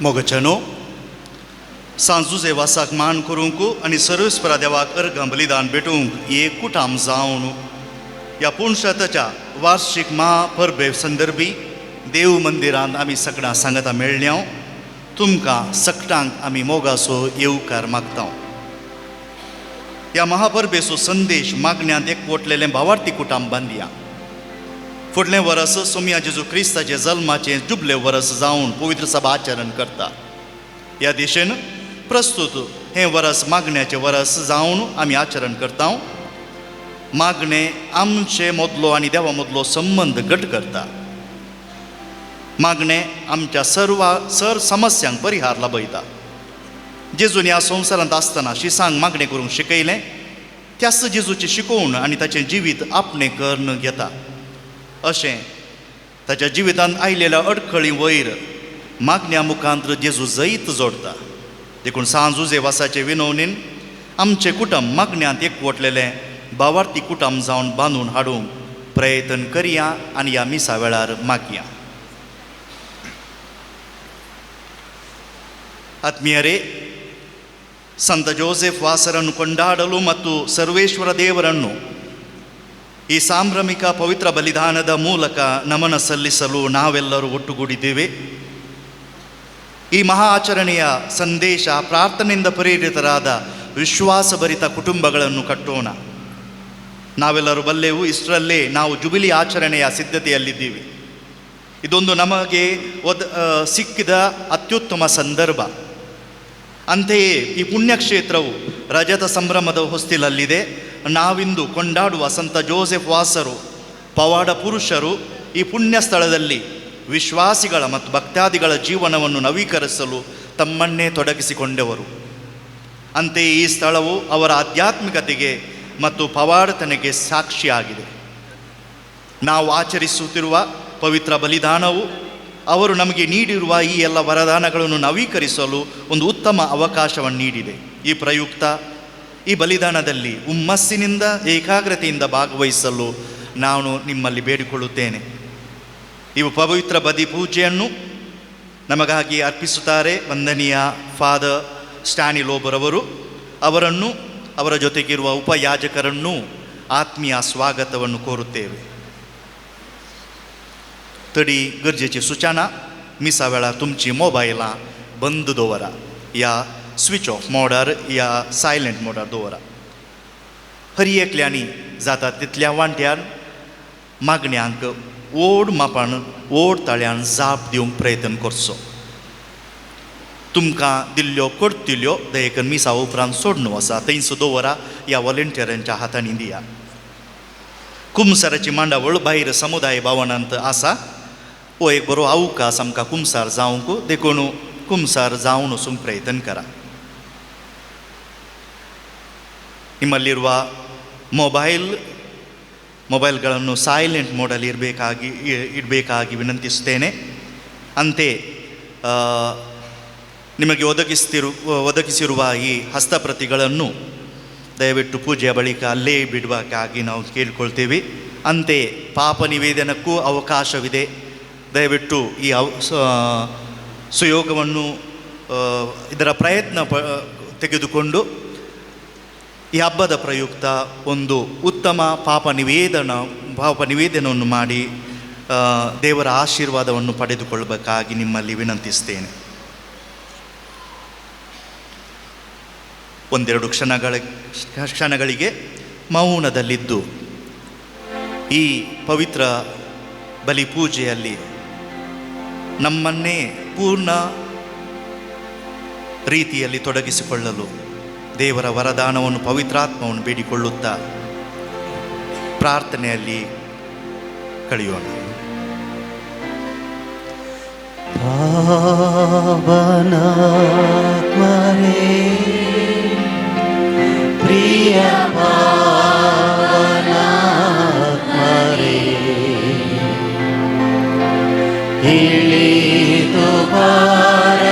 मोगचनो सांजुजे वासाक मान करूंक आनी सर्वेस्परा देवाक अर्घ बलिदान भेटूंक एक कुटाम जावन ह्या पुणशाताच्या वार्षिक महापर्वे संदर्भी देव मंदिरांत आमी सगळ्यां सांगता मेळ्ळ्या तुमकां सगळ्यांक आमी मोगाचो येवकार मागता. ह्या महापर्वेचो संदेश मागण्यांत एकवटलेलें भावार्थी कुटुंब बांदया. फुडलें वर्स सोम्या जेजू क्रिस्ताचे जल्माचें जुबले वर्स जावन पवित्र सभा आचरण करता. ह्या दिशेन प्रस्तुत हें वर्स मागण्याचें वर्स जावन आमी आचरण करता. मागणें आमचे मदलो आनी देवा मदलो संबंद घट करता. मागणें आमच्या सर समस्यांक परिहार लाभयता. जेजून ह्या संवसारांत आसतना शिसांक मागणें करूंक शिकयलें त्याच जेजूचें शिकोवन आनी ताचें जिवीत आपणें करून घेता. अशें ताच्या जिवितांत आयिल्ल्या अडखळी वयर मागण्या मुखांत्र जेजू जैत जोडटा. देखून सांजुजे वासाचे विनवणेन आमचें कुटुंब मागण्यांत एकवटलेलें भावार्थी कुटुंब जावन बांदून हाडूंक प्रयत्न करया आनी ह्या मिसा वेळार मागया. ಆತ್ಮೀಯರೇ, ಸಂತ ಜೋಸೆಫ್ ವಾಸರನ್ನು ಕೊಂಡಾಡಲು ಮತ್ತು ಸರ್ವೇಶ್ವರ ದೇವರನ್ನು ಈ ಸಾಂಭ್ರಮಿಕ ಪವಿತ್ರ ಬಲಿದಾನದ ಮೂಲಕ ನಮನ ಸಲ್ಲಿಸಲು ನಾವೆಲ್ಲರೂ ಒಟ್ಟುಗೂಡಿದ್ದೇವೆ. ಈ ಮಹಾ ಆಚರಣೆಯ ಸಂದೇಶ ಪ್ರಾರ್ಥನೆಯಿಂದ ಪ್ರೇರಿತರಾದ ವಿಶ್ವಾಸಭರಿತ ಕುಟುಂಬಗಳನ್ನು ಕಟ್ಟೋಣ. ನಾವೆಲ್ಲರೂ ಬಲ್ಲೆವು, ಇಷ್ಟರಲ್ಲೇ ನಾವು ಜುಬಿಲಿ ಆಚರಣೆಯ ಸಿದ್ಧತೆಯಲ್ಲಿದ್ದೀವಿ. ಇದೊಂದು ನಮಗೆ ಸಿಕ್ಕಿದ ಅತ್ಯುತ್ತಮ ಸಂದರ್ಭ. ಅಂತೆಯೇ ಈ ಪುಣ್ಯಕ್ಷೇತ್ರವು ರಜತ ಸಂಭ್ರಮದ ಹೊಸ್ತಿಲಲ್ಲಿದೆ. ನಾವಿಂದು ಕೊಂಡಾಡುವ ಸಂತ ಜೋಸೆಫ್ ವಾಸರು ಪವಾಡ ಪುರುಷರು ಈ ಪುಣ್ಯ ಸ್ಥಳದಲ್ಲಿ ವಿಶ್ವಾಸಿಗಳ ಮತ್ತು ಭಕ್ತಾದಿಗಳ ಜೀವನವನ್ನು ನವೀಕರಿಸಲು ತಮ್ಮನ್ನೇ ತೊಡಗಿಸಿಕೊಂಡವರು. ಅಂತೆಯೇ ಈ ಸ್ಥಳವು ಅವರ ಆಧ್ಯಾತ್ಮಿಕತೆಗೆ ಮತ್ತು ಪವಾಡತನೆಗೆ ಸಾಕ್ಷಿಯಾಗಿದೆ. ನಾವು ಆಚರಿಸುತ್ತಿರುವ ಪವಿತ್ರ ಬಲಿದಾನವು ಅವರು ನಮಗೆ ನೀಡಿರುವ ಈ ಎಲ್ಲ ವರದಾನಗಳನ್ನು ನವೀಕರಿಸಲು ಒಂದು ಉತ್ತಮ ಅವಕಾಶವನ್ನು ನೀಡಿದೆ. ಈ ಪ್ರಯುಕ್ತ ಈ ಬಲಿದಾನದಲ್ಲಿ ಹುಮ್ಮಸ್ಸಿನಿಂದ ಏಕಾಗ್ರತೆಯಿಂದ ಭಾಗವಹಿಸಲು ನಾನು ನಿಮ್ಮಲ್ಲಿ ಬೇಡಿಕೊಳ್ಳುತ್ತೇನೆ. ಇವು ಪವಿತ್ರ ಬದಿ ಪೂಜೆಯನ್ನು ನಮಗಾಗಿ ಅರ್ಪಿಸುತ್ತಾರೆ ವಂದನೀಯ ಫಾದರ್ ಸ್ಟ್ಯಾನಿಲೋಬರವರು. ಅವರನ್ನು ಅವರ ಜೊತೆಗಿರುವ ಉಪಯಾಜಕರನ್ನು ಆತ್ಮೀಯ ಸ್ವಾಗತವನ್ನು ಕೋರುತ್ತೇವೆ. तडी गरजेची सूचना, मिसा वेळार तुमची मोबायलां बंद दवरा या स्विच ऑफ मोडार या सायलेंट मोडार दवरा. हरी एकल्यांनी जाता तितल्या वांट्यान मागण्यांक व्हड मापान व्हड ताळ्यान जाप दिवंक प्रयत्न करचो. तुमकां दिल्ल्यो करतिल्यो दयेकन मिसा उपरांत सोडणो आसा थंयच दवरा या वॉलंटियरांच्या हातांनी दिया. कुमसाराची मांडावळ भायर समुदाय भवनांत आसा. हो एक बरो अवकाश आमकां कुमसार जावंक, देखून कुमसार जावन वचूंक प्रयत्न करा. ನಿಮ್ಮಲ್ಲಿರುವ ಮೊಬೈಲ್ಗಳನ್ನು ಸೈಲೆಂಟ್ ಮೋಡಲ್ಲಿ ಇಡಬೇಕಾಗಿ ವಿನಂತಿಸುತ್ತೇನೆ. ಅಂತೆ ನಿಮಗೆ ಒದಗಿಸಿರುವ ಈ ಹಸ್ತಪ್ರತಿಗಳನ್ನು ದಯವಿಟ್ಟು ಪೂಜೆಯ ಬಳಿಕ ಅಲ್ಲೇ ಬಿಡಬೇಕಾಗಿ ನಾವು ಕೇಳಿಕೊಳ್ತೇವೆ. ಅಂತೆ ಪಾಪ ನಿವೇದನಕ್ಕೂ ಅವಕಾಶವಿದೆ. ದಯವಿಟ್ಟು ಈ ಸುಯೋಗವನ್ನು ಇದರ ಪ್ರಯತ್ನ ತೆಗೆದುಕೊಂಡು ಈ ಹಬ್ಬದ ಪ್ರಯುಕ್ತ ಒಂದು ಉತ್ತಮ ಪಾಪ ನಿವೇದನವನ್ನು ಮಾಡಿ ದೇವರ ಆಶೀರ್ವಾದವನ್ನು ಪಡೆದುಕೊಳ್ಳಬೇಕಾಗಿ ನಿಮ್ಮಲ್ಲಿ ವಿನಂತಿಸ್ತೇನೆ. ಒಂದೆರಡು ಕ್ಷಣಗಳಿಗೆ ಮೌನದಲ್ಲಿದ್ದು ಈ ಪವಿತ್ರ ಬಲಿ ಪೂಜೆಯಲ್ಲಿ ನಮ್ಮನ್ನೇ ಪೂರ್ಣ ರೀತಿಯಲ್ಲಿ ತೊಡಗಿಸಿಕೊಳ್ಳಲು ದೇವರ ವರದಾನವನ್ನು ಪವಿತ್ರಾತ್ಮವನ್ನು ಬೇಡಿಕೊಳ್ಳುತ್ತಾ ಪ್ರಾರ್ಥನೆಯಲ್ಲಿ ಕಳೆಯೋಣ. ಪ್ರಿಯ ಇಳಿದು ಬಾರ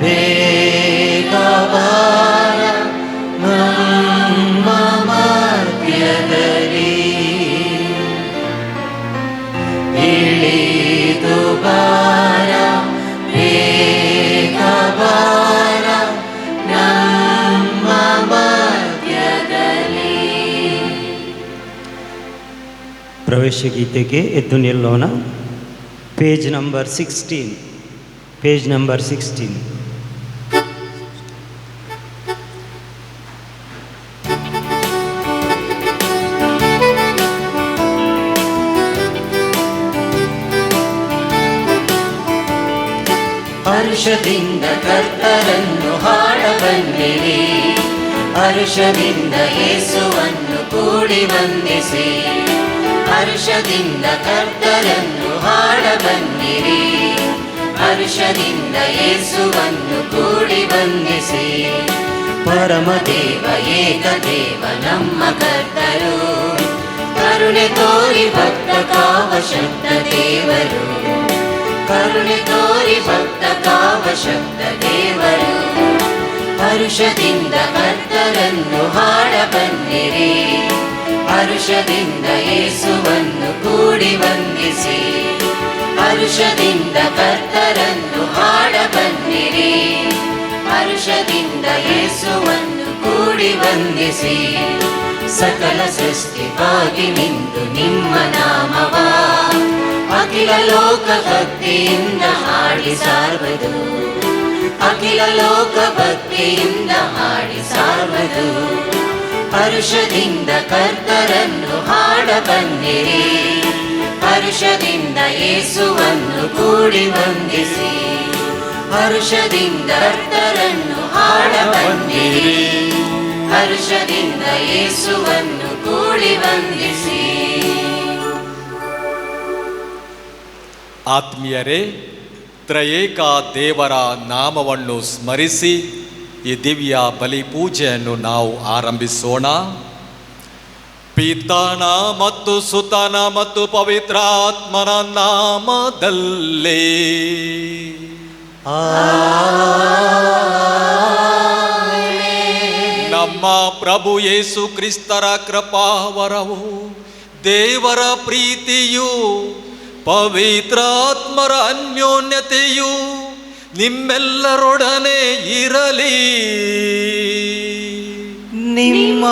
ಬೇಗ ಬಾರ ನಮ್ಮ ಮಧ್ಯದಲ್ಲಿ ಇಳಿದು ಬಾರ ಬೇಗ ಪ್ರವೇಶ ಗೀತೆಗೆ ಎದ್ದು ನಿಲ್ಲೋಣ. Page number 16. ಹರ್ಷದಿಂದ ಕರ್ತರನ್ನು ಹಾಡಬನ್ನಿರಿ, ಹರ್ಷದಿಂದ ಯೇಸುವನ್ನು ಕೂಡಿ ವಂದಿಸಿ. ಹರ್ಷದಿಂದ ಕರ್ತರನ್ನು ಹಾಡಬನ್ನಿರಿ, ಹರ್ಷದಿಂದ ಯೇಸುವನ್ನು ಕೂಡಿ ವಂದಿಸಿ. ಪರಮದೇವ ಏಕದೇವ ನಮ್ಮ ಕರ್ತರು, ಕರುಣೆ ತೋರಿ ಭಕ್ತ ಕಾವಶಕ್ತ ದೇವರು, ಕರುಣೆ ತೋರಿ ಭಕ್ತ ಕಾವಶಕ್ತ ದೇವರು. ಹರ್ಷದಿಂದ ಕರ್ತರನ್ನು ಹಾಡಬನ್ನಿರಿ, ಹರ್ಷದಿಂದ ಯೇಸುವನ್ನು ಕೂಡಿ ವಂದಿಸಿ. ಹರ್ಷದಿಂದ ಕರ್ತರನ್ನು ಹಾಡಬನ್ನಿರಿ, ಹರ್ಷದಿಂದ ಯೇಸುವನ್ನು ಕೂಡಿ ವಂದಿಸಿ. ಸಕಲ ಸೃಷ್ಟಿಗಾಗಿ ನಿಂತು ನಿಮ್ಮ ನಾಮವ ಅಖಿಲ ಲೋಕ ಭಕ್ತಿಯಿಂದ ಹಾಡಿ ಸಾರ್ವದು, ಅಖಿಲ ಲೋಕ ಭಕ್ತಿಯಿಂದ ಹಾಡಿ ಸಾರ್ವದು. ಹರ್ಷದಿಂದ ಕರ್ತರನ್ನು ಹಾಡಬನ್ನಿರಿ, ಹರ್ಷದಿಂದ ಯೇಸುವನ್ನು ಕೂಡಿ ವಂದಿಸಿ. ಹರ್ಷದಿಂದ ಕರ್ತರನ್ನು ಹಾಡಬನ್ನಿರಿ, ಹರ್ಷದಿಂದ ಯೇಸುವನ್ನು ಕೂಡಿ ವಂದಿಸಿ. ಆತ್ಮೀಯರೇ, ತ್ರಯೇಕ ದೇವರ ನಾಮವನ್ನು ಸ್ಮರಿಸಿ ಈ ದಿವ್ಯ ಬಲಿ ಪೂಜೆಯನ್ನು ನಾವು ಆರಂಭಿಸೋಣ. ಪಿತನ ಮತ್ತು ಸುತನ ಮತ್ತು ಪವಿತ್ರಾತ್ಮನ ನಾಮದಲ್ಲೇ ನಮ್ಮ ಪ್ರಭು ಯೇಸು ಕ್ರಿಸ್ತರ ಕೃಪಾವರವು, ದೇವರ ಪ್ರೀತಿಯು, ಪವಿತ್ರಾತ್ಮರ ಅನ್ಯೋನ್ಯತೆಯು ನಿಮ್ಮೆಲ್ಲರೊಡನೆ ಇರಲಿ. ನಿಮ್ಮಾತ್ಮದೊಡನೆಯೂ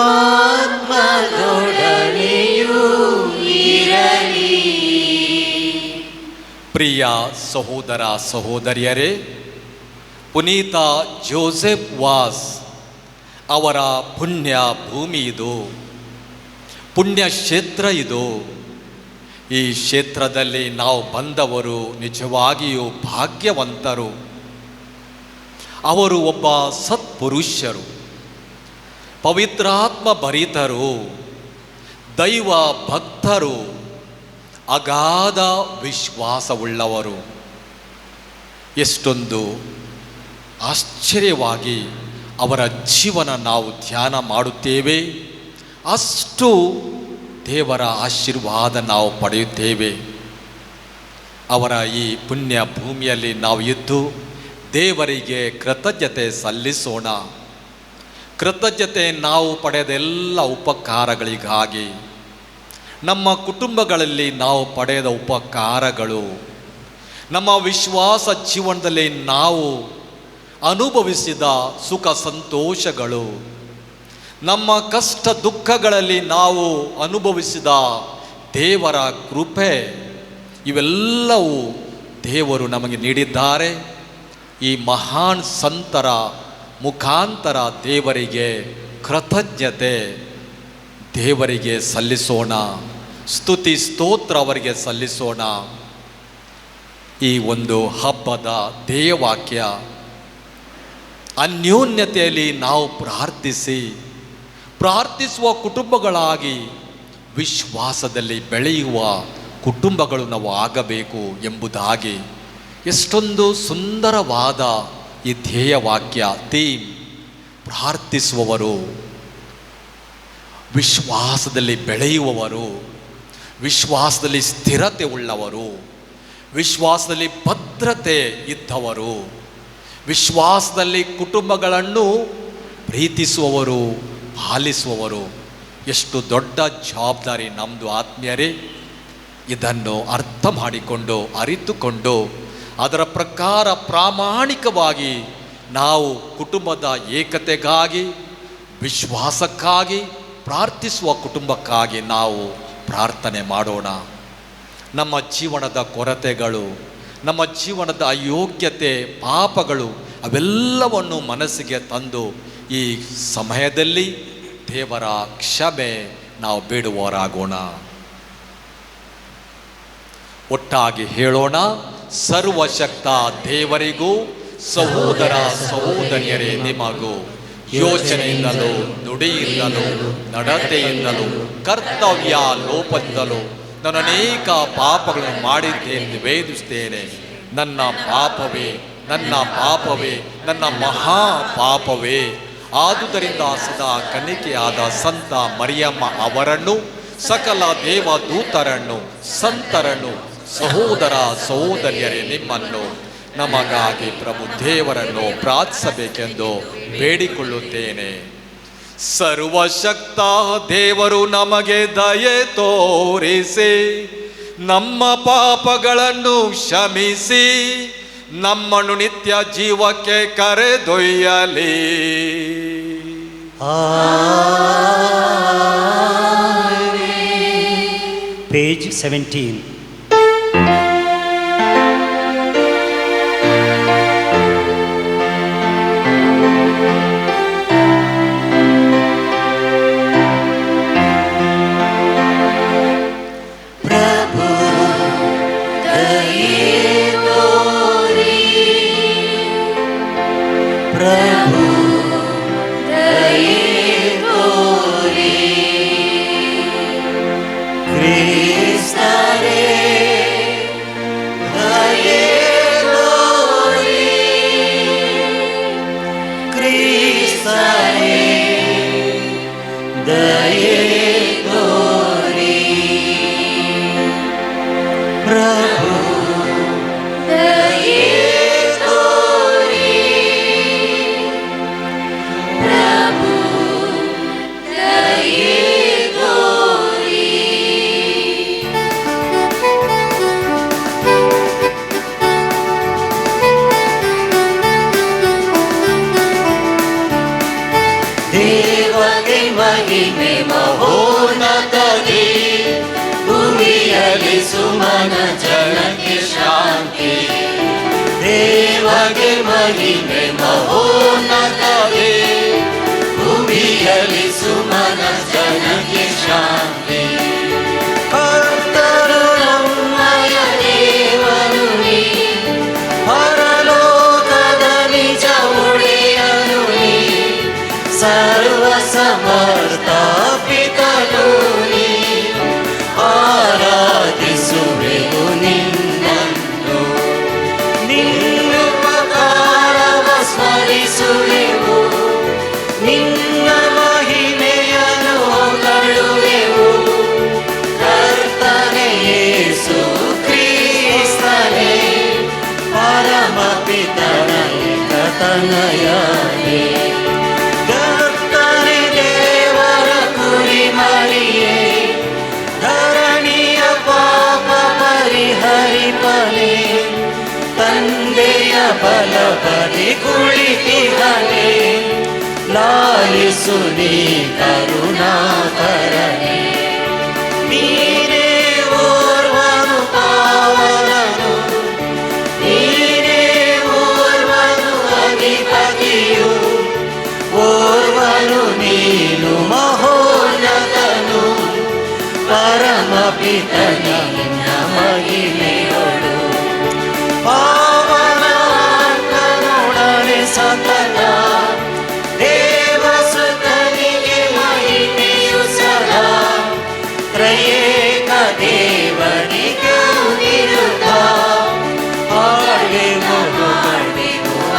ಇರಲಿ. ಪ್ರಿಯ ಸಹೋದರ ಸಹೋದರಿಯರೇ, ಪುನೀತ ಜೋಸೆಫ್ ವಾಸ್ ಅವರ ಪುಣ್ಯ ಭೂಮಿ ಇದು, ಪುಣ್ಯ ಕ್ಷೇತ್ರ ಇದು. ಈ ಕ್ಷೇತ್ರದಲ್ಲಿ ನಾವು ಬಂದವರು ನಿಜವಾಗಿಯೂ ಭಾಗ್ಯವಂತರು. ಅವರು ಒಬ್ಬ ಸತ್ಪುರುಷರು, ಪವಿತ್ರಾತ್ಮ ಭರಿತರು, ದೈವ ಭಕ್ತರು, ಅಗಾಧ ವಿಶ್ವಾಸವುಳ್ಳವರು. ಎಷ್ಟೊಂದು ಆಶ್ಚರ್ಯವಾಗಿ ಅವರ ಜೀವನ ನಾವು ಧ್ಯಾನ ಮಾಡುತ್ತೇವೆ, ಅಷ್ಟು ದೇವರ ಆಶೀರ್ವಾದ ನಾವು ಪಡೆಯುತ್ತೇವೆ. ಅವರ ಈ ಪುಣ್ಯ ಭೂಮಿಯಲ್ಲಿ ನಾವು ಇದ್ದು ದೇವರಿಗೆ ಕೃತಜ್ಞತೆ ಸಲ್ಲಿಸೋಣ. ಕೃತಜ್ಞತೆ ನಾವು ಪಡೆದೆಲ್ಲ ಉಪಕಾರಗಳಿಗಾಗಿ, ನಮ್ಮ ಕುಟುಂಬಗಳಲ್ಲಿ ನಾವು ಪಡೆದ ಉಪಕಾರಗಳು, ನಮ್ಮ ವಿಶ್ವಾಸ ಜೀವನದಲ್ಲಿ ನಾವು ಅನುಭವಿಸಿದ ಸುಖ ಸಂತೋಷಗಳು, ನಮ್ಮ ಕಷ್ಟ ದುಃಖಗಳಲ್ಲಿ ನಾವು ಅನುಭವಿಸಿದ ದೇವರ ಕೃಪೆ, ಇವೆಲ್ಲವೂ ದೇವರು ನಮಗೆ ನೀಡಿದ್ದಾರೆ. ಈ ಮಹಾನ್ ಸಂತರ ಮುಖಾಂತರ ದೇವರಿಗೆ ಕೃತಜ್ಞತೆ ದೇವರಿಗೆ ಸಲ್ಲಿಸೋಣ, ಸ್ತುತಿ ಸ್ತೋತ್ರ ಅವರಿಗೆ ಸಲ್ಲಿಸೋಣ. ಈ ಒಂದು ಹಬ್ಬದ ಧ್ಯೇಯವಾಕ್ಯ, ಅನ್ಯೋನ್ಯತೆಯಲ್ಲಿ ನಾವು ಪ್ರಾರ್ಥಿಸುವ ಕುಟುಂಬಗಳಾಗಿ ವಿಶ್ವಾಸದಲ್ಲಿ ಬೆಳೆಯುವ ಕುಟುಂಬಗಳು ನಾವು ಆಗಬೇಕು ಎಂಬುದಾಗಿ ಎಷ್ಟೊಂದು ಸುಂದರವಾದ ಈ ಧ್ಯೇಯವಾಕ್ಯ ಥೀಮ್. ಪ್ರಾರ್ಥಿಸುವವರು, ವಿಶ್ವಾಸದಲ್ಲಿ ಬೆಳೆಯುವವರು, ವಿಶ್ವಾಸದಲ್ಲಿ ಸ್ಥಿರತೆ ಉಳ್ಳವರು, ವಿಶ್ವಾಸದಲ್ಲಿ ಭದ್ರತೆ ಇದ್ದವರು, ವಿಶ್ವಾಸದಲ್ಲಿ ಕುಟುಂಬಗಳನ್ನು ಪ್ರೀತಿಸುವವರು, ಪಾಲಿಸುವವರು. ಎಷ್ಟು ದೊಡ್ಡ ಜವಾಬ್ದಾರಿ ನಮ್ಮದು ಆತ್ಮೀಯರೇ. ಇದನ್ನು ಅರ್ಥ ಮಾಡಿಕೊಂಡು ಅರಿತುಕೊಂಡು ಅದರ ಪ್ರಕಾರ ಪ್ರಾಮಾಣಿಕವಾಗಿ ನಾವು ಕುಟುಂಬದ ಏಕತೆಗಾಗಿ, ವಿಶ್ವಾಸಕ್ಕಾಗಿ, ಪ್ರಾರ್ಥಿಸುವ ಕುಟುಂಬಕ್ಕಾಗಿ ನಾವು ಪ್ರಾರ್ಥನೆ ಮಾಡೋಣ. ನಮ್ಮ ಜೀವನದ ಕೊರತೆಗಳು, ನಮ್ಮ ಜೀವನದ ಅಯೋಗ್ಯತೆ, ಪಾಪಗಳು ಅವೆಲ್ಲವನ್ನು ಮನಸ್ಸಿಗೆ ತಂದು ಈ ಸಮಯದಲ್ಲಿ ದೇವರ ಕ್ಷಮೆ ನಾವು ಬೇಡುವವರಾಗೋಣ. ಒಟ್ಟಾಗಿ ಹೇಳೋಣ. ಸರ್ವಶಕ್ತ ದೇವರಿಗೂ ಸಹೋದರ ಸಹೋದರಿಯರೇ ನಿಮಗೂ ಯೋಚನೆಯಿಂದಲೂ ನುಡಿಯಿಂದಲೂ ನಡತೆಯಿಂದಲೂ ಕರ್ತವ್ಯ ಲೋಪದಿಂದಲೂ ನಾನು ಅನೇಕ ಪಾಪಗಳನ್ನು ಮಾಡಿದ್ದೇನೆ, ನಿವೇದಿಸುತ್ತೇನೆ. ನನ್ನ ಪಾಪವೇ, ನನ್ನ ಪಾಪವೇ, ನನ್ನ ಮಹಾ ಪಾಪವೇ. ಆದುದರಿಂದ ಸದಾ ಕನ್ನಿಕೆಯಾದ ಸಂತ ಮರಿಯಮ್ಮ ಅವರನ್ನು, ಸಕಲ ದೇವದೂತರನ್ನು, ಸಂತರನ್ನು, ಸಹೋದರ ಸಹೋದರಿಯರೇ ನಿಮ್ಮನ್ನು ನಮಗಾಗಿ ಪ್ರಭು ದೇವರನ್ನು ಪ್ರಾರ್ಥಿಸಬೇಕೆಂದು ಬೇಡಿಕೊಳ್ಳುತ್ತೇನೆ. ಸರ್ವಶಕ್ತ ದೇವರು ನಮಗೆ ದಯೆ ತೋರಿಸಿ ನಮ್ಮ ಪಾಪಗಳನ್ನು ಕ್ಷಮಿಸಿ ನಮ್ಮನ್ನು ನಿತ್ಯ ಜೀವಕ್ಕೆ ಕರೆದೊಯ್ಯಲಿ. Page 17. ದೇವಗೆ ಮಹಿಮೆ ಮಹೋನ್ನತದಿ, ಭೂಮಿಯಲ್ಲಿ ಸುಮನ ಜನಕ್ಕೆ ಶಾಂತಿ. ದೇವಗೆ ಮಹಿಮೆ ಮಹೋನ್ನತದಿ, ಭೂಮಿಯಲ್ಲಿ ಸುಮನ ಜನಕ್ಕೆ ಶಾಂತಿ. ಕರ್ತರು ನಮ್ಮಯ ದೇವರು ನೀ, ಪರಲೋಕದ ನಿಜ ಒಡೆಯನು ನೀ, ಸರ್ವ ಸಮರ್ಥ ಪಿತನು ನೀ, ಆರಾಧಿಸುವೆವು ನಿನ್ನನ್ನು. ನಿನ್ನುಪಕಾರವ ಸ್ಮರಿಸುವೆವು, ನಿನ್ನ ಮಹಿಮೆಯನ್ನು ಹೊಗಳುವೆವು. ಕರ್ತನೇ ಯೇಸು ಕ್ರಿಸ್ತನೇ, ಪರಮ ಪಿತನ ಏಕತನಯನೇ, ಕರ್ತನೇ ದೇವರ ಕುರಿಮರಿಯೇ, ಧರಣಿಯ ಪಾಪ ಪರಿಹರಿಪನೇ, ತಂದೆಯ ಬಲಬದಿ ಕುಳಿತಿಹನೇ, ಲಾಲಿಸು ನೀ ಕರುಣಾಕರನೇ. ನೀನೇ ಓರ್ವನು ಪಾವನನು, ನೀನೇ ಓರ್ವನು ಅಧಿಪತಿಯು, ಓರ್ವನು ನೀನು ಮಹೋನ್ನತನು, ಪರಮ ಪಿತನ ನಿನ್ನ ಮಹಿಮೆಯೊಳು. ಪಾವನಾತ್ಮನೊಡನೆ ಸತತ ದೇವಸುತನಿಗೆ ಮಹಿಮೆಯು ಸದಾ, ತ್ರಯೇಕ ದೇವನಿಗೆ ವಿರುದ್ಧ ಹಾಡೆನು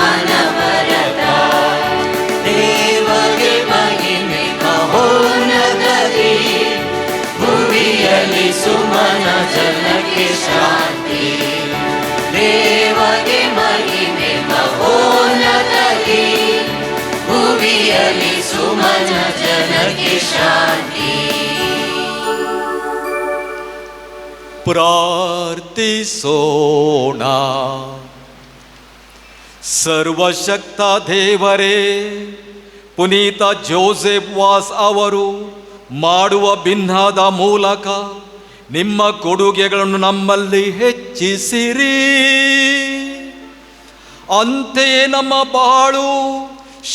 ಅನವರತ. ದೇವಗೆ ಮಹಿಮೆ ಮಹೋನ್ನತದಿ, ಭುವಿಯಲ್ಲಿ ಸುಮನ ಜನಕ್ಕೆ ಶಾಂತಿ. ದೇವಗೆ ಮಹಿಮೆ ಮಹೋನ್ನತದಿ, ಭುವಿಯಲ್ಲಿ ಸುಮನ ಜನಕ್ಕೆ ಶಾಂತಿ. ಪ್ರಾರ್ಥಿಸೋಣ. ಸರ್ವಶಕ್ತ ದೇವರೇ, ಪುನೀತ ಜೋಸೆಫ್ ವಾಸ್ ಅವರು ಮಾಡುವ ಭಿನ್ನದ ಮೂಲಕ ನಿಮ್ಮ ಕೊಡುಗೆಗಳನ್ನು ನಮ್ಮಲ್ಲಿ ಹೆಚ್ಚಿಸಿರಿ. ಅಂತೆಯೇ ನಮ್ಮ ಬಾಳು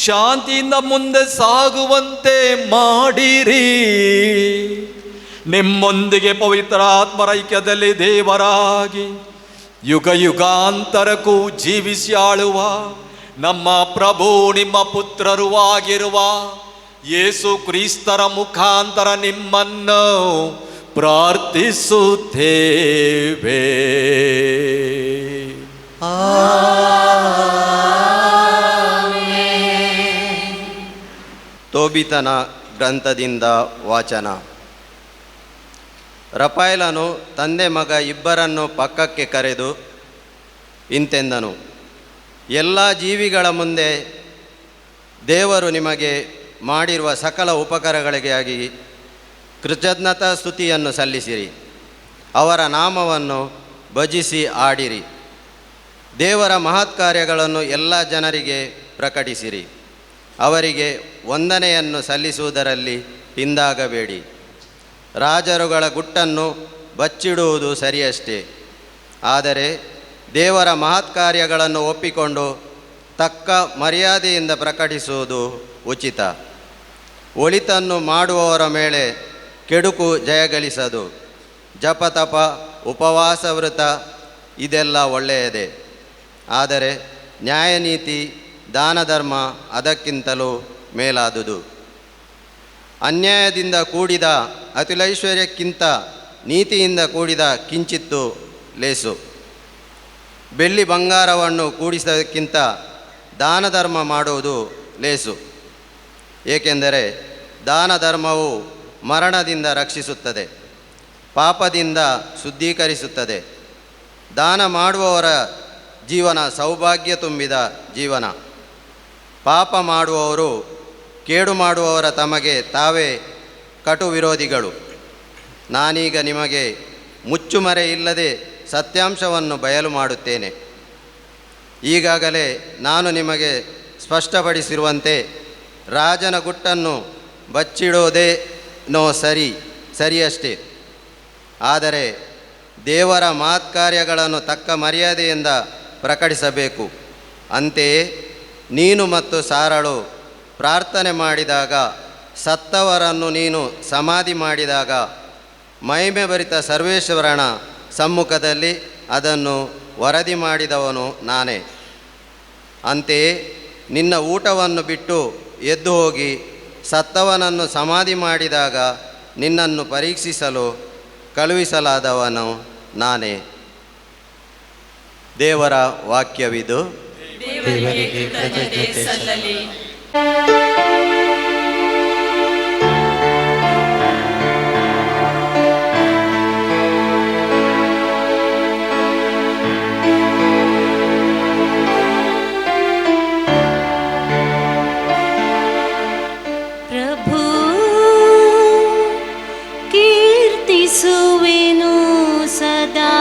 ಶಾಂತಿಯಿಂದ ಮುಂದೆ ಸಾಗುವಂತೆ ಮಾಡಿರಿ. ನಿಮ್ಮೊಂದಿಗೆ ಪವಿತ್ರ ಆತ್ಮರ ಐಕ್ಯದಲ್ಲಿ ದೇವರಾಗಿ ಯುಗ ಯುಗಾಂತರಕ್ಕೂ ಜೀವಿಸಿ ಆಳುವ ನಮ್ಮ ಪ್ರಭು ನಿಮ್ಮ ಪುತ್ರರು ಆಗಿರುವ ಯೇಸು ಕ್ರಿಸ್ತರ ಮುಖಾಂತರ ನಿಮ್ಮನ್ನು ಪ್ರಾರ್ಥಿಸುತ್ತೇವೆ. ತೋಬಿತನ ಗ್ರಂಥದಿಂದ ವಾಚನ. ರಫಾಯೇಲನು ತಂದೆ ಮಗ ಇಬ್ಬರನ್ನು ಪಕ್ಕಕ್ಕೆ ಕರೆದು ಇಂತೆಂದನು, ಎಲ್ಲ ಜೀವಿಗಳ ಮುಂದೆ ದೇವರು ನಿಮಗೆ ಮಾಡಿರುವ ಸಕಲ ಉಪಕಾರಗಳಿಗಾಗಿ ಕೃತಜ್ಞತಾ ಸ್ತುತಿಯನ್ನು ಸಲ್ಲಿಸಿರಿ. ಅವರ ನಾಮವನ್ನು ಭಜಿಸಿ ಆಡಿರಿ. ದೇವರ ಮಹತ್ಕಾರ್ಯಗಳನ್ನು ಎಲ್ಲ ಜನರಿಗೆ ಪ್ರಕಟಿಸಿರಿ. ಅವರಿಗೆ ವಂದನೆಯನ್ನು ಸಲ್ಲಿಸುವುದರಲ್ಲಿ ಹಿಂದಾಗಬೇಡಿ. ರಾಜರುಗಳ ಗುಟ್ಟನ್ನು ಬಚ್ಚಿಡುವುದು ಸರಿಯಷ್ಟೇ, ಆದರೆ ದೇವರ ಮಹತ್ಕಾರ್ಯಗಳನ್ನು ಒಪ್ಪಿಕೊಂಡು ತಕ್ಕ ಮರ್ಯಾದೆಯಿಂದ ಪ್ರಕಟಿಸುವುದು ಉಚಿತ. ಒಳಿತನ್ನು ಮಾಡುವವರ ಮೇಲೆ ಕೆಡುಕು ಜಯಗಳಿಸದು. ಜಪತಪ, ಉಪವಾಸ ವ್ರತ ಇದೆಲ್ಲ ಒಳ್ಳೆಯದೇ, ಆದರೆ ನ್ಯಾಯನೀತಿ, ದಾನ ಧರ್ಮ ಅದಕ್ಕಿಂತಲೂ ಮೇಲಾದುದು. ಅನ್ಯಾಯದಿಂದ ಕೂಡಿದ ಅತಿಲೈಶ್ವರ್ಯಕ್ಕಿಂತ ನೀತಿಯಿಂದ ಕೂಡಿದ ಕಿಂಚಿತ್ತು ಲೇಸು. ಬೆಳ್ಳಿ ಬಂಗಾರವನ್ನು ಕೂಡಿಸೋದಕ್ಕಿಂತ ದಾನ ಧರ್ಮ ಮಾಡುವುದು ಲೇಸು. ಏಕೆಂದರೆ ದಾನ ಧರ್ಮವು ಮರಣದಿಂದ ರಕ್ಷಿಸುತ್ತದೆ, ಪಾಪದಿಂದ ಶುದ್ಧೀಕರಿಸುತ್ತದೆ. ದಾನ ಮಾಡುವವರ ಜೀವನ ಸೌಭಾಗ್ಯ ತುಂಬಿದ ಜೀವನ. ಪಾಪ ಮಾಡುವವರು, ಕೇಡು ಮಾಡುವವರ ತಮಗೆ ತಾವೇ ಕಟು ವಿರೋಧಿಗಳು. ನಾನೀಗ ನಿಮಗೆ ಮುಚ್ಚುಮರೆ ಇಲ್ಲದೆ ಸತ್ಯಾಂಶವನ್ನು ಬಯಲು ಮಾಡುತ್ತೇನೆ. ಈಗಾಗಲೇ ನಾನು ನಿಮಗೆ ಸ್ಪಷ್ಟಪಡಿಸಿರುವಂತೆ ರಾಜನ ಗುಟ್ಟನ್ನು ಬಚ್ಚಿಡೋದೇನೋ ಸರಿಯಷ್ಟೇ, ಆದರೆ ದೇವರ ಮಹತ್ಕಾರ್ಯಗಳನ್ನು ತಕ್ಕ ಮರ್ಯಾದೆಯಿಂದ ಪ್ರಕಟಿಸಬೇಕು. ಅಂತೆಯೇ ನೀನು ಮತ್ತು ಸಾರಳು ಪ್ರಾರ್ಥನೆ ಮಾಡಿದಾಗ, ಸತ್ತವರನ್ನು ನೀನು ಸಮಾಧಿ ಮಾಡಿದಾಗ, ಮಹಿಮೆ ಭರಿತ ಸರ್ವೇಶ್ವರನ ಸಮ್ಮುಖದಲ್ಲಿ ಅದನ್ನು ವರದಿ ಮಾಡಿದವನು ನಾನೇ. ಅಂತೆಯೇ ನಿನ್ನ ಊಟವನ್ನು ಬಿಟ್ಟು ಎದ್ದು ಹೋಗಿ ಸತ್ತವನನ್ನು ಸಮಾಧಿ ಮಾಡಿದಾಗ ನಿನ್ನನ್ನು ಪರೀಕ್ಷಿಸಲು ಕಳುಹಿಸಲಾದವನು ನಾನೇ. ದೇವರ ವಾಕ್ಯವಿದು. ದೇವರಿಗೆ ಕೃತಜ್ಞತೆ ಸಲ್ಲಲಿ. ಪ್ರಭು ಕೀರ್ತಿಸುವೆನು ಸದಾ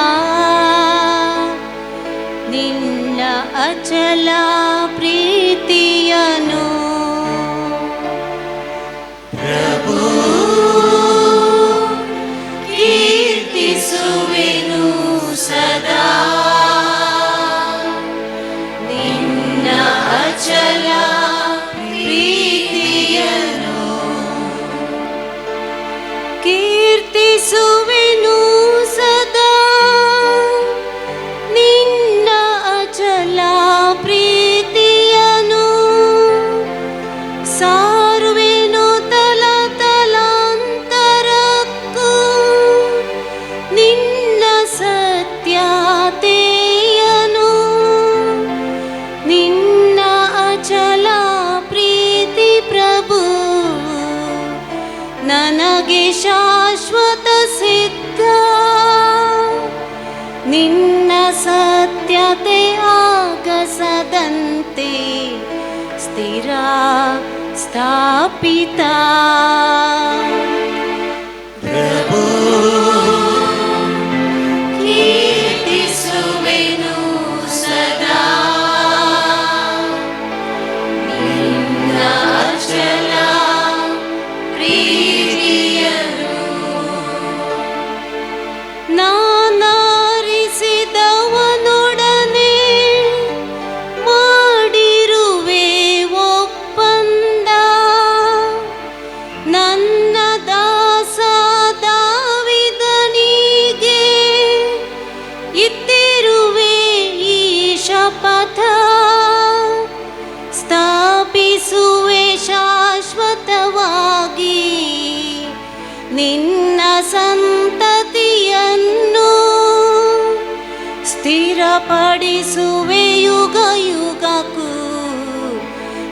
ನಿನ್ನ ಅಚಲ ಪ್ರೀತಿಯನು. ಪ್ರಭು ಕೀರ್ತಿಸುವೆನು ಸದಾ ನಿನ್ನ ಅಚಲ ಪ್ರೀತಿಯನು. ಕೀರ್ತಿಸುವೆನು ಸದಾ ನಿನ್ನ ಅಚಲ ಪ್ರೀತಿಯನು. ಸಾರುವೆನು ತಲಾಂತರಕ್ಕೂ ನಿನ್ನ ಸತ್ಯತೆಯನು. ನಿನ್ನ ಅಚಲ ಪ್ರೀತಿ ಪ್ರಭು ನನಗೆ ಶಾಶ್ವತ ಸಿದ್ಧ. ನಿನ್ನ ಸತ್ಯತೆ ಆಗಸದಂತೆ ಸ್ಥಿರ ಸ್ಥಾಪಿತ. ಪ್ರಭು ಕೀರ್ತಿಸುವೆನು ಸದಾ ನಿನ್ನ ಅಚಲ ಪ್ರೀತಿ ಸ್ಥಿರಪಡಿಸುವೆ ಯುಗ ಯುಗಕ್ಕೂ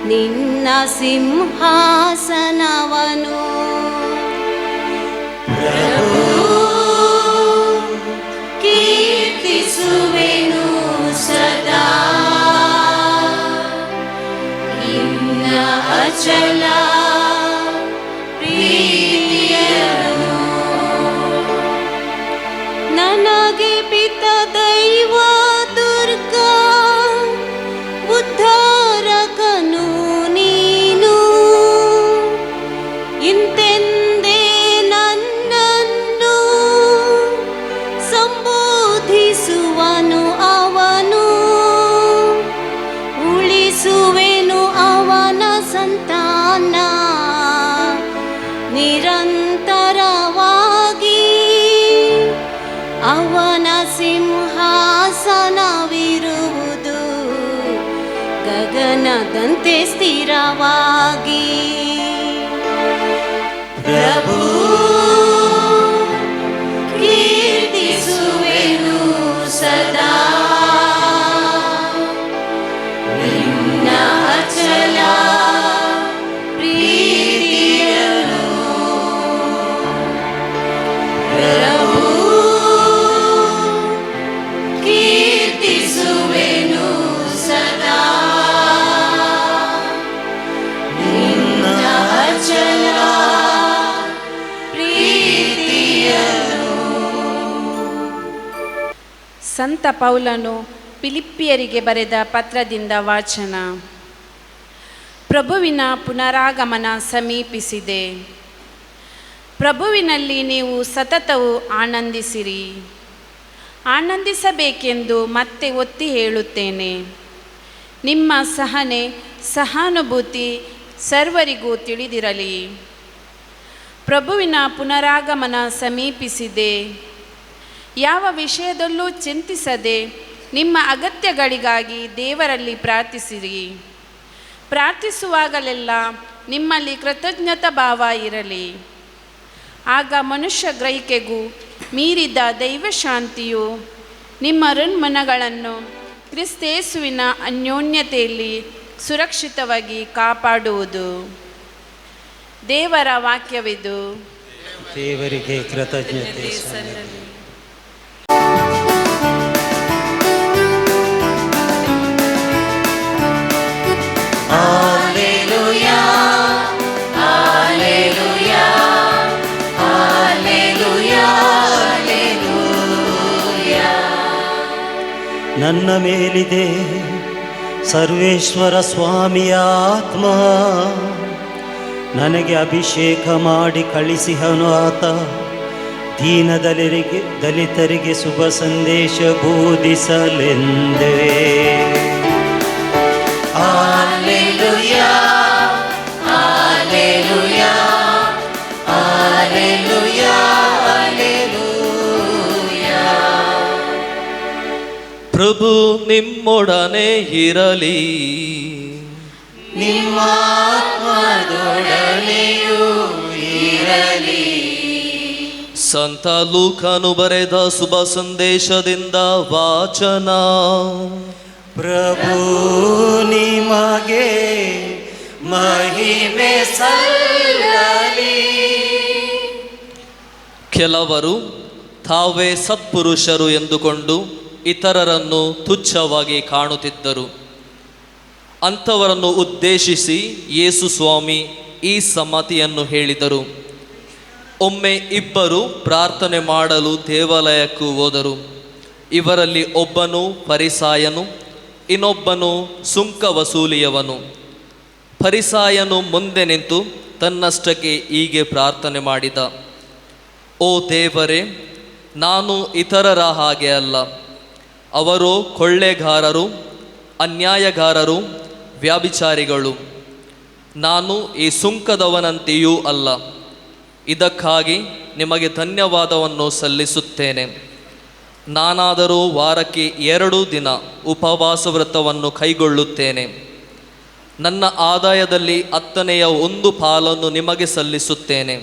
ನಿನ್ನ ಸಿಂಹಾಸನವನು. ಕೀರ್ತಿಸುವೆನು ಸದಾ ನಿನ್ನ ಅಚಲ ಪ್ರೀತಿಯನು. ನನಗೆ ಪಿತ ದೈವ ದುರ್ಗ ಉದ್ಧಾರಕನು ನೀನು. ಇಂತೆಂದೇ ನನ್ನನ್ನು ಸಂಬೋಧಿಸುವನು ಅವನು. ಉಳಿಸುವೆನು ಅವನ ಸಂತಾನ ನಿರಂತರವಾಗಿ. ಅವನ ಸಿಂಹಾಸನವಿರುವುದು ಗಗನದಂತೆ ಸ್ಥಿರವಾಗಿ. ಪ್ರಭು ಕೀರ್ತಿಸುವೆನು ಸದಾ ನಿನ್ನ ಅಚಲ ಪ್ರೀತಿಯನು. ಪ್ರಭು ಕೀರ್ತಿಸುವೆನು ಸದಾ ನಿನ್ನ ಅಚಲ ಪ್ರೀತಿಯನು. ಸಂತ ಪೌಲನು ಫಿಲಿಪ್ಪಿಯರಿಗೆ ಬರೆದ ಪತ್ರದಿಂದ ವಾಚನ. ಪ್ರಭುವಿನ ಪುನರಾಗಮನ ಸಮೀಪಿಸಿದೆ. ಪ್ರಭುವಿನಲ್ಲಿ ನೀವು ಸತತವು ಆನಂದಿಸಿರಿ. ಆನಂದಿಸಬೇಕೆಂದು ಮತ್ತೆ ಒತ್ತಿ ಹೇಳುತ್ತೇನೆ. ನಿಮ್ಮ ಸಹನೆ ಸಹಾನುಭೂತಿ ಸರ್ವರಿಗೂ ತಿಳಿದಿರಲಿ. ಪ್ರಭುವಿನ ಪುನರಾಗಮನ ಸಮೀಪಿಸಿದೆ. ಯಾವ ವಿಷಯದಲ್ಲೂ ಚಿಂತಿಸದೆ ನಿಮ್ಮ ಅಗತ್ಯಗಳಿಗಾಗಿ ದೇವರಲ್ಲಿ ಪ್ರಾರ್ಥಿಸಿರಿ. ಪ್ರಾರ್ಥಿಸುವಾಗಲೆಲ್ಲ ನಿಮ್ಮಲ್ಲಿ ಕೃತಜ್ಞತಾ ಭಾವ ಇರಲಿ. ಆಗ ಮನುಷ್ಯ ಗ್ರಹಿಕೆಗೂ ಮೀರಿದ ದೈವಶಾಂತಿಯು ನಿಮ್ಮ ಮನಗಳನ್ನು ಕ್ರಿಸ್ತೇಸುವಿನ ಅನ್ಯೋನ್ಯತೆಯಲ್ಲಿ ಸುರಕ್ಷಿತವಾಗಿ ಕಾಪಾಡುವುದು. ದೇವರ ವಾಕ್ಯವಿದು. ದೇವರಿಗೆ ಕೃತಜ್ಞತೆ ಸಲ್ಲಲಿ. Alleluia, Alleluia, Alleluia, Alleluia. ನನ್ನ ಮೇಲಿದೆ ಸರ್ವೇಶ್ವರ ಸ್ವಾಮಿಯ ಆತ್ಮ. ನನಗೆ ಅಭಿಷೇಕ ಮಾಡಿ ಕಳಿಸಿಹನು ಆತ. ದಲಿತರಿಗೆ ಶುಭ ಸಂದೇಶ ಬೋಧಿಸಲೆಂದೇ. Alleluia, Alleluia, Alleluia, Alleluia. ಪ್ರಭು ನಿಮ್ಮೊಡನೆ ಇರಲಿ. ನಿಮ್ಮ ಆತ್ಮದೊಡನೆಯೂ ಇರಲಿ. ಸಂತ ಲೂಕನು ಬರೆದ ಶುಭ ಸಂದೇಶದಿಂದ ವಾಚನ. ಪ್ರಭು ನಿಮಗೆ ಮಹಿಮೆ ಸಲ್ಲಲಿ. ಕೆಲವರು ತಾವೇ ಸತ್ಪುರುಷರು ಎಂದುಕೊಂಡು ಇತರರನ್ನು ತುಚ್ಛವಾಗಿ ಕಾಣುತ್ತಿದ್ದರು. ಅಂಥವರನ್ನು ಉದ್ದೇಶಿಸಿ ಯೇಸು ಸ್ವಾಮಿ ಈ ಸಮ್ಮತಿಯನ್ನು ಹೇಳಿದರು. ಒಮ್ಮೆ ಇಬ್ಬರು ಪ್ರಾರ್ಥನೆ ಮಾಡಲು ದೇವಾಲಯಕ್ಕೂ ಹೋದರು. ಇವರಲ್ಲಿ ಒಬ್ಬನು ಫರಿಸಾಯನು, ಇನ್ನೊಬ್ಬನು ಸುಂಕ ವಸೂಲಿಯವನು. ಫರಿಸಾಯನು ಮುಂದೆ ನಿಂತು ತನ್ನಷ್ಟಕ್ಕೆ ಹೀಗೆ ಪ್ರಾರ್ಥನೆ ಮಾಡಿದ: ಓ ದೇವರೇ, ನಾನು ಇತರರ ಹಾಗೆ ಅಲ್ಲ. ಅವರು ಕೊಳ್ಳೆಗಾರರು, ಅನ್ಯಾಯಗಾರರು, ವ್ಯಭಿಚಾರಿಗಳು. ನಾನು ಈ ಸುಂಕದವನಂತೆಯೂ ಅಲ್ಲ. ಇದಕ್ಕಾಗಿ ನಿಮಗೆ ಧನ್ಯವಾದವನ್ನು ಸಲ್ಲಿಸುತ್ತೇನೆ. ನಾನಾದರೂ ವಾರಕ್ಕೆ 2 ದಿನ ಉಪವಾಸ ವ್ರತವನ್ನು ಕೈಗೊಳ್ಳುತ್ತೇನೆ. ನನ್ನ ಆದಾಯದಲ್ಲಿ 1/10 ಪಾಲನ್ನು ನಿಮಗೆ ಸಲ್ಲಿಸುತ್ತೇನೆ.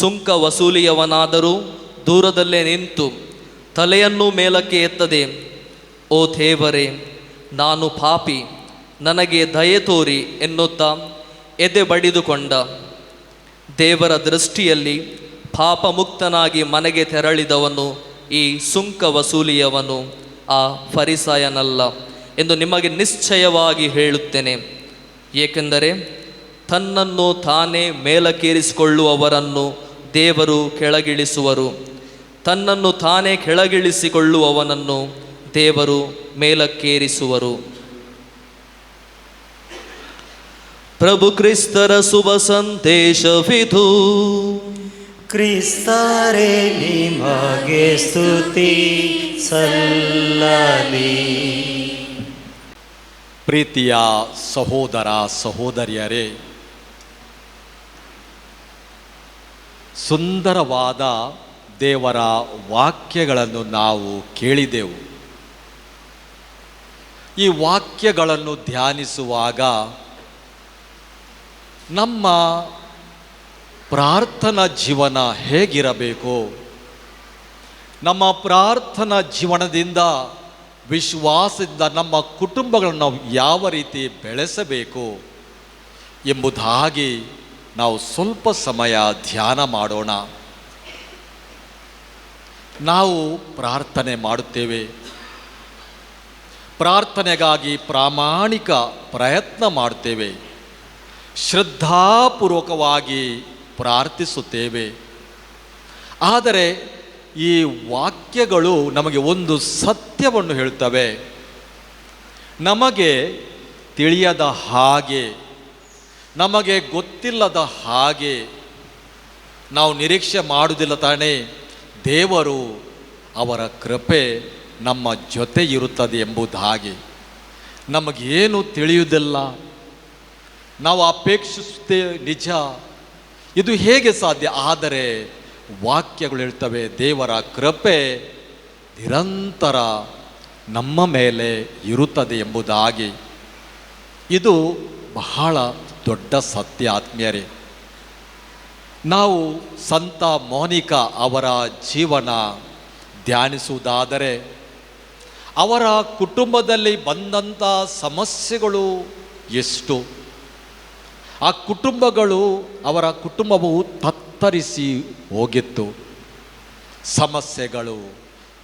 ಸುಂಕ ವಸೂಲಿಯವನಾದರೂ ದೂರದಲ್ಲೇ ನಿಂತು ತಲೆಯನ್ನು ಮೇಲಕ್ಕೆ ಎತ್ತದೆ ಓ ದೇವರೇ, ನಾನು ಪಾಪಿ, ನನಗೆ ದಯೆ ತೋರಿ ಎನ್ನುತ್ತಾ ಎದೆ ಬಡಿದುಕೊಂಡ. ದೇವರ ದೃಷ್ಟಿಯಲ್ಲಿ ಪಾಪಮುಕ್ತನಾಗಿ ಮನೆಗೆ ತೆರಳಿದವನು ಈ ಸುಂಕ ವಸೂಲಿಯವನು, ಆ ಫರಿಸಾಯನಲ್ಲ ಎಂದು ನಿಮಗೆ ನಿಶ್ಚಯವಾಗಿ ಹೇಳುತ್ತೇನೆ. ಏಕೆಂದರೆ ತನ್ನನ್ನು ತಾನೇ ಮೇಲಕ್ಕೇರಿಸಿಕೊಳ್ಳುವವರನ್ನು ದೇವರು ಕೆಳಗಿಳಿಸುವರು, ತನ್ನನ್ನು ತಾನೇ ಕೆಳಗಿಳಿಸಿಕೊಳ್ಳುವವನನ್ನು ದೇವರು ಮೇಲಕ್ಕೇರಿಸುವರು. ಪ್ರಭು ಕ್ರಿಸ್ತರ ಶುಭ ಸಂದೇಶವಿದು. ಕ್ರಿಸ್ತರೇ ನಿಮಗೆ ಸ್ತುತಿ ಸಲ್ಲಲಿ. ಪ್ರೀತಿಯ ಸಹೋದರ ಸಹೋದರಿಯರೇ, ಸುಂದರವಾದ ದೇವರ ವಾಕ್ಯಗಳನ್ನು ನಾವು ಕೇಳಿದೆವು. ಈ ವಾಕ್ಯಗಳನ್ನು ಧ್ಯಾನಿಸುವಾಗ ನಮ್ಮ ಪ್ರಾರ್ಥನಾ ಜೀವನ ಹೇಗಿರಬೇಕು, ನಮ್ಮ ಪ್ರಾರ್ಥನಾ ಜೀವನದಿಂದ ವಿಶ್ವಾಸದಿಂದ ನಮ್ಮ ಕುಟುಂಬಗಳನ್ನು ನಾವು ಯಾವ ರೀತಿ ಬೆಳೆಸಬೇಕು ಎಂಬುದಾಗಿ ನಾವು ಸ್ವಲ್ಪ ಸಮಯ ಧ್ಯಾನ ಮಾಡೋಣ. ನಾವು ಪ್ರಾರ್ಥನೆ ಮಾಡುತ್ತೇವೆ, ಪ್ರಾರ್ಥನೆಗಾಗಿ ಪ್ರಾಮಾಣಿಕ ಪ್ರಯತ್ನ ಮಾಡುತ್ತೇವೆ, ಶ್ರದ್ಧಾಪೂರ್ವಕವಾಗಿ ಪ್ರಾರ್ಥಿಸುತ್ತೇವೆ. ಆದರೆ ಈ ವಾಕ್ಯಗಳು ನಮಗೆ ಒಂದು ಸತ್ಯವನ್ನು ಹೇಳುತ್ತವೆ. ನಮಗೆ ತಿಳಿಯದ ಹಾಗೆ, ನಮಗೆ ಗೊತ್ತಿಲ್ಲದ ಹಾಗೆ ನಾವು ನಿರೀಕ್ಷೆ ಮಾಡುವುದಿಲ್ಲ ತಾನೇ. ದೇವರು ಅವರ ಕೃಪೆ ನಮ್ಮ ಜೊತೆ ಇರುತ್ತದೆ ಎಂಬುದಾಗಿ ನಮಗೇನು ತಿಳಿಯುವುದಿಲ್ಲ. ನಾವು ಅಪೇಕ್ಷಿಸುತ್ತೇವೆ ನಿಜ, ಇದು ಹೇಗೆ ಸಾಧ್ಯ? ಆದರೆ ವಾಕ್ಯಗಳು ಹೇಳ್ತವೆ, ದೇವರ ಕೃಪೆ ನಿರಂತರ ನಮ್ಮ ಮೇಲೆ ಇರುತ್ತದೆ ಎಂಬುದಾಗಿ. ಇದು ಬಹಳ ದೊಡ್ಡ ಸತ್ಯ ಆತ್ಮೀಯರೇ. ನಾವು ಸಂತ ಮೋನಿಕಾ ಅವರ ಜೀವನ ಧ್ಯಾನಿಸುವುದಾದರೆ, ಅವರ ಕುಟುಂಬದಲ್ಲಿ ಬಂದಂಥ ಸಮಸ್ಯೆಗಳು ಎಷ್ಟು, ಆ ಅವರ ಕುಟುಂಬವು ತತ್ತರಿಸಿ ಹೋಗಿತ್ತು. ಸಮಸ್ಯೆಗಳು,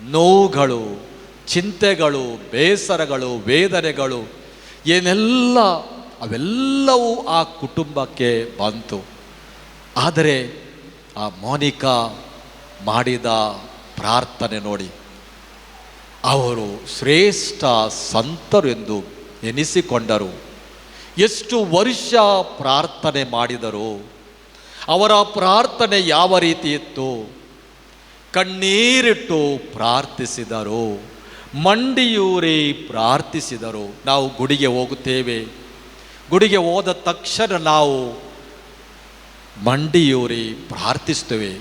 ನೋವುಗಳು, ಚಿಂತೆಗಳು, ಬೇಸರಗಳು, ವೇದನೆಗಳು ಏನೆಲ್ಲ ಅವೆಲ್ಲವೂ ಆ ಕುಟುಂಬಕ್ಕೆ ಬಂತು. ಆದರೆ ಆ ಮೋನಿಕಾ ಮಾಡಿದ ಪ್ರಾರ್ಥನೆ ನೋಡಿ, ಅವರು ಶ್ರೇಷ್ಠ ಸಂತರು ಎಂದು ಎನಿಸಿಕೊಂಡರು. ಎಷ್ಟು ವರ್ಷ ಪ್ರಾರ್ಥನೆ ಮಾಡಿದರು. ಅವರ ಪ್ರಾರ್ಥನೆ ಯಾವ ರೀತಿ ಇತ್ತು? ಕಣ್ಣೀರಿಟ್ಟು ಪ್ರಾರ್ಥಿಸಿದರು, ಮಂಡಿಯೂರಿ ಪ್ರಾರ್ಥಿಸಿದರು. ನಾವು ಗುಡಿಗೆ ಹೋಗುತ್ತೇವೆ, ಗುಡಿಗೆ ಹೋದ ತಕ್ಷಣ ನಾವು ಮಂಡಿಯೂರಿ ಪ್ರಾರ್ಥಿಸ್ತೇವೆ,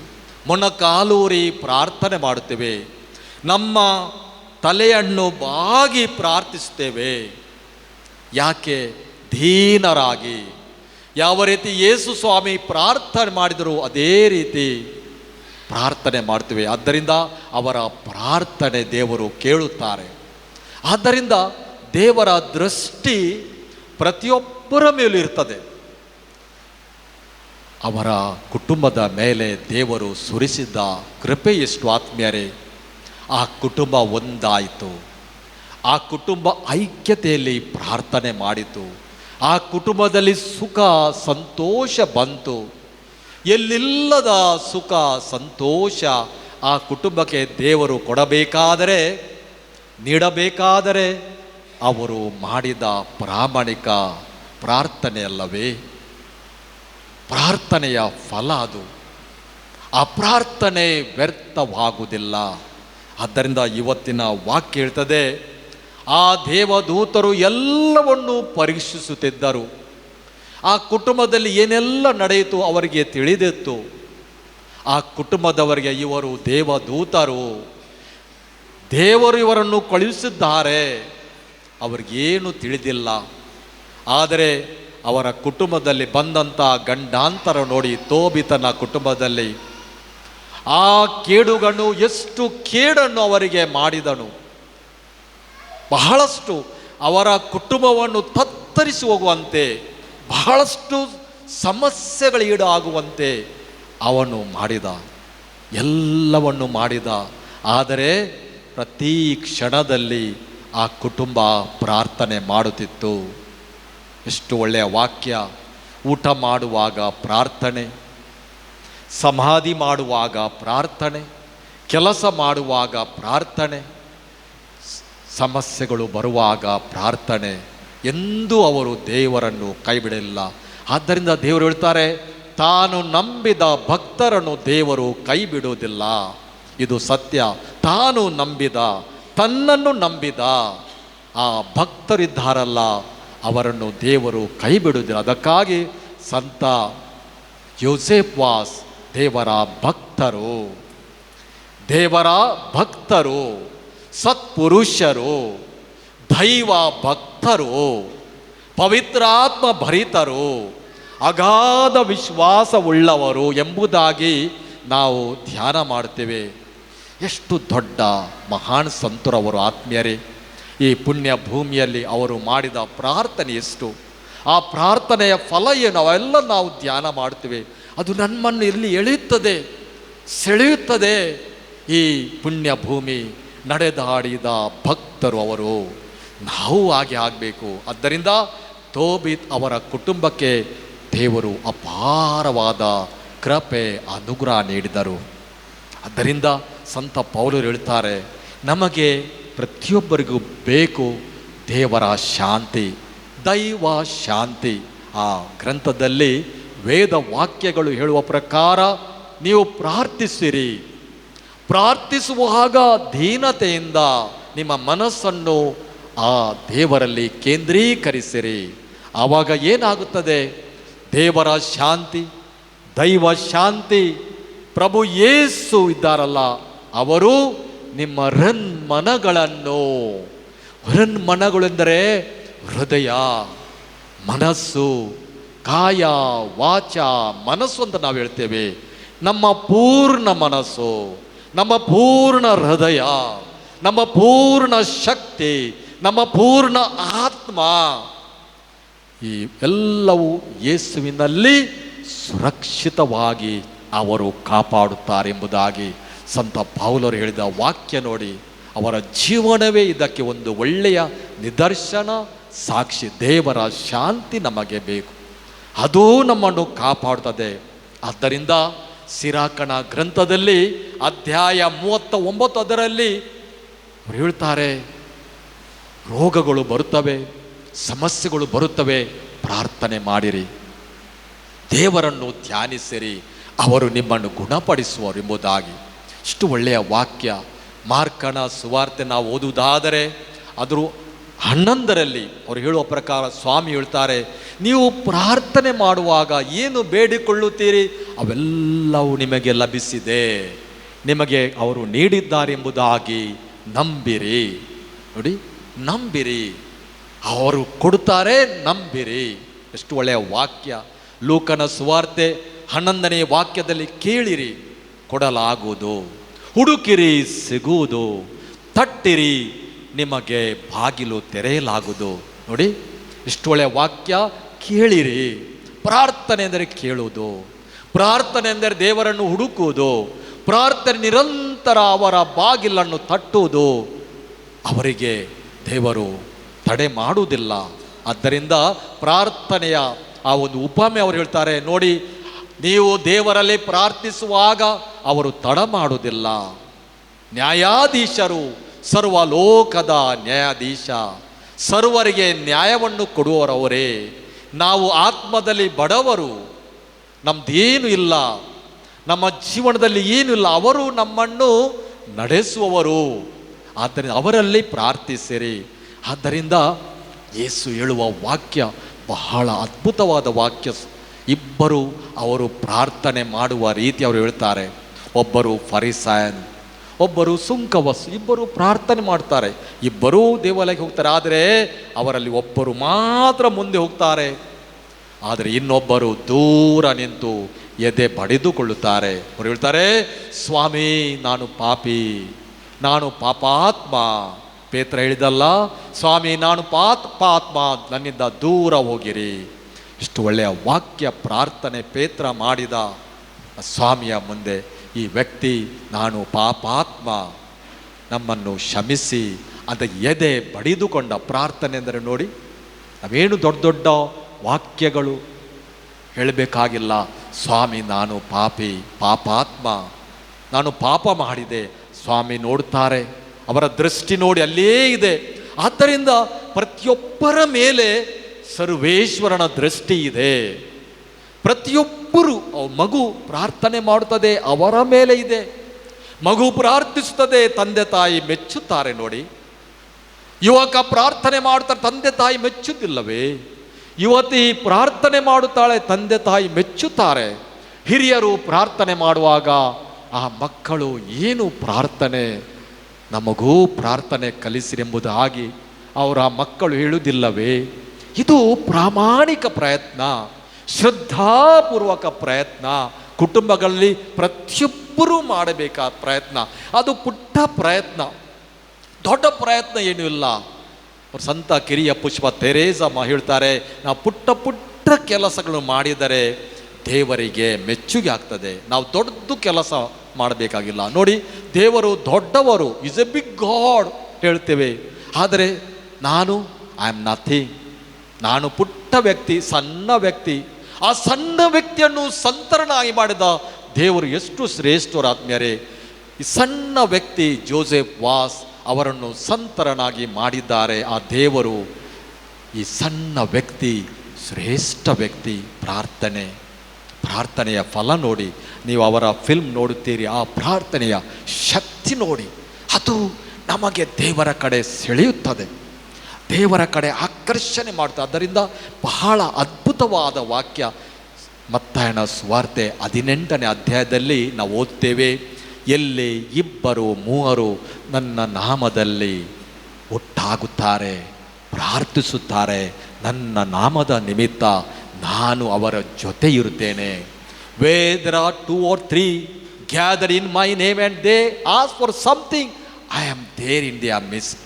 ಮೊಣಕಾಲೂರಿ ಪ್ರಾರ್ಥನೆ ಮಾಡುತ್ತೇವೆ, ನಮ್ಮ ತಲೆಯನ್ನು ಬಾಗಿ ಪ್ರಾರ್ಥಿಸ್ತೇವೆ. ಯಾಕೆ? ದೀನರಾಗಿ, ಯಾವ ರೀತಿ ಯೇಸು ಸ್ವಾಮಿ ಪ್ರಾರ್ಥನೆ ಮಾಡಿದರು ಅದೇ ರೀತಿ ಪ್ರಾರ್ಥನೆ ಮಾಡ್ತೇವೆ. ಆದ್ದರಿಂದ ಅವರ ಪ್ರಾರ್ಥನೆ ದೇವರು ಕೇಳುತ್ತಾರೆ. ಆದ್ದರಿಂದ ದೇವರ ದೃಷ್ಟಿ ಪ್ರತಿಯೊಬ್ಬರ ಮೇಲೂ ಇರ್ತದೆ. ಅವರ ಕುಟುಂಬದ ಮೇಲೆ ದೇವರು ಸುರಿಸಿದ್ದ ಕೃಪೆ ಎಷ್ಟು ಆತ್ಮೀಯರೇ! ಆ ಕುಟುಂಬ ಒಂದಾಯಿತು, ಆ ಕುಟುಂಬ ಐಕ್ಯತೆಯಲ್ಲಿ ಪ್ರಾರ್ಥನೆ ಮಾಡಿತು, ಆ ಕುಟುಂಬದಲ್ಲಿ ಸುಖ ಸಂತೋಷ ಬಂತು. ಎಲ್ಲಿಲ್ಲದ ಸುಖ ಸಂತೋಷ ಆ ಕುಟುಂಬಕ್ಕೆ ದೇವರು ಕೊಡಬೇಕಾದರೆ, ನೀಡಬೇಕಾದರೆ ಅವರು ಮಾಡಿದ ಪ್ರಾಮಾಣಿಕ ಪ್ರಾರ್ಥನೆ ಅಲ್ಲವೇ? ಪ್ರಾರ್ಥನೆಯ ಫಲ ಅದು. ಆ ಪ್ರಾರ್ಥನೆ ವ್ಯರ್ಥವಾಗುವುದಿಲ್ಲ. ಆದ್ದರಿಂದ ಇವತ್ತಿನ ವಾಕ್ಯ ಹೇಳ್ತದೆ, ಆ ದೇವದೂತರು ಎಲ್ಲವನ್ನೂ ಪರೀಕ್ಷಿಸುತ್ತಿದ್ದರು. ಆ ಕುಟುಂಬದಲ್ಲಿ ಏನೆಲ್ಲ ನಡೆಯಿತು ಅವರಿಗೆ ತಿಳಿದಿತ್ತು. ಆ ಕುಟುಂಬದವರಿಗೆ ಇವರು ದೇವದೂತರು, ದೇವರು ಇವರನ್ನು ಕಳುಹಿಸಿದ್ದಾರೆ, ಅವರಿಗೇನು ತಿಳಿದಿಲ್ಲ. ಆದರೆ ಅವರ ಕುಟುಂಬದಲ್ಲಿ ಬಂದಂಥ ಗಂಡಾಂತರ ನೋಡಿ, ತೋಬಿತನ ಕುಟುಂಬದಲ್ಲಿ ಆ ಕೇಡುಗಣ್ಣು ಎಷ್ಟು ಕೇಡನ್ನು ಅವರಿಗೆ ಮಾಡಿದನು. ಬಹಳಷ್ಟು ಅವರ ಕುಟುಂಬವನ್ನು ತತ್ತರಿಸಿ ಹೋಗುವಂತೆ, ಬಹಳಷ್ಟು ಸಮಸ್ಯೆಗಳೀಡಾಗುವಂತೆ ಅವನು ಮಾಡಿದ, ಎಲ್ಲವನ್ನು ಮಾಡಿದ. ಆದರೆ ಪ್ರತಿ ಕ್ಷಣದಲ್ಲಿ ಆ ಕುಟುಂಬ ಪ್ರಾರ್ಥನೆ ಮಾಡುತ್ತಿತ್ತು. ಎಷ್ಟು ಒಳ್ಳೆಯ ವಾಕ್ಯ! ಊಟ ಮಾಡುವಾಗ ಪ್ರಾರ್ಥನೆ, ಸಮಾಧಿ ಮಾಡುವಾಗ ಪ್ರಾರ್ಥನೆ, ಕೆಲಸ ಮಾಡುವಾಗ ಪ್ರಾರ್ಥನೆ, ಸಮಸ್ಯೆಗಳು ಬರುವಾಗ ಪ್ರಾರ್ಥನೆ. ಎಂದೂ ಅವರು ದೇವರನ್ನು ಕೈಬಿಡಲಿಲ್ಲ. ಆದ್ದರಿಂದ ದೇವರು ಹೇಳ್ತಾರೆ, ತಾನು ನಂಬಿದ ಭಕ್ತರನ್ನು ದೇವರು ಕೈ ಬಿಡುವುದಿಲ್ಲ. ಇದು ಸತ್ಯ. ತಾನು ನಂಬಿದ, ತನ್ನನ್ನು ನಂಬಿದ ಆ ಭಕ್ತರಿದ್ದಾರಲ್ಲ, ಅವರನ್ನು ದೇವರು ಕೈ ಬಿಡುವುದಿಲ್ಲ. ಅದಕ್ಕಾಗಿ ಸಂತ ಯೋಸೇಫ್ ವಾಸ್ ದೇವರ ಭಕ್ತರು, ದೇವರ ಭಕ್ತರು, ಸತ್ಪುರುಷರು, ದೈವ ಭಕ್ತರು, ಪವಿತ್ರಾತ್ಮ ಭರಿತರು, ಅಗಾಧ ವಿಶ್ವಾಸವುಳ್ಳವರು ಎಂಬುದಾಗಿ ನಾವು ಧ್ಯಾನ ಮಾಡ್ತೇವೆ. ಎಷ್ಟು ದೊಡ್ಡ ಮಹಾನ್ ಸಂತರವರು ಆತ್ಮೀಯರೇ! ಈ ಪುಣ್ಯ ಭೂಮಿಯಲ್ಲಿ ಅವರು ಮಾಡಿದ ಪ್ರಾರ್ಥನೆ ಎಷ್ಟು, ಆ ಪ್ರಾರ್ಥನೆಯ ಫಲ ಏನು, ಅವೆಲ್ಲ ನಾವು ಧ್ಯಾನ ಮಾಡ್ತೇವೆ. ಅದು ನಮ್ಮನ್ನು ಇಲ್ಲಿ ಎಳೆಯುತ್ತದೆ, ಸೆಳೆಯುತ್ತದೆ. ಈ ಪುಣ್ಯ ಭೂಮಿ ನಡೆದಾಡಿದ ಭಕ್ತರು ಅವರು. ನಾವು ಹಾಗೆ ಆಗಬೇಕು. ಆದ್ದರಿಂದ ತೋಬಿತ್ ಅವರ ಕುಟುಂಬಕ್ಕೆ ದೇವರು ಅಪಾರವಾದ ಕೃಪೆ ಅನುಗ್ರಹ ನೀಡಿದರು. ಆದ್ದರಿಂದ ಸಂತ ಪೌಲರು ಹೇಳ್ತಾರೆ, ನಮಗೆ ಪ್ರತಿಯೊಬ್ಬರಿಗೂ ಬೇಕು ದೇವರ ಶಾಂತಿ, ದೈವ ಶಾಂತಿ. ಆ ಗ್ರಂಥದಲ್ಲಿ ವೇದ ವಾಕ್ಯಗಳು ಹೇಳುವ ಪ್ರಕಾರ ನೀವು ಪ್ರಾರ್ಥಿಸಿರಿ, ಪ್ರಾರ್ಥಿಸುವಾಗ ದೀನತೆಯಿಂದ ನಿಮ್ಮ ಮನಸ್ಸನ್ನು ಆ ದೇವರಲ್ಲಿ ಕೇಂದ್ರೀಕರಿಸಿರಿ. ಆವಾಗ ಏನಾಗುತ್ತದೆ? ದೇವರ ಶಾಂತಿ, ದೈವ ಶಾಂತಿ, ಪ್ರಭು ಯೇಸು ಇದ್ದಾರಲ್ಲ, ಅವರು ನಿಮ್ಮ ಮನಗಳೆಂದರೆ ಹೃದಯ, ಮನಸ್ಸು, ಕಾಯ, ವಾಚ, ಮನಸ್ಸು ಅಂತ ನಾವು ಹೇಳ್ತೇವೆ. ನಮ್ಮ ಪೂರ್ಣ ಮನಸ್ಸು, ನಮ್ಮ ಪೂರ್ಣ ಹೃದಯ, ನಮ್ಮ ಪೂರ್ಣ ಶಕ್ತಿ, ನಮ್ಮ ಪೂರ್ಣ ಆತ್ಮ, ಈ ಎಲ್ಲವೂ ಯೇಸುವಿನಲ್ಲಿ ಸುರಕ್ಷಿತವಾಗಿ ಅವರು ಕಾಪಾಡುತ್ತಾರೆ ಎಂಬುದಾಗಿ ಸಂತ ಪೌಲರು ಹೇಳಿದ ವಾಕ್ಯ ನೋಡಿ. ಅವರ ಜೀವನವೇ ಇದಕ್ಕೆ ಒಂದು ಒಳ್ಳೆಯ ನಿದರ್ಶನ, ಸಾಕ್ಷಿ. ದೇವರ ಶಾಂತಿ ನಮಗೆ ಬೇಕು, ಅದು ನಮ್ಮನ್ನು ಕಾಪಾಡುತ್ತದೆ. ಆದ್ದರಿಂದ ಸಿರಾಕನ ಗ್ರಂಥದಲ್ಲಿ ಅಧ್ಯಾಯ 39 ಅದರಲ್ಲಿ ಅವರು ಹೇಳ್ತಾರೆ, ರೋಗಗಳು ಬರುತ್ತವೆ, ಸಮಸ್ಯೆಗಳು ಬರುತ್ತವೆ, ಪ್ರಾರ್ಥನೆ ಮಾಡಿರಿ, ದೇವರನ್ನು ಧ್ಯಾನಿಸಿರಿ, ಅವರು ನಿಮ್ಮನ್ನು ಗುಣಪಡಿಸುವರು ಎಂಬುದಾಗಿ. ಇಷ್ಟು ಒಳ್ಳೆಯ ವಾಕ್ಯ. ಮಾರ್ಕನ ಸುವಾರ್ತೆ ನಾವು ಓದುವುದಾದರೆ ಅದರ 11ರಲ್ಲಿ ಅವರು ಹೇಳುವ ಪ್ರಕಾರ ಸ್ವಾಮಿ ಹೇಳ್ತಾರೆ, ನೀವು ಪ್ರಾರ್ಥನೆ ಮಾಡುವಾಗ ಏನು ಬೇಡಿಕೊಳ್ಳುತ್ತೀರಿ ಅವೆಲ್ಲವೂ ನಿಮಗೆ ಲಭಿಸಿದೆ, ನಿಮಗೆ ಅವರು ನೀಡಿದ್ದಾರೆ ಎಂಬುದಾಗಿ ನಂಬಿರಿ. ನೋಡಿ, ನಂಬಿರಿ, ಅವರು ಕೊಡುತ್ತಾರೆ, ನಂಬಿರಿ. ಎಷ್ಟು ಒಳ್ಳೆಯ ವಾಕ್ಯ. ಲೂಕನ ಸುವಾರ್ತೆ 11ನೇ ವಾಕ್ಯದಲ್ಲಿ ಕೇಳಿರಿ, ಕೊಡಲಾಗುವುದು, ಹುಡುಕಿರಿ, ಸಿಗುವುದು, ತಟ್ಟಿರಿ, ನಿಮಗೆ ಬಾಗಿಲು ತೆರೆಯಲಾಗುವುದು. ನೋಡಿ, ಇಷ್ಟು ಒಳ್ಳೆಯ ವಾಕ್ಯ. ಕೇಳಿರಿ. ಪ್ರಾರ್ಥನೆ ಎಂದರೆ ಕೇಳುವುದು, ಪ್ರಾರ್ಥನೆ ಎಂದರೆ ದೇವರನ್ನು ಹುಡುಕುವುದು, ಪ್ರಾರ್ಥನೆ ನಿರಂತರ ಅವರ ಬಾಗಿಲನ್ನು ತಟ್ಟುವುದು. ಅವರಿಗೆ ದೇವರು ತಡೆ ಮಾಡುವುದಿಲ್ಲ. ಆದ್ದರಿಂದ ಪ್ರಾರ್ಥನೆಯ ಆ ಒಂದು ಉಪಮೆ ಅವರು ಹೇಳ್ತಾರೆ ನೋಡಿ, ನೀವು ದೇವರಲ್ಲಿ ಪ್ರಾರ್ಥಿಸುವಾಗ ಅವರು ತಡ ಮಾಡುವುದಿಲ್ಲ. ನ್ಯಾಯಾಧೀಶರು, ಸರ್ವಲೋಕದ ನ್ಯಾಯಾಧೀಶ, ಸರ್ವರಿಗೆ ನ್ಯಾಯವನ್ನು ಕೊಡುವವರವರೇ. ನಾವು ಆತ್ಮದಲ್ಲಿ ಬಡವರು, ನಮ್ದೇನು ಇಲ್ಲ, ನಮ್ಮ ಜೀವನದಲ್ಲಿ ಏನೂ ಇಲ್ಲ, ಅವರು ನಮ್ಮನ್ನು ನಡೆಸುವವರು. ಆದ್ದರಿಂದ ಅವರಲ್ಲಿ ಪ್ರಾರ್ಥಿಸಿರಿ. ಆದ್ದರಿಂದ ಯೇಸು ಹೇಳುವ ವಾಕ್ಯ ಬಹಳ ಅದ್ಭುತವಾದ ವಾಕ್ಯ. ಇಬ್ಬರು ಅವರು ಪ್ರಾರ್ಥನೆ ಮಾಡುವ ರೀತಿ ಅವರು ಹೇಳ್ತಾರೆ. ಒಬ್ಬರು ಫರಿಸಾಯನ್, ಒಬ್ಬರು ಸುಂಕವಸು. ಇಬ್ಬರು ಪ್ರಾರ್ಥನೆ ಮಾಡ್ತಾರೆ, ಇಬ್ಬರೂ ದೇವಾಲಯಕ್ಕೆ ಹೋಗ್ತಾರೆ. ಆದರೆ ಅವರಲ್ಲಿ ಒಬ್ಬರು ಮಾತ್ರ ಮುಂದೆ ಹೋಗ್ತಾರೆ, ಆದರೆ ಇನ್ನೊಬ್ಬರು ದೂರ ನಿಂತು ಎದೆ ಬಡಿದುಕೊಳ್ಳುತ್ತಾರೆ. ಅವರು ಹೇಳ್ತಾರೆ, ಸ್ವಾಮಿ, ನಾನು ಪಾಪಿ, ನಾನು ಪಾಪಾತ್ಮ, ಪೇತ್ರ ಹೇಳಿದಲ್ಲ, ಸ್ವಾಮಿ ನಾನು ಪಾಪಾತ್ಮ, ನನ್ನಿಂದ ದೂರ ಹೋಗಿರಿ. ಇಷ್ಟು ಒಳ್ಳೆಯ ವಾಕ್ಯ ಪ್ರಾರ್ಥನೆ ಪೇತ್ರ ಮಾಡಿದ ಸ್ವಾಮಿಯ ಮುಂದೆ ಈ ವ್ಯಕ್ತಿ ನಾನು ಪಾಪಾತ್ಮ, ನಮ್ಮನ್ನು ಕ್ಷಮಿಸಿ ಅಂತ ಎದೆ ಬಡಿದುಕೊಂಡ ಪ್ರಾರ್ಥನೆ ಅಂದರೆ ನೋಡಿ. ನಾವೇನು ದೊಡ್ಡ ದೊಡ್ಡ ವಾಕ್ಯಗಳು ಹೇಳಬೇಕಾಗಿಲ್ಲ. ಸ್ವಾಮಿ ನಾನು ಪಾಪಾತ್ಮ, ನಾನು ಪಾಪ ಮಾಡಿದೆ, ಸ್ವಾಮಿ ನೋಡ್ತಾರೆ, ಅವರ ದೃಷ್ಟಿ ನೋಡಿ ಅಲ್ಲೇ ಇದೆ. ಆದ್ದರಿಂದ ಪ್ರತಿಯೊಬ್ಬರ ಮೇಲೆ ಸರ್ವೇಶ್ವರನ ದೃಷ್ಟಿ ಇದೆ. ಪ್ರತಿಯೊಬ್ಬರು ಮಗು ಪ್ರಾರ್ಥನೆ ಮಾಡುತ್ತದೆ, ಅವರ ಮೇಲೆ ಇದೆ. ಮಗು ಪ್ರಾರ್ಥಿಸುತ್ತದೆ, ತಂದೆ ತಾಯಿ ಮೆಚ್ಚುತ್ತಾರೆ ನೋಡಿ. ಯುವಕ ಪ್ರಾರ್ಥನೆ ಮಾಡುತ್ತಾರೆ, ತಂದೆ ತಾಯಿ ಮೆಚ್ಚುತ್ತಿಲ್ಲವೇ? ಯುವತಿ ಪ್ರಾರ್ಥನೆ ಮಾಡುತ್ತಾಳೆ, ತಂದೆ ತಾಯಿ ಮೆಚ್ಚುತ್ತಾರೆ. ಹಿರಿಯರು ಪ್ರಾರ್ಥನೆ ಮಾಡುವಾಗ ಆ ಮಕ್ಕಳು ಏನು ಪ್ರಾರ್ಥನೆ, ನಮಗೂ ಪ್ರಾರ್ಥನೆ ಕಲಿಸಿರೆಂಬುದಾಗಿ ಅವರ ಮಕ್ಕಳು ಹೇಳುವುದಿಲ್ಲವೇ? ಇದು ಪ್ರಾಮಾಣಿಕ ಪ್ರಯತ್ನ, ಶ್ರದ್ಧಾಪೂರ್ವಕ ಪ್ರಯತ್ನ. ಕುಟುಂಬಗಳಲ್ಲಿ ಪ್ರತಿಯೊಬ್ಬರೂ ಮಾಡಬೇಕಾದ ಪ್ರಯತ್ನ. ಅದು ಪುಟ್ಟ ಪ್ರಯತ್ನ, ದೊಡ್ಡ ಪ್ರಯತ್ನ ಏನೂ ಇಲ್ಲ. ಸಂತ ಕಿರಿಯ ಪುಷ್ಪ ತೆರೇಸಮ್ಮ ಹೇಳ್ತಾರೆ, ನಾವು ಪುಟ್ಟ ಪುಟ್ಟ ಕೆಲಸಗಳು ಮಾಡಿದರೆ ದೇವರಿಗೆ ಮೆಚ್ಚುಗೆ ಆಗ್ತದೆ. ನಾವು ದೊಡ್ಡ ಕೆಲಸ ಮಾಡಬೇಕಾಗಿಲ್ಲ. ನೋಡಿ, ದೇವರು ದೊಡ್ಡವರು, ಇಸ್ ಎ ಬಿಗ್ ಗಾಡ್ ಹೇಳ್ತೇವೆ. ಆದರೆ ಐ ಆಮ್ ನಥಿಂಗ್, ನಾನು ಪುಟ್ಟ ವ್ಯಕ್ತಿ, ಸಣ್ಣ ವ್ಯಕ್ತಿ. ಆ ಸಣ್ಣ ವ್ಯಕ್ತಿಯನ್ನು ಸಂತರನಾಗಿ ಮಾಡಿದ ದೇವರು ಎಷ್ಟು ಶ್ರೇಷ್ಠರು ಆತ್ಮೀಯರೇ. ಈ ಸಣ್ಣ ವ್ಯಕ್ತಿ ಜೋಸೆಫ್ ವಾಸ್ ಅವರನ್ನು ಸಂತರನಾಗಿ ಮಾಡಿದ್ದಾರೆ ಆ ದೇವರು. ಈ ಸಣ್ಣ ವ್ಯಕ್ತಿ ಶ್ರೇಷ್ಠ ವ್ಯಕ್ತಿ. ಪ್ರಾರ್ಥನೆಯ ಫಲ ನೋಡಿ. ನೀವು ಅವರ ಫಿಲ್ಮ್ ನೋಡುತ್ತೀರಿ, ಆ ಪ್ರಾರ್ಥನೆಯ ಶಕ್ತಿ ನೋಡಿ. ಅದು ನಮಗೆ ದೇವರ ಕಡೆ ಸೆಳೆಯುತ್ತದೆ, ದೇವರ ಕಡೆ ಆಕರ್ಷಣೆ ಮಾಡ್ತದೆ. ಆದ್ದರಿಂದ ಬಹಳ ಅದ್ಭುತವಾದ ವಾಕ್ಯ. ಮತ್ತಾಯನ ಸುವಾರ್ತೆ 18ನೇ ಅಧ್ಯಾಯದಲ್ಲಿ ನಾವು ಓದ್ತೇವೆ, ಎಲ್ಲಿ 2-3 ನನ್ನ ನಾಮದಲ್ಲಿ ಒಟ್ಟಾಗುತ್ತಾರೆ, ಪ್ರಾರ್ಥಿಸುತ್ತಾರೆ, ನನ್ನ ನಾಮದ ನಿಮಿತ್ತ ನಾನು ಅವರ ಜೊತೆ ಇರುತ್ತೇನೆ. Where there are 2 or 3 gathered in my name and they ask for something, I am there in their midst.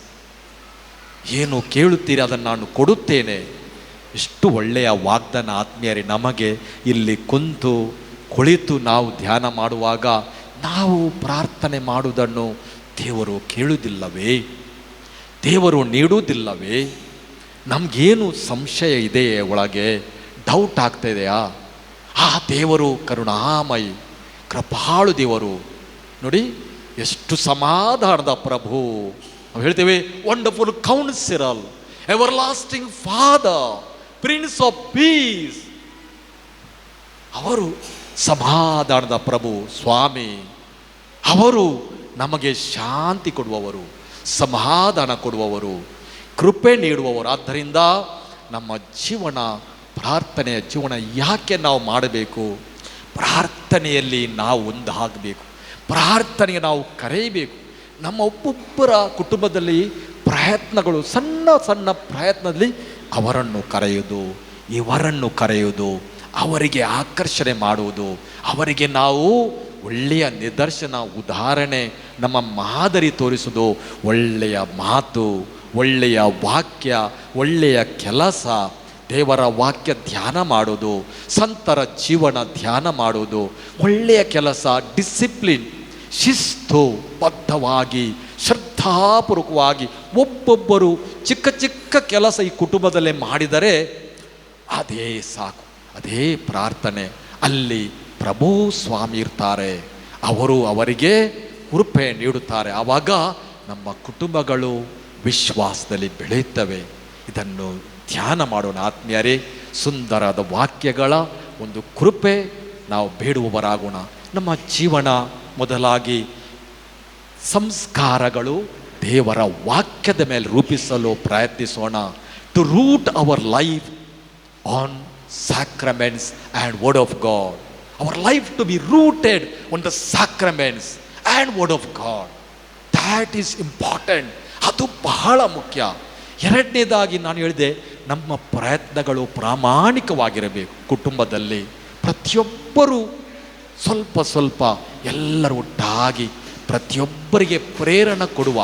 ಏನು ಕೇಳುತ್ತೀರಿ ಅದನ್ನು ನಾನು ಕೊಡುತ್ತೇನೆ. ಎಷ್ಟು ಒಳ್ಳೆಯ ವಾಗ್ದಾನ ಆತ್ಮೀಯರೇ. ನಮಗೆ ಇಲ್ಲಿ ಕುಳಿತು ನಾವು ಧ್ಯಾನ ಮಾಡುವಾಗ ನಾವು ಪ್ರಾರ್ಥನೆ ಮಾಡುವುದನ್ನು ದೇವರು ಕೇಳುವುದಿಲ್ಲವೇ? ದೇವರು ನೀಡುವುದಿಲ್ಲವೇ? ನಮಗೇನು ಸಂಶಯ ಇದೆಯೇ, ಒಳಗೆ ಡೌಟ್ ಆಗ್ತಾ ಇದೆಯಾ? ಆ ದೇವರು ಕರುಣಾಮಯಿ, ಕೃಪಾಳು ದೇವರು. ನೋಡಿ ಎಷ್ಟು ಸಮಾಧಾನದ ಪ್ರಭು. ನಾವು ಹೇಳ್ತೇವೆ wonderful counsellor, everlasting father, prince of peace. ಅವರು ಸಮಾಧಾನದ ಪ್ರಭು ಸ್ವಾಮಿ. ಅವರು ನಮಗೆ ಶಾಂತಿ ಕೊಡುವವರು, ಸಮಾಧಾನ ಕೊಡುವವರು, ಕೃಪೆ ನೀಡುವವರು. ಆದ್ದರಿಂದ ನಮ್ಮ ಜೀವನ, ಪ್ರಾರ್ಥನೆಯ ಜೀವನ ಯಾಕೆ ನಾವು ಮಾಡಬೇಕು? ಪ್ರಾರ್ಥನೆಯಲ್ಲಿ ನಾವು ಒಂದಾಗಬೇಕು, ಪ್ರಾರ್ಥನೆಗೆ ನಾವು ಕರೆಯಬೇಕು. ನಮ್ಮ ಒಬ್ಬೊಬ್ಬರ ಕುಟುಂಬದಲ್ಲಿ ಪ್ರಯತ್ನಗಳು, ಸಣ್ಣ ಸಣ್ಣ ಪ್ರಯತ್ನದಲ್ಲಿ ಅವರನ್ನು ಕರೆಯುವುದು, ಇವರನ್ನು ಕರೆಯುವುದು, ಅವರಿಗೆ ಆಕರ್ಷಣೆ ಮಾಡುವುದು, ಅವರಿಗೆ ನಾವು ಒಳ್ಳೆಯ ನಿದರ್ಶನ, ಉದಾಹರಣೆ, ನಮ್ಮ ಮಾದರಿ ತೋರಿಸುವುದು. ಒಳ್ಳೆಯ ಮಾತು, ಒಳ್ಳೆಯ ವಾಕ್ಯ, ಒಳ್ಳೆಯ ಕೆಲಸ, ದೇವರ ವಾಕ್ಯ ಧ್ಯಾನ ಮಾಡೋದು, ಸಂತರ ಜೀವನ ಧ್ಯಾನ ಮಾಡೋದು, ಒಳ್ಳೆಯ ಕೆಲಸ, ಡಿಸಿಪ್ಲಿನ್, ಶಿಸ್ತು ಬದ್ಧವಾಗಿ, ಶ್ರದ್ಧಾಪೂರ್ವಕವಾಗಿ ಒಬ್ಬೊಬ್ಬರು ಚಿಕ್ಕ ಚಿಕ್ಕ ಕೆಲಸ ಈ ಕುಟುಂಬದಲ್ಲೇ ಮಾಡಿದರೆ ಅದೇ ಸಾಕು, ಅದೇ ಪ್ರಾರ್ಥನೆ. ಅಲ್ಲಿ ಪ್ರಭು ಸ್ವಾಮಿ ಇರ್ತಾರೆ, ಅವರು ಅವರಿಗೆ ಕೃಪೆ ನೀಡುತ್ತಾರೆ. ಆವಾಗ ನಮ್ಮ ಕುಟುಂಬಗಳು ವಿಶ್ವಾಸದಲ್ಲಿ ಬೆಳೆಯುತ್ತವೆ. ಇದನ್ನು ಧ್ಯಾನ ಮಾಡೋಣ ಆತ್ಮೀಯರೇ. ಸುಂದರದ ವಾಕ್ಯಗಳ ಒಂದು ಕೃಪೆ ನಾವು ಬೇಡುವವರಾಗೋಣ. ನಮ್ಮ ಜೀವನ ಮೊದಲಾಗಿ ಸಂಸ್ಕಾರಗಳು ದೇವರ ವಾಕ್ಯದ ಮೇಲೆ ರೂಪಿಸಲು ಪ್ರಯತ್ನಿಸೋಣ. To root our life on sacraments and word of God. Our life to be rooted on the sacraments and word of God. That is important. ಅದು ಬಹಳ ಮುಖ್ಯ. ಎರಡನೇದಾಗಿ ನಾನು ಹೇಳಿದೆ, ನಮ್ಮ ಪ್ರಯತ್ನಗಳು ಪ್ರಾಮಾಣಿಕವಾಗಿರಬೇಕು. ಕುಟುಂಬದಲ್ಲಿ ಪ್ರತಿಯೊಬ್ಬರೂ ಸ್ವಲ್ಪ ಸ್ವಲ್ಪ ಎಲ್ಲರೂ ಒಟ್ಟಾಗಿ ಪ್ರತಿಯೊಬ್ಬರಿಗೆ ಪ್ರೇರಣೆ ಕೊಡುವ,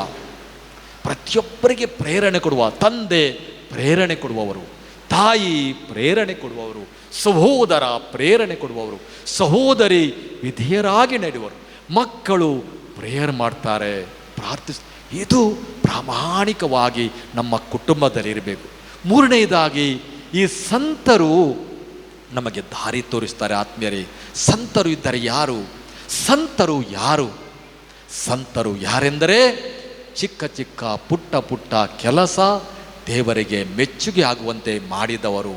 ಪ್ರತಿಯೊಬ್ಬರಿಗೆ ಪ್ರೇರಣೆ ಕೊಡುವ ತಂದೆ, ಪ್ರೇರಣೆ ಕೊಡುವವರು ತಾಯಿ, ಪ್ರೇರಣೆ ಕೊಡುವವರು ಸಹೋದರ, ಪ್ರೇರಣೆ ಕೊಡುವವರು ಸಹೋದರಿ, ವಿಧೇಯರಾಗಿ ನಡೆಯುವರು ಮಕ್ಕಳು ಪ್ರೇಯರ್ ಮಾಡ್ತಾರೆ, ಇದು ಪ್ರಾಮಾಣಿಕವಾಗಿ ನಮ್ಮ ಕುಟುಂಬದಲ್ಲಿರಬೇಕು. ಮೂರನೆಯದಾಗಿ ಈ ಸಂತರು ನಮಗೆ ದಾರಿ ತೋರಿಸ್ತಾರೆ. ಆತ್ಮೀಯರೇ, ಸಂತರು ಇದ್ದರೆ ಯಾರು? ಸಂತರು ಯಾರು? ಸಂತರು ಯಾರೆಂದರೆ ಚಿಕ್ಕ ಚಿಕ್ಕ ಪುಟ್ಟ ಪುಟ್ಟ ಕೆಲಸ ದೇವರಿಗೆ ಮೆಚ್ಚುಗೆ ಆಗುವಂತೆ ಮಾಡಿದವರು.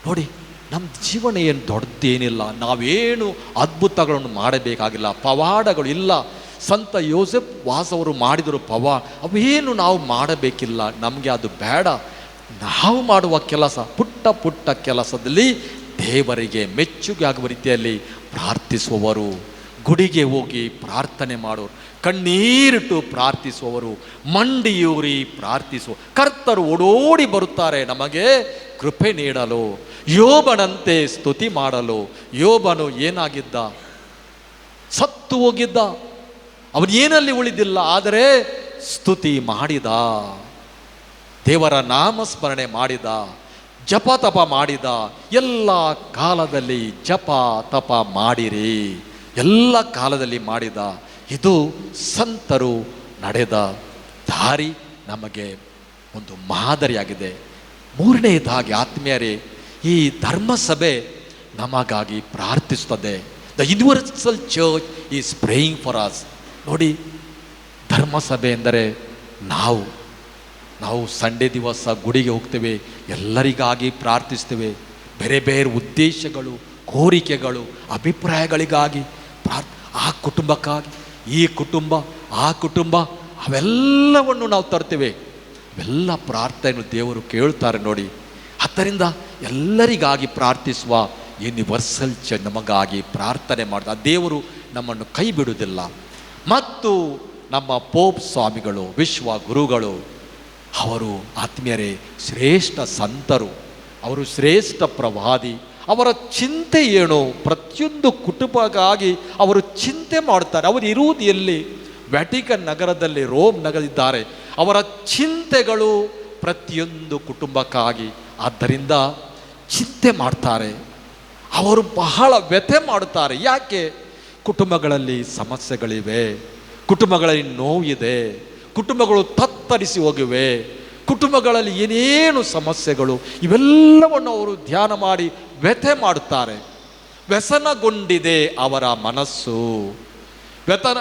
ನೋಡಿ, ನಮ್ಮ ಜೀವನ ಏನು ದೊಡ್ಡದೇನಿಲ್ಲ, ನಾವೇನು ಅದ್ಭುತಗಳನ್ನು ಮಾಡಬೇಕಾಗಿಲ್ಲ, ಪವಾಡಗಳು ಇಲ್ಲ. ಸಂತ ಯೋಸೆಫ್ ವಾಸವರು ಮಾಡಿದರು ಅವೇನು ನಾವು ಮಾಡಬೇಕಿಲ್ಲ, ನಮಗೆ ಅದು ಬೇಡ. ನಾವು ಮಾಡುವ ಕೆಲಸ ಪುಟ್ಟ ಪುಟ್ಟ ಕೆಲಸದಲ್ಲಿ ದೇವರಿಗೆ ಮೆಚ್ಚುಗೆ ಆಗುವ ರೀತಿಯಲ್ಲಿ ಪ್ರಾರ್ಥಿಸುವವರು, ಗುಡಿಗೆ ಹೋಗಿ ಪ್ರಾರ್ಥನೆ ಮಾಡೋರು, ಕಣ್ಣೀರಿಟ್ಟು ಪ್ರಾರ್ಥಿಸುವವರು, ಮಂಡಿಯೂರಿ ಪ್ರಾರ್ಥಿಸುವ ಕರ್ತರು ಓಡೋಡಿ ಬರುತ್ತಾರೆ ನಮಗೆ ಕೃಪೆ ನೀಡಲು, ಯೋಬನಂತೆ ಸ್ತುತಿ ಮಾಡಲು. ಯೋಬನು ಏನಾಗಿದ್ದ? ಸತ್ತು ಹೋಗಿದ್ದ. ಅವನು ಏನಲ್ಲಿ ಉಳಿದಿಲ್ಲ, ಆದರೆ ಸ್ತುತಿ ಮಾಡಿದ, ದೇವರ ನಾಮಸ್ಮರಣೆ ಮಾಡಿದ, ಜಪ ತಪ ಮಾಡಿದ. ಎಲ್ಲ ಕಾಲದಲ್ಲಿ ಜಪ ತಪ ಮಾಡಿರಿ, ಎಲ್ಲ ಕಾಲದಲ್ಲಿ ಮಾಡಿದ. ಇದು ಸಂತರು ನಡೆದ ದಾರಿ ನಮಗೆ ಒಂದು ಮಾದರಿಯಾಗಿದೆ. ಮೂರನೆಯದಾಗಿ ಆತ್ಮೀಯರೇ, ಈ ಧರ್ಮಸಭೆ ನಮಗಾಗಿ ಪ್ರಾರ್ಥಿಸುತ್ತದೆ. The universal church is praying for us. ನೋಡಿ, ಧರ್ಮಸಭೆ ಎಂದರೆ ನಾವು ಸಂಡೇ ದಿವಸ ಗುಡಿಗೆ ಹೋಗ್ತೇವೆ, ಎಲ್ಲರಿಗಾಗಿ ಪ್ರಾರ್ಥಿಸ್ತೇವೆ. ಬೇರೆ ಬೇರೆ ಉದ್ದೇಶಗಳು, ಕೋರಿಕೆಗಳು, ಅಭಿಪ್ರಾಯಗಳಿಗಾಗಿ ಆ ಕುಟುಂಬಕ್ಕಾಗಿ, ಈ ಕುಟುಂಬ, ಆ ಕುಟುಂಬ, ಅವೆಲ್ಲವನ್ನು ನಾವು ತರ್ತೇವೆ. ಅವೆಲ್ಲ ಪ್ರಾರ್ಥನೆಗಳು ದೇವರು ಕೇಳ್ತಾರೆ. ನೋಡಿ, ಆದ್ದರಿಂದ ಎಲ್ಲರಿಗಾಗಿ ಪ್ರಾರ್ಥಿಸುವ ಯೂನಿವರ್ಸಲ್ ಚರ್ಚ್ ನಮಗಾಗಿ ಪ್ರಾರ್ಥನೆ ಮಾಡಿದ ದೇವರು ನಮ್ಮನ್ನು ಕೈ ಬಿಡುವುದಿಲ್ಲ. ಮತ್ತು ನಮ್ಮ ಪೋಪ್ ಸ್ವಾಮಿಗಳು, ವಿಶ್ವ ಗುರುಗಳು, ಅವರು ಆತ್ಮೀಯರೇ ಶ್ರೇಷ್ಠ ಸಂತರು, ಅವರು ಶ್ರೇಷ್ಠ ಪ್ರವಾದಿ. ಅವರ ಚಿಂತೆ ಏನು? ಪ್ರತಿಯೊಂದು ಕುಟುಂಬಕ್ಕಾಗಿ ಅವರು ಚಿಂತೆ ಮಾಡ್ತಾರೆ. ಅವರು ಇರುವುದು ಎಲ್ಲಿ? ವ್ಯಾಟಿಕನ್ ನಗರದಲ್ಲಿ, ರೋಮ್ ನಗರದಿದ್ದಾರೆ. ಅವರ ಚಿಂತೆಗಳು ಪ್ರತಿಯೊಂದು ಕುಟುಂಬಕ್ಕಾಗಿ. ಆದ್ದರಿಂದ ಚಿಂತೆ ಮಾಡ್ತಾರೆ, ಅವರು ಬಹಳ ವ್ಯಥೆ ಮಾಡುತ್ತಾರೆ. ಯಾಕೆ? ಕುಟುಂಬಗಳಲ್ಲಿ ಸಮಸ್ಯೆಗಳಿವೆ, ಕುಟುಂಬಗಳಲ್ಲಿ ನೋವಿದೆ, ಕುಟುಂಬಗಳು ತತ್ತರಿಸಿ ಹೋಗಿವೆ, ಕುಟುಂಬಗಳಲ್ಲಿ ಏನೇನು ಸಮಸ್ಯೆಗಳು, ಇವೆಲ್ಲವನ್ನು ಅವರು ಧ್ಯಾನ ಮಾಡಿ ವ್ಯಥೆ ಮಾಡುತ್ತಾರೆ. ವ್ಯಸನಗೊಂಡಿದೆ ಅವರ ಮನಸ್ಸು,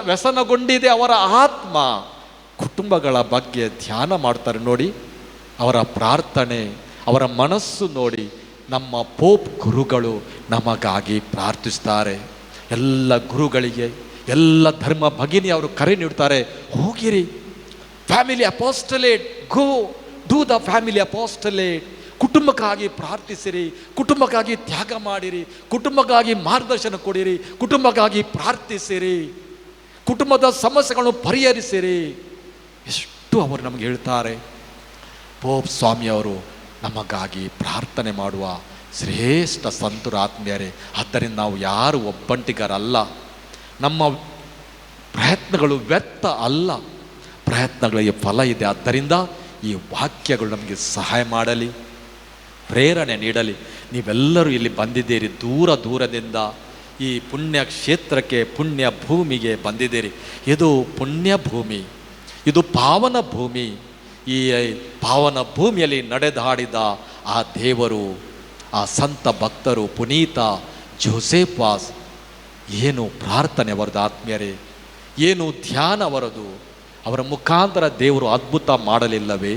ವ್ಯಸನಗೊಂಡಿದೆ ಅವರ ಆತ್ಮ. ಕುಟುಂಬಗಳ ಬಗ್ಗೆ ಧ್ಯಾನ ಮಾಡ್ತಾರೆ. ನೋಡಿ, ಅವರ ಪ್ರಾರ್ಥನೆ, ಅವರ ಮನಸ್ಸು ನೋಡಿ. ನಮ್ಮ ಪೋಪ್ ಗುರುಗಳು ನಮಗಾಗಿ ಪ್ರಾರ್ಥಿಸ್ತಾರೆ. ಎಲ್ಲ ಗುರುಗಳಿಗೆ, ಎಲ್ಲ ಧರ್ಮ ಭಗಿನಿ ಅವರು ಕರೆ ನೀಡ್ತಾರೆ, ಹೋಗಿರಿ, family apostolate, go do the family apostolate. ಕುಟುಂಬಕ್ಕಾಗಿ ಪ್ರಾರ್ಥಿಸಿರಿ, ಕುಟುಂಬಕ್ಕಾಗಿ ತ್ಯಾಗ ಮಾಡಿರಿ, ಕುಟುಂಬಕ್ಕಾಗಿ ಮಾರ್ಗದರ್ಶನ ಕೊಡಿರಿ, ಕುಟುಂಬಕ್ಕಾಗಿ ಪ್ರಾರ್ಥಿಸಿರಿ, ಕುಟುಂಬದ ಸಮಸ್ಯೆಗಳನ್ನು ಪರಿಹರಿಸಿರಿ. ಎಷ್ಟು ಅವರು ನಮಗೆ ಹೇಳ್ತಾರೆ. ಪೋಪ್ ಸ್ವಾಮಿಯವರು ನಮಗಾಗಿ ಪ್ರಾರ್ಥನೆ ಮಾಡುವ ಶ್ರೇಷ್ಠ ಸಂತರು ಆತ್ಮೀಯರೇ. ಆದ್ದರಿಂದ ನಾವು ಯಾರು ಒಬ್ಬಂಟಿಗರಲ್ಲ, ನಮ್ಮ ಪ್ರಯತ್ನಗಳು ವ್ಯರ್ಥ ಅಲ್ಲ, ಪ್ರಯತ್ನಗಳಿಗೆ ಫಲ ಇದೆ. ಆದ್ದರಿಂದ ಈ ವಾಕ್ಯಗಳು ನಮಗೆ ಸಹಾಯ ಮಾಡಲಿ, ಪ್ರೇರಣೆ ನೀಡಲಿ. ನೀವೆಲ್ಲರೂ ಇಲ್ಲಿ ಬಂದಿದ್ದೀರಿ, ದೂರ ದೂರದಿಂದ ಈ ಪುಣ್ಯ ಕ್ಷೇತ್ರಕ್ಕೆ, ಪುಣ್ಯ ಭೂಮಿಗೆ ಬಂದಿದ್ದೀರಿ. ಇದು ಪುಣ್ಯ ಭೂಮಿ, ಇದು ಪಾವನ ಭೂಮಿ. ಈ ಪಾವನ ಭೂಮಿಯಲ್ಲಿ ನಡೆದಾಡಿದ ಆ ದೇವರು, ಆ ಸಂತ ಭಕ್ತರು, ಪುನೀತ ಜೋಸೆಫ್ ವಾಸ್, ಏನು ಪ್ರಾರ್ಥನೆ ಅವರದು ಆತ್ಮೀಯರೇ, ಏನು ಧ್ಯಾನ ಅವರದು. ಅವರ ಮುಖಾಂತರ ದೇವರು ಅದ್ಭುತ ಮಾಡಲಿಲ್ಲವೇ?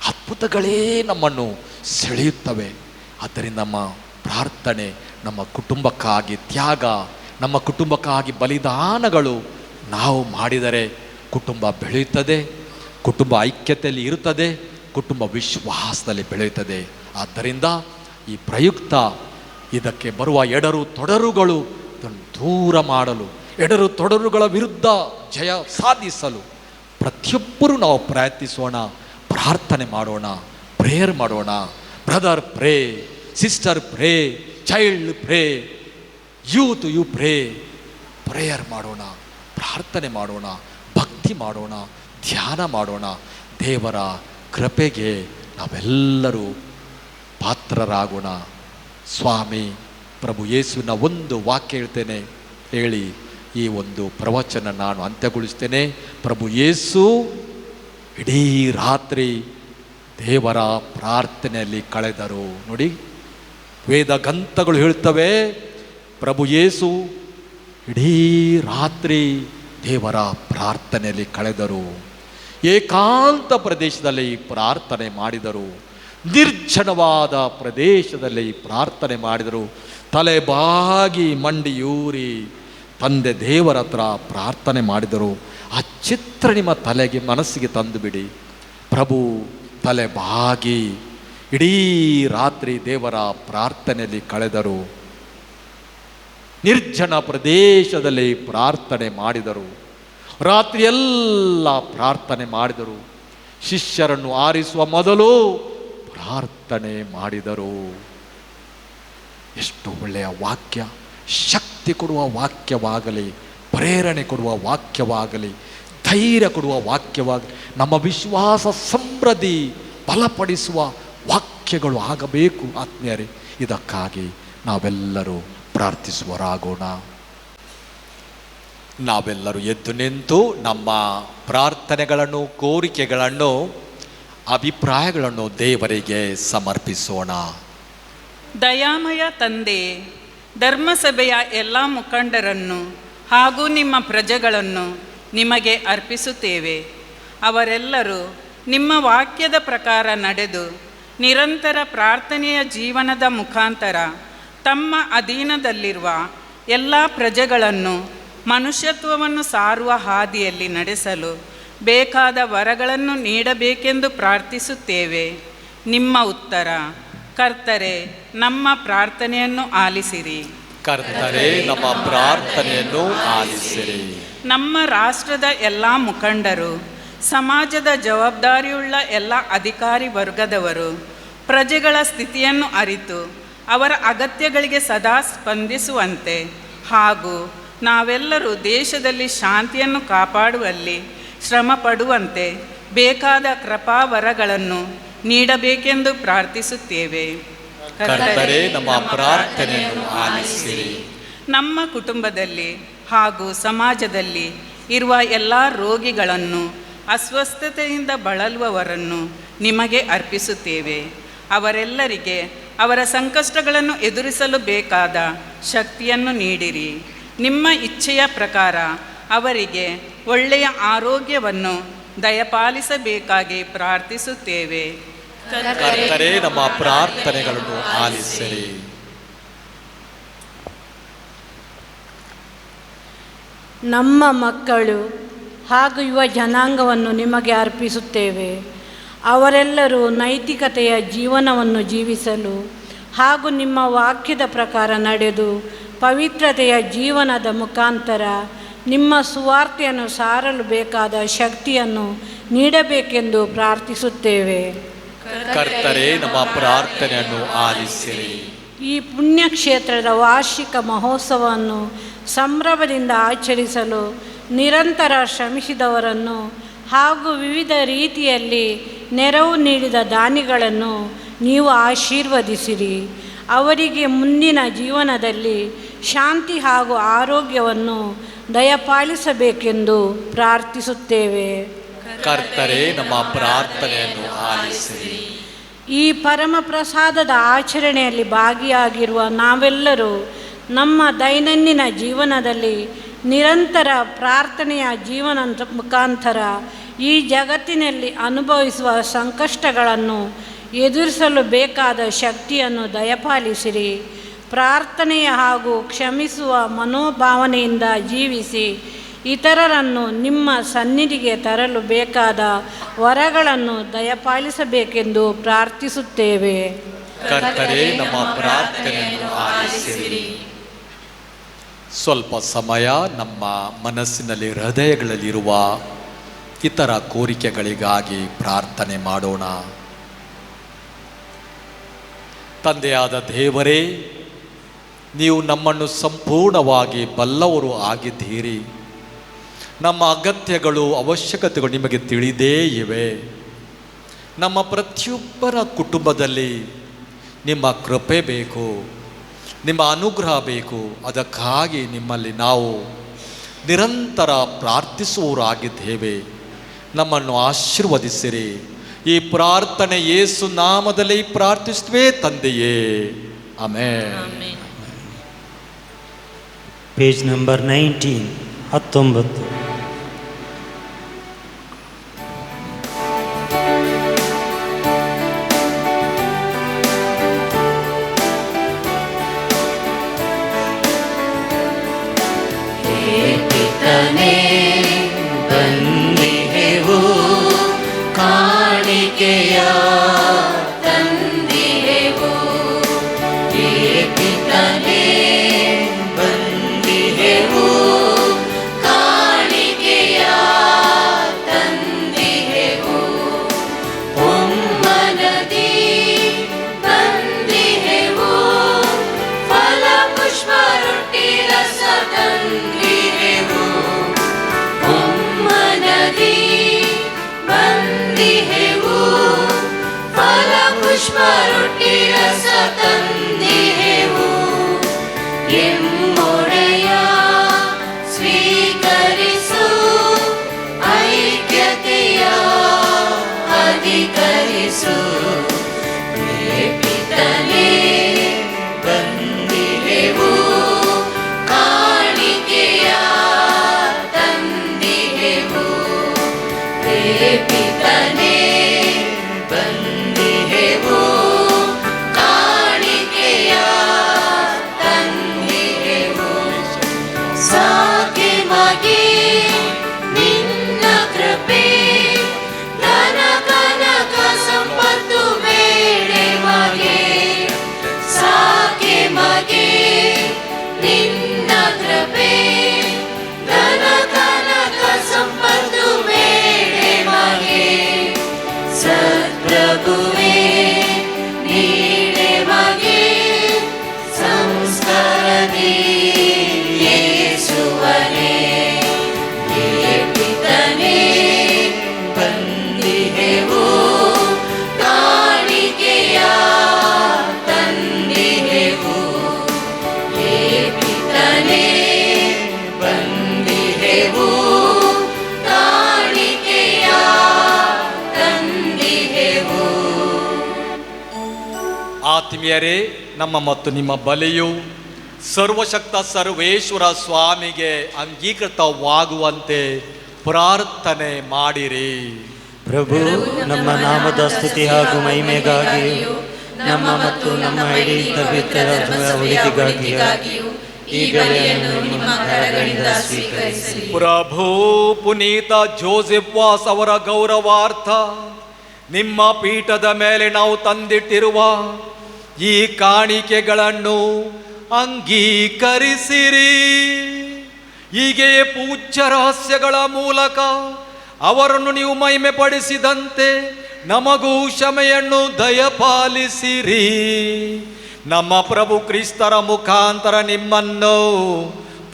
ಅದ್ಭುತಗಳೇ ನಮ್ಮನ್ನು ಸೆಳೆಯುತ್ತವೆ. ಆದ್ದರಿಂದ ನಮ್ಮ ಪ್ರಾರ್ಥನೆ, ನಮ್ಮ ಕುಟುಂಬಕ್ಕಾಗಿ ತ್ಯಾಗ, ನಮ್ಮ ಕುಟುಂಬಕ್ಕಾಗಿ ಬಲಿದಾನಗಳು ನಾವು ಮಾಡಿದರೆ ಕುಟುಂಬ ಬೆಳೆಯುತ್ತದೆ, ಕುಟುಂಬ ಐಕ್ಯತೆಯಲ್ಲಿ ಇರುತ್ತದೆ, ಕುಟುಂಬ ವಿಶ್ವಾಸದಲ್ಲಿ ಬೆಳೆಯುತ್ತದೆ. ಆದ್ದರಿಂದ ಈ ಪ್ರಯುಕ್ತ ಇದಕ್ಕೆ ಬರುವ ಎಡರು ತೊಡರುಗಳು ದೂರ ಮಾಡಲು, ಎಡರು ತೊಡರುಗಳ ವಿರುದ್ಧ ಜಯ ಸಾಧಿಸಲು ಪ್ರತಿಯೊಬ್ಬರೂ ನಾವು ಪ್ರಯತ್ನಿಸೋಣ, ಪ್ರಾರ್ಥನೆ ಮಾಡೋಣ, ಪ್ರೇಯರ್ ಮಾಡೋಣ. Brother pray, sister pray, child pray, youth you pray. Prayer ಮಾಡೋಣ, ಪ್ರಾರ್ಥನೆ ಮಾಡೋಣ, ಭಕ್ತಿ ಮಾಡೋಣ, ಧ್ಯಾನ ಮಾಡೋಣ. ದೇವರ ಕೃಪೆಗೆ ನಾವೆಲ್ಲರೂ ಪಾತ್ರರಾಗೋಣ. ಸ್ವಾಮಿ ಪ್ರಭು ಯೇಸುವಿನ ಒಂದು ವಾಕ್ಯ ಹೇಳ್ತೇನೆ, ಹೇಳಿ ಈ ಒಂದು ಪ್ರವಚನ ನಾನು ಅಂತ್ಯಗೊಳಿಸ್ತೇನೆ. ಪ್ರಭು ಯೇಸು ಇಡೀ ರಾತ್ರಿ ದೇವರ ಪ್ರಾರ್ಥನೆಯಲ್ಲಿ ಕಳೆದರು. ನೋಡಿ, ವೇದ ಗ್ರಂಥಗಳು ಹೇಳ್ತವೆ, ಪ್ರಭು ಯೇಸು ಇಡೀ ರಾತ್ರಿ ದೇವರ ಪ್ರಾರ್ಥನೆಯಲ್ಲಿ ಕಳೆದರು. ಏಕಾಂತ ಪ್ರದೇಶದಲ್ಲಿ ಪ್ರಾರ್ಥನೆ ಮಾಡಿದರು. ನಿರ್ಜನವಾದ ಪ್ರದೇಶದಲ್ಲಿ ಪ್ರಾರ್ಥನೆ ಮಾಡಿದರು. ತಲೆ ಬಾಗಿ ಮಂಡಿಯೂರಿ ತಂದೆ ದೇವರ ಹತ್ರ ಪ್ರಾರ್ಥನೆ ಮಾಡಿದರು. ಆ ಚಿತ್ರ ನಿಮ್ಮ ತಲೆಗೆ ಮನಸ್ಸಿಗೆ ತಂದು ಬಿಡಿ. ಪ್ರಭು ತಲೆ ಬಾಗಿ ಇಡೀ ರಾತ್ರಿ ದೇವರ ಪ್ರಾರ್ಥನೆಯಲ್ಲಿ ಕಳೆದರು. ನಿರ್ಜನ ಪ್ರದೇಶದಲ್ಲಿ ಪ್ರಾರ್ಥನೆ ಮಾಡಿದರು. ರಾತ್ರಿಯೆಲ್ಲ ಪ್ರಾರ್ಥನೆ ಮಾಡಿದರು. ಶಿಷ್ಯರನ್ನು ಆರಿಸುವ ಮೊದಲು ಪ್ರಾರ್ಥನೆ ಮಾಡಿದರು. ಎಷ್ಟು ಒಳ್ಳೆಯ ವಾಕ್ಯ! ಶಕ್ತಿ ಕೊಡುವ ವಾಕ್ಯವಾಗಲಿ, ಪ್ರೇರಣೆ ಕೊಡುವ ವಾಕ್ಯವಾಗಲಿ, ಧೈರ್ಯ ಕೊಡುವ ವಾಕ್ಯವಾಗಲಿ, ನಮ್ಮ ವಿಶ್ವಾಸ ಸಮೃದ್ಧಿ ಬಲಪಡಿಸುವ ವಾಕ್ಯಗಳು ಆಗಬೇಕು ಆತ್ಮೀಯರೇ. ಇದಕ್ಕಾಗಿ ನಾವೆಲ್ಲರೂ ಪ್ರಾರ್ಥಿಸುವರಾಗೋಣ. ನಾವೆಲ್ಲರೂ ಎದ್ದು ನಿಂತು ನಮ್ಮ ಪ್ರಾರ್ಥನೆಗಳನ್ನು, ಕೋರಿಕೆಗಳನ್ನು, ಅಭಿಪ್ರಾಯಗಳನ್ನು ದೇವರಿಗೆ ಸಮರ್ಪಿಸೋಣ. ದಯಾಮಯ ತಂದೆ, ಧರ್ಮಸಭೆಯ ಎಲ್ಲ ಮುಖಂಡರನ್ನು ಹಾಗೂ ನಿಮ್ಮ ಪ್ರಜೆಗಳನ್ನು ನಿಮಗೆ ಅರ್ಪಿಸುತ್ತೇವೆ. ಅವರೆಲ್ಲರೂ ನಿಮ್ಮ ವಾಕ್ಯದ ಪ್ರಕಾರ ನಡೆದು ನಿರಂತರ ಪ್ರಾರ್ಥನೆಯ ಜೀವನದ ಮುಖಾಂತರ ತಮ್ಮ ಅಧೀನದಲ್ಲಿರುವ ಎಲ್ಲ ಪ್ರಜೆಗಳನ್ನು ಮನುಷ್ಯತ್ವವನ್ನು ಸಾರುವ ಹಾದಿಯಲ್ಲಿ ನಡೆಸಲು ಬೇಕಾದ ವರಗಳನ್ನು ನೀಡಬೇಕೆಂದು ಪ್ರಾರ್ಥಿಸುತ್ತೇವೆ. ನಿಮ್ಮ ಉತ್ತರ: ಕರ್ತರೇ, ನಮ್ಮ ಪ್ರಾರ್ಥನೆಯನ್ನು ಆಲಿಸಿರಿ. ಕರ್ತರೇ, ನಮ್ಮ ಪ್ರಾರ್ಥನೆಯನ್ನು ಆಲಿಸಿರಿ. ನಮ್ಮ ರಾಷ್ಟ್ರದ ಎಲ್ಲ ಮುಖಂಡರು, ಸಮಾಜದ ಜವಾಬ್ದಾರಿಯುಳ್ಳ ಎಲ್ಲ ಅಧಿಕಾರಿ ವರ್ಗದವರು ಪ್ರಜೆಗಳ ಸ್ಥಿತಿಯನ್ನು ಅರಿತು ಅವರ ಅಗತ್ಯಗಳಿಗೆ ಸದಾ ಸ್ಪಂದಿಸುವಂತೆ ಹಾಗೂ ನಾವೆಲ್ಲರೂ ದೇಶದಲ್ಲಿ ಶಾಂತಿಯನ್ನು ಕಾಪಾಡುವಲ್ಲಿ ಶ್ರಮ ಪಡುವಂತೆ ಬೇಕಾದ ಕೃಪಾವರಗಳನ್ನು ನೀಡಬೇಕೆಂದು ಪ್ರಾರ್ಥಿಸುತ್ತೇವೆ. ಕರ್ತರೇ, ನಮ್ಮ ಪ್ರಾರ್ಥನೆಯನ್ನು ಆಲಿಸಿರಿ. ನಮ್ಮ ಕುಟುಂಬದಲ್ಲಿ ಹಾಗೂ ಸಮಾಜದಲ್ಲಿ ಇರುವ ಎಲ್ಲ ರೋಗಿಗಳನ್ನು, ಅಸ್ವಸ್ಥತೆಯಿಂದ ಬಳಲುವವರನ್ನು ನಿಮಗೆ ಅರ್ಪಿಸುತ್ತೇವೆ. ಅವರೆಲ್ಲರಿಗೆ ಅವರ ಸಂಕಷ್ಟಗಳನ್ನು ಎದುರಿಸಲು ಬೇಕಾದ ಶಕ್ತಿಯನ್ನು ನೀಡಿರಿ. ನಿಮ್ಮ ಇಚ್ಛೆಯ ಪ್ರಕಾರ ಅವರಿಗೆ ಒಳ್ಳೆಯ ಆರೋಗ್ಯವನ್ನು ದಯಪಾಲಿಸಬೇಕಾಗಿ ಪ್ರಾರ್ಥಿಸುತ್ತೇವೆ. ಕರ್ತರೇ, ನಮ್ಮ ಪ್ರಾರ್ಥನೆಗಳನ್ನು ಆಲಿಸಿರಿ. ನಮ್ಮ ಮಕ್ಕಳು ಹಾಗೂ ಯುವ ಜನಾಂಗವನ್ನು ನಿಮಗೆ ಅರ್ಪಿಸುತ್ತೇವೆ. ಅವರೆಲ್ಲರೂ ನೈತಿಕತೆಯ ಜೀವನವನ್ನು ಜೀವಿಸಲು ಹಾಗೂ ನಿಮ್ಮ ವಾಕ್ಯದ ಪ್ರಕಾರ ನಡೆದು ಪವಿತ್ರತೆಯ ಜೀವನದ ಮುಖಾಂತರ ನಿಮ್ಮ ಸುವಾರ್ತೆಯನ್ನು ಸಾರಲು ಬೇಕಾದ ಶಕ್ತಿಯನ್ನು ನೀಡಬೇಕೆಂದು ಪ್ರಾರ್ಥಿಸುತ್ತೇವೆ. ಕರ್ತರೇ, ನಮ್ಮ ಪ್ರಾರ್ಥನೆಯನ್ನು ಆಲಿಸಿರಿ. ಈ ಪುಣ್ಯಕ್ಷೇತ್ರದ ವಾರ್ಷಿಕ ಮಹೋತ್ಸವವನ್ನು ಸಂಭ್ರಮದಿಂದ ಆಚರಿಸಲು ನಿರಂತರ ಶ್ರಮಿಸಿದವರನ್ನು ಹಾಗೂ ವಿವಿಧ ರೀತಿಯಲ್ಲಿ ನೆರವು ನೀಡಿದ ದಾನಿಗಳನ್ನು ನೀವು ಆಶೀರ್ವದಿಸಿರಿ. ಅವರಿಗೆ ಮುಂದಿನ ಜೀವನದಲ್ಲಿ ಶಾಂತಿ ಹಾಗೂ ಆರೋಗ್ಯವನ್ನು ದಯಪಾಲಿಸಬೇಕೆಂದು ಪ್ರಾರ್ಥಿಸುತ್ತೇವೆ. ಕರ್ತರೇ, ನಮ್ಮ ಪ್ರಾರ್ಥನೆಯನ್ನು ಆಲಿಸಿರಿ. ಈ ಪರಮ ಪ್ರಸಾದದ ಆಚರಣೆಯಲ್ಲಿ ಭಾಗಿಯಾಗಿರುವ ನಾವೆಲ್ಲರೂ ನಮ್ಮ ದೈನಂದಿನ ಜೀವನದಲ್ಲಿ ನಿರಂತರ ಪ್ರಾರ್ಥನೆಯ ಜೀವನದ ಮುಖಾಂತರ ಈ ಜಗತ್ತಿನಲ್ಲಿ ಅನುಭವಿಸುವ ಸಂಕಷ್ಟಗಳನ್ನು ಎದುರಿಸಲು ಬೇಕಾದ ಶಕ್ತಿಯನ್ನು ದಯಪಾಲಿಸಿರಿ. ಪ್ರಾರ್ಥನೆಯ ಹಾಗೂ ಕ್ಷಮಿಸುವ ಮನೋಭಾವನೆಯಿಂದ ಜೀವಿಸಿ ಇತರರನ್ನು ನಿಮ್ಮ ಸನ್ನಿಧಿಗೆ ತರಲು ಬೇಕಾದ ವರಗಳನ್ನು ದಯಪಾಲಿಸಬೇಕೆಂದು ಪ್ರಾರ್ಥಿಸುತ್ತೇವೆ. ಕರ್ತರೇ, ನಮ್ಮ ಪ್ರಾರ್ಥನೆಯನ್ನು ಆಲಿಸಿರಿ. ಸ್ವಲ್ಪ ಸಮಯ ನಮ್ಮ ಮನಸ್ಸಿನಲ್ಲಿ, ಹೃದಯಗಳಲ್ಲಿರುವ ಇತರ ಕೋರಿಕೆಗಳಿಗಾಗಿ ಪ್ರಾರ್ಥನೆ ಮಾಡೋಣ. ತಂದೆಯಾದ ದೇವರೇ, ನೀವು ನಮ್ಮನ್ನು ಸಂಪೂರ್ಣವಾಗಿ ಬಲ್ಲವರು ಆಗಿದ್ದೀರಿ. ನಮ್ಮ ಅಗತ್ಯಗಳು ಅವಶ್ಯಕತೆಗಳು ನಿಮಗೆ ತಿಳಿದೇ ಇವೆ. ನಮ್ಮ ಪ್ರತಿಯೊಬ್ಬರ ಕುಟುಂಬದಲ್ಲಿ ನಿಮ್ಮ ಕೃಪೆ ಬೇಕು, ನಿಮ್ಮ ಅನುಗ್ರಹ ಬೇಕು. ಅದಕ್ಕಾಗಿ ನಿಮ್ಮಲ್ಲಿ ನಾವು ನಿರಂತರ ಪ್ರಾರ್ಥಿಸುವವರಾಗಿದ್ದೇವೆ. ನಮ್ಮನ್ನು ಆಶೀರ್ವದಿಸಿರಿ. ಈ ಪ್ರಾರ್ಥನೆ ಯೇಸು ನಾಮದಲ್ಲಿ ಪ್ರಾರ್ಥಿಸುತ್ತೇವೆ ತಂದೆಯೇ, ಆಮೆನ್. Page number 19. ಬಂದಿಹೆವು ಕಾಣಿಕೆಯ ತಂದಿಹೆವು. ಏಪಿತನೇ ಬಂದಿಹೆವು ಕಾಣಿಕೆಯ ತಂದಿಹೆವು. ಒಮ್ಮನದಿ ಬಂದಿಹೆವು ಫಲ ಪುಷ್ಪ ರೊಟ್ಟಿ ರಸ ತಂದಿಹೆವು. ಒಮ್ಮನದಿ ಬಂದಿಹೆವು ಫಲ ಪುಷ್ಪ ರೊಟ್ಟಿ ರಸ ತಂದಿಹೆವು. ಎಮ್ಮೊಡೆಯ ಸ್ವೀಕರಿಸು ಐಕ್ಯತೆಯ ಅಧಿಕರಿಸು. ಪ್ರೇಪಿತನೇ ಬಂದಿಹೆವು ಕಾಣಿಕೆಯ ತಂದಿಹೆವು. ಪ್ರೇಪಿತನೇ ಬಂದಿಹೆವು ಕಾಣಿಕೆಯ ತಂದಿಹೆವು. ಸಾಕೆ ಮಗೆ ನಿನ್ನ ಕೃಪೆ ಧನ ಕನಕ ಸಂಪತ್ತು ಬೇಳೆ ಮಗೆ. ಸಾಕೆ ಮಗೆ ನಿನ್ನ ಕೃಪೆ ಧನ ಕನಕ ಸಂಪತ್ತು ಬೇಳೆ ಮಗೆ. ಸತ್ಪ್ರಭುವೇ ನೀಡೆ ಮಗೆ ಸಂಸ್ಕಾರದಿ ಯೇಸುವನೇ. ಏಪಿತನೇ ಬಂದಿಹೆವು ಕಾಣಿಕೆಯ ತಂದಿಹೆವು. ಏಪಿತನೇ ಬಂದಿಹೆವು ಕಾಣಿಕೆಯ ತಂದಿಹೆವು. ಆತ್ಮೀಯರೇ, ನಮ್ಮ ಮತ್ತು ನಿಮ್ಮ ಬಲಿಯು ಸರ್ವಶಕ್ತ ಸರ್ವೇಶ್ವರ ಸ್ವಾಮಿಗೆ ಅಂಗೀಕೃತವಾಗುವಂತೆ ಪ್ರಾರ್ಥನೆ ಮಾಡಿರಿ. ಪ್ರಭು ನಮ್ಮ ನಾಮದ ಸ್ತುತಿ ಹಾಗೂ ಮಹಿಮೆಗಾಗಿಯೂ ನಮ್ಮ ಮತ್ತು ನಮ್ಮ ಇಡೀ ಪವಿತ್ರ ಒಳಿತಿಗಾಗಿಯೂ ಈ ಬಲಿಯನ್ನು ನಿಮ್ಮ ಕರಗಳಿಂದ ಸ್ವೀಕರಿಸಲಿ. ಪ್ರಭು ಪುನೀತ ಜೋಸೆಫ್ ವಾಸ್ ಅವರ ಗೌರವಾರ್ಥ ನಿಮ್ಮ ಪೀಠದ ಮೇಲೆ ನಾವು ತಂದಿಟ್ಟಿರುವ ಈ ಕಾಣಿಕೆಗಳನ್ನು ಅಂಗೀಕರಿಸಿರಿ. ಹೀಗೆಯೇ ಪೂಜ್ಯ ರಹಸ್ಯಗಳ ಮೂಲಕ ಅವರನ್ನು ನೀವು ಮಹಿಮೆ ಪಡಿಸಿದಂತೆ ನಮಗೂ ಕ್ಷಮೆಯನ್ನು ದಯಪಾಲಿಸಿರಿ. ನಮ್ಮ ಪ್ರಭು ಕ್ರಿಸ್ತರ ಮುಖಾಂತರ ನಿಮ್ಮನ್ನು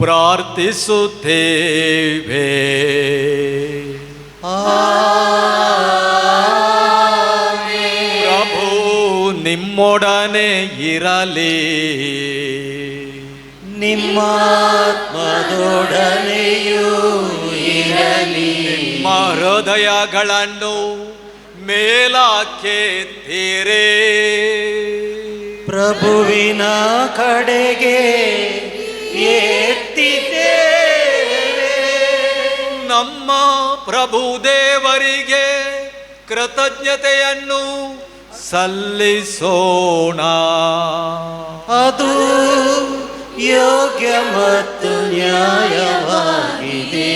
ಪ್ರಾರ್ಥಿಸುತ್ತೇವೆ. ಪ್ರಭು ನಿಮ್ಮೊಡನೆ ಇರಲಿ. ನಿಮ್ಮ ಆತ್ಮದೊಡನೆಯೂ ಇರಲಿ. ನಿಮ್ಮ ಹೃದಯಗಳನ್ನು ಮೇಲಕ್ಕೆತ್ತಿರಿ. ಪ್ರಭುವಿನ ಕಡೆಗೆ ಎತ್ತಿದ್ದೇವೆ. ನಮ್ಮ ಪ್ರಭು ದೇವರಿಗೆ ಕೃತಜ್ಞತೆಯನ್ನು ಸಲ್ಲಿಸೋಣ. ಅದು ಯೋಗ್ಯ ಮತ್ತು ನ್ಯಾಯವಾಗಿದೆ.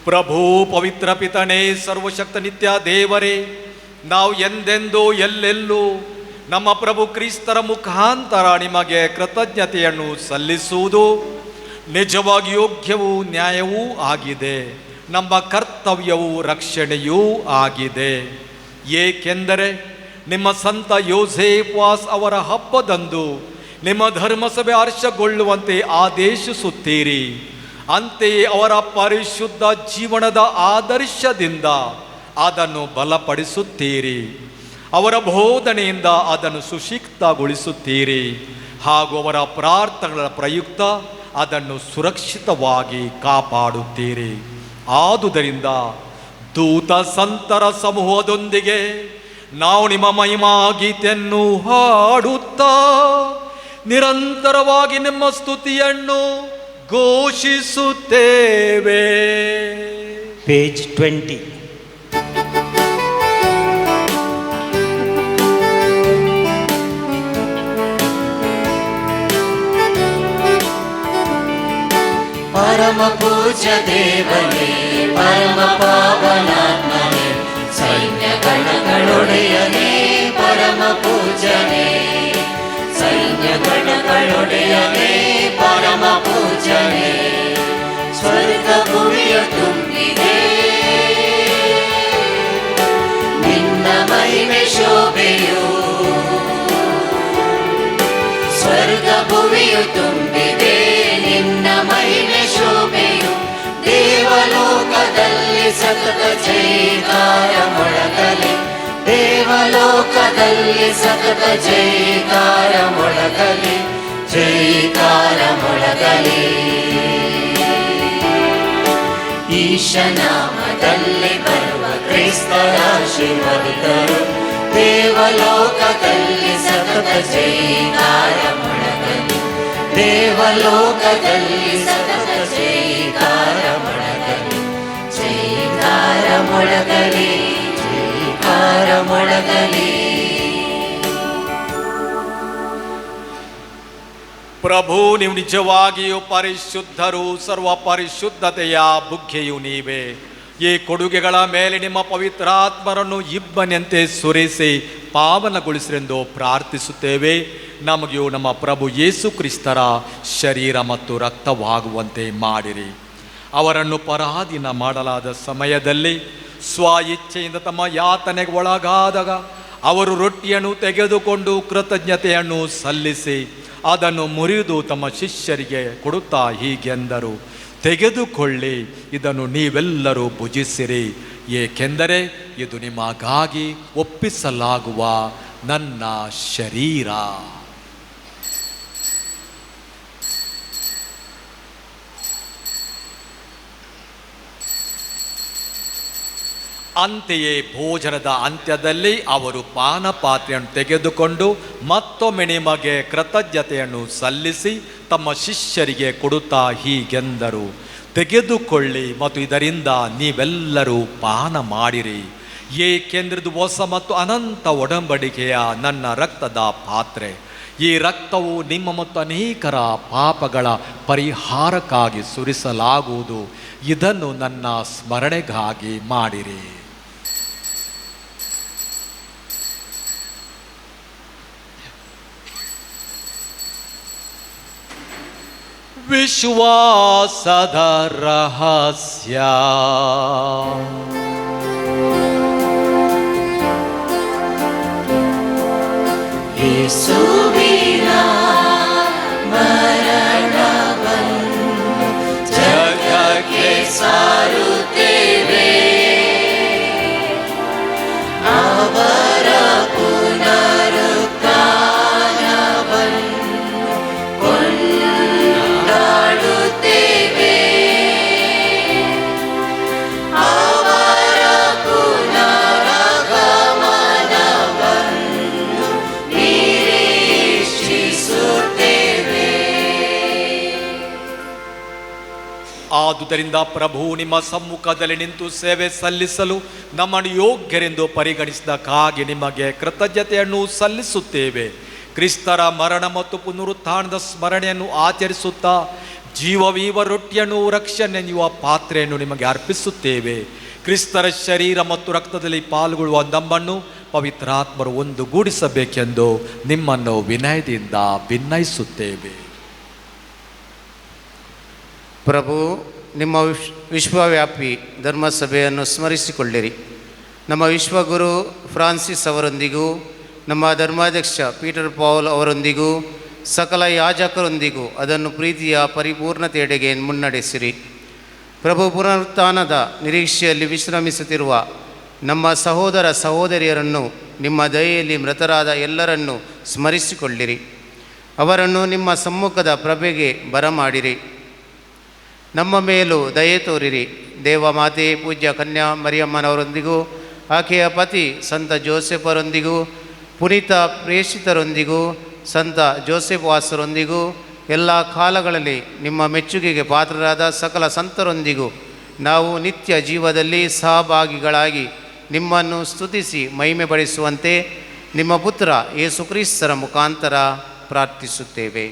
ಪ್ರಭು ಪವಿತ್ರ ಪಿತನೇ, ಸರ್ವಶಕ್ತ ನಿತ್ಯ ದೇವರೇ, ನಾವು ಎಂದೆಂದೂ ಎಲ್ಲೆಲ್ಲೂ ನಮ್ಮ ಪ್ರಭು ಕ್ರಿಸ್ತರ ಮುಖಾಂತರ ನಿಮಗೆ ಕೃತಜ್ಞತೆಯನ್ನು ಸಲ್ಲಿಸುವುದು ನಿಜವಾಗಿ ಯೋಗ್ಯವೂ ನ್ಯಾಯವೂ ಆಗಿದೆ. ನಮ್ಮ ಕರ್ತವ್ಯವೂ ರಕ್ಷಣೆಯೂ ಆಗಿದೆ. ಏಕೆಂದರೆ ನಿಮ್ಮ ಸಂತ ಯೋಸೇಫ್ ವಾಸ್ ಅವರ ಹಬ್ಬದಂದು ನಿಮ್ಮ ಧರ್ಮಸಭೆ ಹರ್ಷಗೊಳ್ಳುವಂತೆ ಆದೇಶಿಸುತ್ತೀರಿ. ಅಂತೆಯೇ ಅವರ ಪರಿಶುದ್ಧ ಜೀವನದ ಆದರ್ಶದಿಂದ ಅದನ್ನು ಬಲಪಡಿಸುತ್ತೀರಿ. ಅವರ ಬೋಧನೆಯಿಂದ ಅದನ್ನು ಸುಶಿಕ್ತಗೊಳಿಸುತ್ತೀರಿ ಹಾಗೂ ಅವರ ಪ್ರಾರ್ಥನೆಗಳ ಪ್ರಯುಕ್ತ ಅದನ್ನು ಸುರಕ್ಷಿತವಾಗಿ ಕಾಪಾಡುತ್ತೀರಿ. ಆದುದರಿಂದ ದೂತ ಸಂತರ ಸಮೂಹದೊಂದಿಗೆ ನಾವು ನಿಮ್ಮ ಮಹಿಮಾ ಗೀತೆಯನ್ನು ಹಾಡುತ್ತಾ ನಿರಂತರವಾಗಿ ನಿಮ್ಮ ಸ್ತುತಿಯನ್ನು ಘೋಷಿಸುತ್ತೇವೆ. ಪೇಜ್ 20. ಪರಮ ಪೂಜ್ಯ ದೇವನೇ, ಪರಮ ಪಾವನಾತ್ಮನೇ, ಸೈನ್ಯಗಣಗಳೊಡೆಯನೇ, ಪರಮ ಪೂಜ್ಯನೇ, ಸೈನ್ಯಗಣಗಳೊಡೆಯನೇ, ಪರಮ ಪೂಜ್ಯನೇ, ಸ್ವರ್ಗ ಭೂಮಿಯ ತುಂಬಿದೆ ನಿನ್ನ ಮಹಿಮೆ ಶೋಭೆಯು, ಸ್ವರ್ಗ ಭೂಮಿಯು ತುಂಬಿದೆ ನಿನ್ನ ಮಹಿಮೆ ಶೋಭೆಯು, ದೇವಲೋಕದಲ್ಲಿ ಸತತ ಜೈಕಾರ ಮೊಳಗಲಿ, ದೇವಲೋಕದಲ್ಲಿ ಸತತ ಜೈಕಾರ ಮೊಳಗಲಿ, ಜೈಕಾರ ಮೊಳಗಲಿ. ಈಶನಾಮದಲ್ಲಿ ಬರುವ ಕ್ರೈಸ್ತರ ಆಶೀರ್ವಾದಿತರು, ದೇವಲೋಕದಲ್ಲಿ ಸತತ ಜೈಕಾರ ಮೊಳಗಲಿ, ದೇವಲೋಕದಲ್ಲಿ ಸತತ ಜೈಕಾರ ಮೊಳಗಲಿ, ಜೈಕಾರ ಮೊಳಗಲಿ, ಜೈಕಾರ ಮೊಳಗಲಿ. ಪ್ರಭು, ನೀವು ನಿಜವಾಗಿಯೂ ಪರಿಶುದ್ಧರು, ಸರ್ವ ಪರಿಶುದ್ಧತೆಯ ಬುಗ್ಗೆಯು ನೀವೇ. ಈ ಕೊಡುಗೆಗಳ ಮೇಲೆ ನಿಮ್ಮ ಪವಿತ್ರಾತ್ಮರನ್ನು ಇಬ್ಬನಿಯಂತೆ ಸುರಿಸಿ ಪಾವನಗೊಳಿಸಿರೆಂದು ಪ್ರಾರ್ಥಿಸುತ್ತೇವೆ. ನಮಗೂ ನಮ್ಮ ಪ್ರಭು ಯೇಸು ಕ್ರಿಸ್ತರ ಶರೀರ ಮತ್ತು ರಕ್ತವಾಗುವಂತೆ ಮಾಡಿರಿ. ಅವರನ್ನು ಪರಾಧೀನ ಮಾಡಲಾದ ಸಮಯದಲ್ಲಿ ಸ್ವ ಇಚ್ಛೆಯಿಂದ ತಮ್ಮ ಯಾತನೆಗೆ ಒಳಗಾದಾಗ ಅವರು ರೊಟ್ಟಿಯನ್ನು ತೆಗೆದುಕೊಂಡು ಕೃತಜ್ಞತೆಯನ್ನು ಸಲ್ಲಿಸಿ ಅದನ್ನು ಮುರಿದು ತಮ್ಮ ಶಿಷ್ಯರಿಗೆ ಕೊಡುತ್ತಾ ಹೀಗೆಂದರು, ತೆಗೆದುಕೊಳ್ಳಿ, ಇದನ್ನು ನೀವೆಲ್ಲರೂ ಭುಜಿಸಿರಿ, ಏಕೆಂದರೆ ಇದು ನಿಮಗಾಗಿ ಒಪ್ಪಿಸಲಾಗುವ ನನ್ನ ಶರೀರ. ಅಂತೆಯೇ ಭೋಜನದ ಅಂತ್ಯದಲ್ಲಿ ಅವರು ಪಾನಪಾತ್ರೆಯನ್ನು ತೆಗೆದುಕೊಂಡು ಮತ್ತೊಮ್ಮೆ ನಿಮಗೆ ಕೃತಜ್ಞತೆಯನ್ನು ಸಲ್ಲಿಸಿ ತಮ್ಮ ಶಿಷ್ಯರಿಗೆ ಕೊಡುತ್ತಾ ಹೀಗೆಂದರು, ತೆಗೆದುಕೊಳ್ಳಿ ಮತ್ತು ಇದರಿಂದ ನೀವೆಲ್ಲರೂ ಪಾನ ಮಾಡಿರಿ, ಏಕೆಂದರೆ ಇದು ಹೊಸ ಮತ್ತು ಅನಂತ ಒಡಂಬಡಿಕೆಯ ನನ್ನ ರಕ್ತದ ಪಾತ್ರೆ. ಈ ರಕ್ತವು ನಿಮ್ಮ ಮತ್ತು ಅನೇಕರ ಪಾಪಗಳ ಪರಿಹಾರಕ್ಕಾಗಿ ಸುರಿಸಲಾಗುವುದು. ಇದನ್ನು ನನ್ನ ಸ್ಮರಣೆಗಾಗಿ ಮಾಡಿರಿ. ವಿಶ್ವಾಸದ ರಹಸ್ಯ. ಯೇಸುವಿನ ಮರಣವನ್ನು ಜಗಕ್ಕೆ ಸಾರುತ್ತೇವೆ, ಅವರ ಪುನರುತ್ಥಾನವನ್ನು ಕೊಂಡಾಡುತ್ತೇವೆ, ಅವರ ಪುನರಾಗಮನವನ್ನು ನಿರೀಕ್ಷಿಸುತ್ತೇವೆ. ಆದುದರಿಂದ ಪ್ರಭು, ನಿಮ್ಮ ಸಮ್ಮುಖದಲ್ಲಿ ನಿಂತು ಸೇವೆ ಸಲ್ಲಿಸಲು ನಮ್ಮನ್ನು ಯೋಗ್ಯರೆಂದು ಪರಿಗಣಿಸಿದಕ್ಕಾಗಿ ನಿಮಗೆ ಕೃತಜ್ಞತೆಯನ್ನು ಸಲ್ಲಿಸುತ್ತೇವೆ. ಕ್ರಿಸ್ತರ ಮರಣ ಮತ್ತು ಪುನರುತ್ಥಾನದ ಸ್ಮರಣೆಯನ್ನು ಆಚರಿಸುತ್ತಾ ಜೀವವೀವ ರೊಟ್ಟಿಯನ್ನು ರಕ್ಷಣೆಯುವ ಪಾತ್ರೆಯನ್ನು ನಿಮಗೆ ಅರ್ಪಿಸುತ್ತೇವೆ. ಕ್ರಿಸ್ತರ ಶರೀರ ಮತ್ತು ರಕ್ತದಲ್ಲಿ ಪಾಲ್ಗೊಳ್ಳುವ ನಮ್ಮನ್ನು ಪವಿತ್ರಾತ್ಮರು ಒಂದುಗೂಡಿಸಬೇಕೆಂದು ನಿಮ್ಮನ್ನು ವಿನಯದಿಂದ ಭಿನ್ನಯಿಸುತ್ತೇವೆ. ಪ್ರಭು, ನಿಮ್ಮ ವಿಶ್ವವ್ಯಾಪಿ ಧರ್ಮಸಭೆಯನ್ನು ಸ್ಮರಿಸಿಕೊಳ್ಳಿರಿ. ನಮ್ಮ ವಿಶ್ವಗುರು ಫ್ರಾನ್ಸಿಸ್ ಅವರೊಂದಿಗೂ ನಮ್ಮ ಧರ್ಮಾಧ್ಯಕ್ಷ ಪೀಟರ್ ಪೌಲ್ ಅವರೊಂದಿಗೂ ಸಕಲ ಯಾಜಕರೊಂದಿಗೂ ಅದನ್ನು ಪ್ರೀತಿಯ ಪರಿಪೂರ್ಣತೆಯೆಡೆಗೆ ಮುನ್ನಡೆಸಿರಿ. ಪ್ರಭು ಪುನರುತ್ಥಾನದ ನಿರೀಕ್ಷೆಯಲ್ಲಿ ವಿಶ್ರಮಿಸುತ್ತಿರುವ ನಮ್ಮ ಸಹೋದರ ಸಹೋದರಿಯರನ್ನು ನಿಮ್ಮ ದಯೆಯಲ್ಲಿ ಮೃತರಾದ ಎಲ್ಲರನ್ನೂ ಸ್ಮರಿಸಿಕೊಳ್ಳಿರಿ. ಅವರನ್ನು ನಿಮ್ಮ ಸಮ್ಮುಖದ ಪ್ರಭೆಗೆ ಬರಮಾಡಿರಿ. ನಮ್ಮ ಮೇಲೂ ದಯೆ ತೋರಿರಿ. ದೇವಮಾತೆ ಪೂಜ್ಯ ಕನ್ಯಾ ಮರಿಯಮ್ಮನವರೊಂದಿಗೂ ಆಕೆಯ ಪತಿ ಸಂತ ಜೋಸೆಫರೊಂದಿಗೂ ಪುನೀತ ಪ್ರೇಷಿತರೊಂದಿಗೂ ಸಂತ ಜೋಸೆಫ್ ವಾಸರೊಂದಿಗೂ ಎಲ್ಲ ಕಾಲಗಳಲ್ಲಿ ನಿಮ್ಮ ಮೆಚ್ಚುಗೆಗೆ ಪಾತ್ರರಾದ ಸಕಲ ಸಂತರೊಂದಿಗೂ ನಾವು ನಿತ್ಯ ಜೀವದಲ್ಲಿ ಸಹಭಾಗಿಗಳಾಗಿ ನಿಮ್ಮನ್ನು ಸ್ತುತಿಸಿ ಮಹಿಮೆಪಡಿಸುವಂತೆ ನಿಮ್ಮ ಪುತ್ರ ಯೇಸುಕ್ರಿಸ್ತರ ಮುಖಾಂತರ ಪ್ರಾರ್ಥಿಸುತ್ತೇವೆ.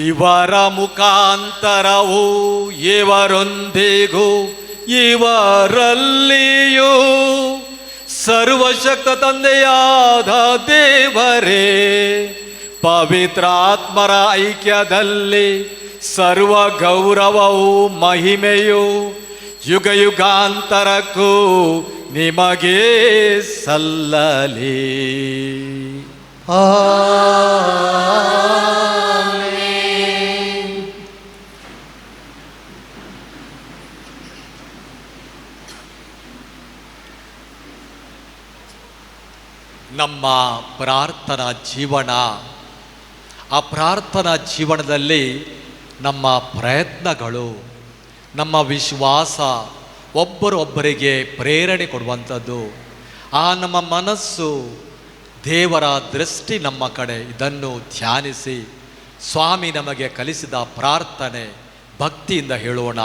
ಇವರ ಮುಖಾಂತರವು ಇವರೊಂದಿಗೂ ಇವರಲ್ಲಿಯೂ ಸರ್ವಶಕ್ತ ತಂದೆಯಾದ ದೇವರೇ, ಪವಿತ್ರಾತ್ಮರ ಐಕ್ಯದಲ್ಲಿ ಸರ್ವ ಗೌರವವು ಮಹಿಮೆಯು ಯುಗ ಯುಗಾಂತರಕ್ಕೂ ನಿಮಗೆ ಸಲ್ಲಲಿ. ನಮ್ಮ ಪ್ರಾರ್ಥನಾ ಜೀವನ, ಆ ಪ್ರಾರ್ಥನಾ ಜೀವನದಲ್ಲಿ ನಮ್ಮ ಪ್ರಯತ್ನಗಳು, ನಮ್ಮ ವಿಶ್ವಾಸ ಒಬ್ಬರೊಬ್ಬರಿಗೆ ಪ್ರೇರಣೆ ಕೊಡುವಂಥದ್ದು. ಆ ನಮ್ಮ ಮನಸ್ಸು, ದೇವರ ದೃಷ್ಟಿ ನಮ್ಮ ಕಡೆ, ಇದನ್ನು ಧ್ಯಾನಿಸಿ ಸ್ವಾಮಿ ನಮಗೆ ಕಲಿಸಿದ ಪ್ರಾರ್ಥನೆ ಭಕ್ತಿಯಿಂದ ಹೇಳೋಣ.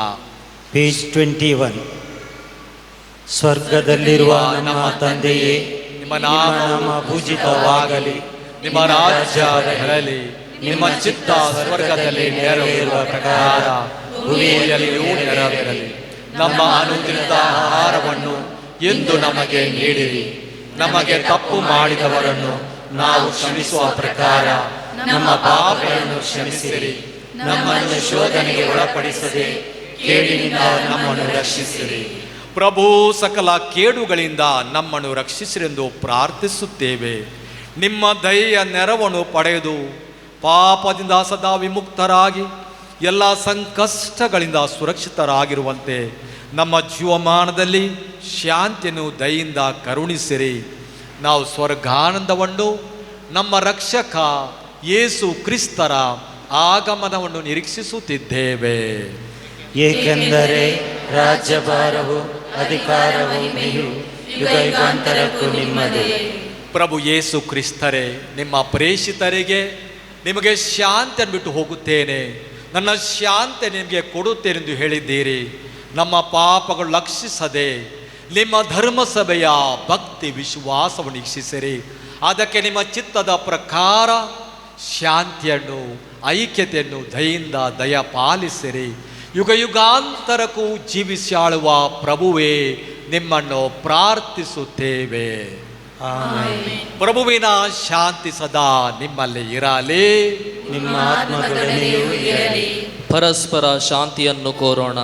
ಪೇಜ್ 21. ಸ್ವರ್ಗದಲ್ಲಿರುವ ನಮ್ಮ ತಂದೆಯೇ, ನಿಮ್ಮ ನಾಮ ಪೂಜಿತವಾಗಲಿ, ನಿಮ್ಮ ರಾಜ್ಯ ಬರಲಿ, ನಿಮ್ಮ ಚಿತ್ತ ಸ್ವರ್ಗದಲ್ಲಿ ನೆರವೇರುವ ಪ್ರಕಾರ ಭೂಮಿಯಲ್ಲಿಯೂ ನೆರವೇರಲಿ. ನಮ್ಮ ಅನುದಿನದ ಆಹಾರವನ್ನು ಎಂದು ನಮಗೆ ನೀಡಿರಿ. ನಮಗೆ ತಪ್ಪು ಮಾಡಿದವರನ್ನು ನಾವು ಕ್ಷಮಿಸುವ ಪ್ರಕಾರ ನಮ್ಮ ಪಾಪಗಳನ್ನು ಕ್ಷಮಿಸಿರಿ. ನಮ್ಮನ್ನು ಶೋಧನೆಗೆ ಒಳಪಡಿಸದೆ ಕೇಡಿನಿಂದ ನಮ್ಮನ್ನು ರಕ್ಷಿಸಿರಿ. ಪ್ರಭು ಸಕಲ ಕೇಡುಗಳಿಂದ ನಮ್ಮನ್ನು ರಕ್ಷಿಸಿರೆಂದು ಪ್ರಾರ್ಥಿಸುತ್ತೇವೆ. ನಿಮ್ಮ ದಯೆಯ ನೆರವನ್ನು ಪಡೆದು ಪಾಪದಿಂದ ಸದಾ ವಿಮುಕ್ತರಾಗಿ ಎಲ್ಲ ಸಂಕಷ್ಟಗಳಿಂದ ಸುರಕ್ಷಿತರಾಗಿರುವಂತೆ ನಮ್ಮ ಜೀವಮಾನದಲ್ಲಿ ಶಾಂತಿಯನ್ನು ದಯೆಯಿಂದ ಕರುಣಿಸಿರಿ. ನಾವು ಸ್ವರ್ಗಾನಂದವನ್ನು, ನಮ್ಮ ರಕ್ಷಕ ಯೇಸು ಕ್ರಿಸ್ತರ ಆಗಮನವನ್ನು ನಿರೀಕ್ಷಿಸುತ್ತಿದ್ದೇವೆ. ಏಕೆಂದರೆ ರಾಜ್ಯಭಾರವು ಅಧಿಕಾರವು ಮಹಿಮೆಯು ಯುಗ ಯುಗಾಂತರಕ್ಕೂ ನಿಮ್ಮದೇ. ಪ್ರಭು ಯೇಸು ಕ್ರಿಸ್ತರೇ, ನಿಮ್ಮ ಪ್ರೇಷಿತರಿಗೆ ನಿಮಗೆ ಶಾಂತಿಯನ್ನು ಬಿಟ್ಟು ಹೋಗುತ್ತೇನೆ, ನನ್ನ ಶಾಂತಿ ನಿಮಗೆ ಕೊಡುತ್ತೇನೆಂದು ಹೇಳಿದ್ದೀರಿ. ನಮ್ಮ ಪಾಪಗಳು ಲಕ್ಷಿಸದೆ ನಿಮ್ಮ ಧರ್ಮಸಭೆಯ ಭಕ್ತಿ ವಿಶ್ವಾಸವನ್ನು ವೀಕ್ಷಿಸಿರಿ. ಅದಕ್ಕೆ ನಿಮ್ಮ ಚಿತ್ತದ ಪ್ರಕಾರ ಶಾಂತಿಯನ್ನು, ಐಕ್ಯತೆಯನ್ನು ದಯೆಯಿಂದ ದಯಪಾಲಿಸಿರಿ. ಯುಗ ಯುಗಾಂತರಕ್ಕೂ ಜೀವಿಸಾಳುವ ಪ್ರಭುವೇ, ನಿಮ್ಮನ್ನು ಪ್ರಾರ್ಥಿಸುತ್ತೇವೆ. ಪ್ರಭುವಿನ ಶಾಂತಿ ಸದಾ ನಿಮ್ಮಲ್ಲಿ ಇರಲಿ, ನಿಮ್ಮ ಆತ್ಮದೊಡನೆಯೂ ಇರಲಿ. ಪರಸ್ಪರ ಶಾಂತಿಯನ್ನು ಕೋರೋಣ.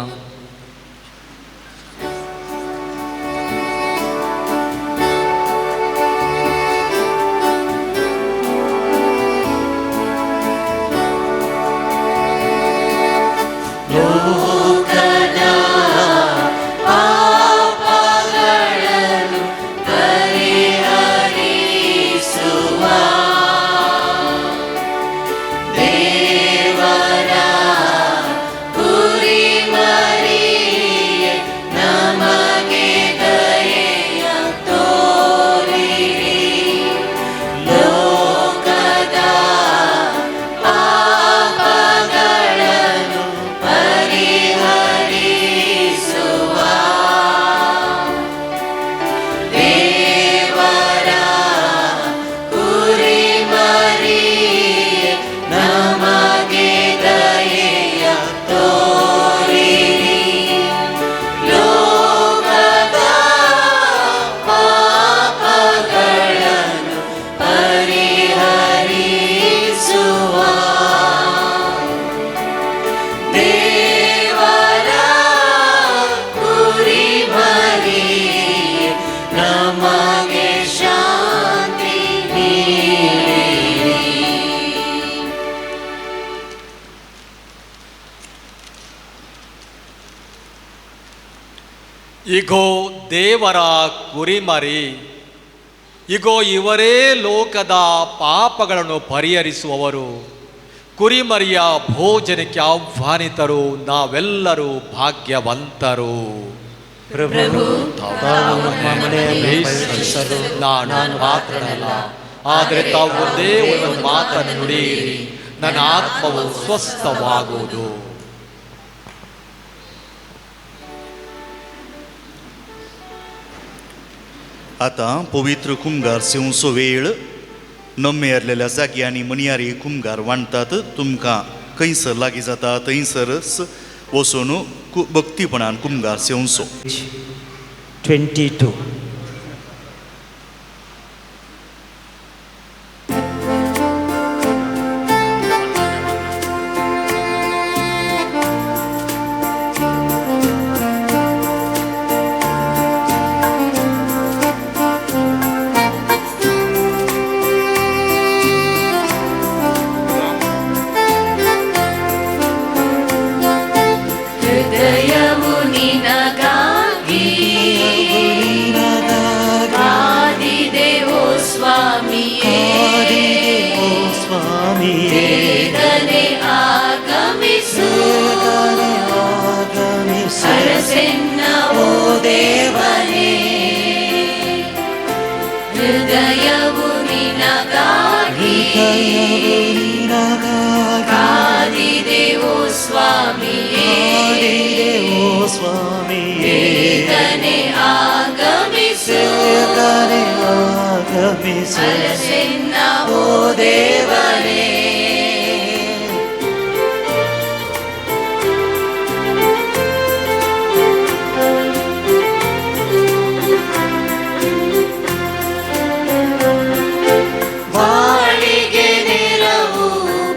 ಲೋಕದ ಪಾಪಗಳನ್ನು ಪರಿಹರಿಸುವ ದೇವರ ಕುರಿಮರಿ ಇಗೋ ದೇವರ ಕುರಿಮರಿ, ಇಗೋ ಇವರೇ ಲೋಕದ ಪಾಪಗಳನ್ನು ಪರಿಹರಿಸುವವರು. ಕುರಿಮರಿಯ ಭೋಜನಕ್ಕೆ ಆಹ್ವಾನಿತರು ನಾವೆಲ್ಲರೂ ಭಾಗ್ಯವಂತರು. ಪ್ರಭು ತಾವು ನಮ್ಮ ಮನೆಯಲ್ಲಿ ಪ್ರವೇಶಿಸಲು ನಾನು ಮಾತ್ರನಲ್ಲ, ಆದರೆ ತಾವು ಒಂದೇ ಒಂದು ಮಾತನ್ನು ನುಡಿಯಿರಿ, ನನ್ನ ಆತ್ಮವು ಸ್ವಸ್ಥವಾಗುವುದು. आता पवित्र कुमगार सेवचो वेळ नम्मे आसलेल्या जागी आनी मणयारी कुमगार वांडटात. तुमकां खंयसर लागीं जाता थंयसरच वचून भक्तीपणान कुमगार सेवचो. 22. ಹೃದಯವು ನಿನಗಾಗಿ ಕಾದಿದೆ ಓ ಸ್ವಾಮಿಯೇ, ಬೇಗನೆ ಆಗಮಿಸು, ಅರಸೆನ್ನ ಓ ದೇವನೇ. ಹೃದಯವು ನಿನಗಾಗಿ ಕಾದಿದೆ ಓ ಸ್ವಾಮಿಯೇ, ಬೇಗನೆ ಆಗಮಿಸು, ಅರಸೆನ್ನ ಓ ದೇವನೇ. ಬಾಳಿಗೆ ನೆರವು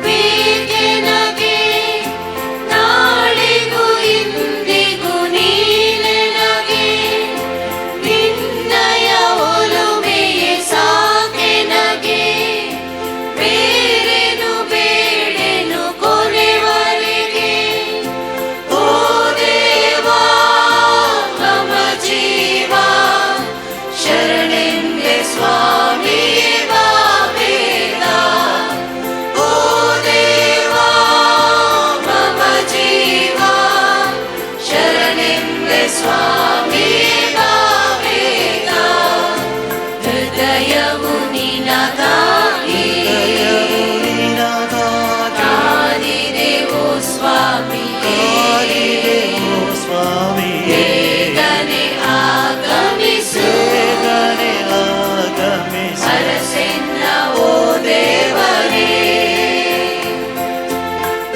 ಬೇಕೆನಗೆ, ನಾಳಿಗೂ ಇಂದಿಗೂ ನೀನೆನಗೆ, ನಿನ್ನಯ ಒಲುಮೆಯೇ ಸಾಕೆನಗೆ, ಬೇರೆನು ಬೇಡೆನು ಕೊನೆವರೆಗೆ. ಓ ದೇವಾ ಮಮ ಜೀವ ಶರಣೆಂದೆ ಸ್ವಾಮಿ ಬಾಬೇಗ. ಓ ದೇವಾ ಮಮ ಜೀವ ಶರಣೆಂದೆ ಸ್ವಾಮಿ ಬಾಬೇಗ. ಹೃದಯವು ನಿನಗಾಗಿ ಕಾದಿದೆ ಓ ಸ್ವಾಮಿಯೇ, ಬೇಗನೆ ಆಗಮಿಸು, ಅರಸೆನ್ನ ಓ ದೇವರೇ.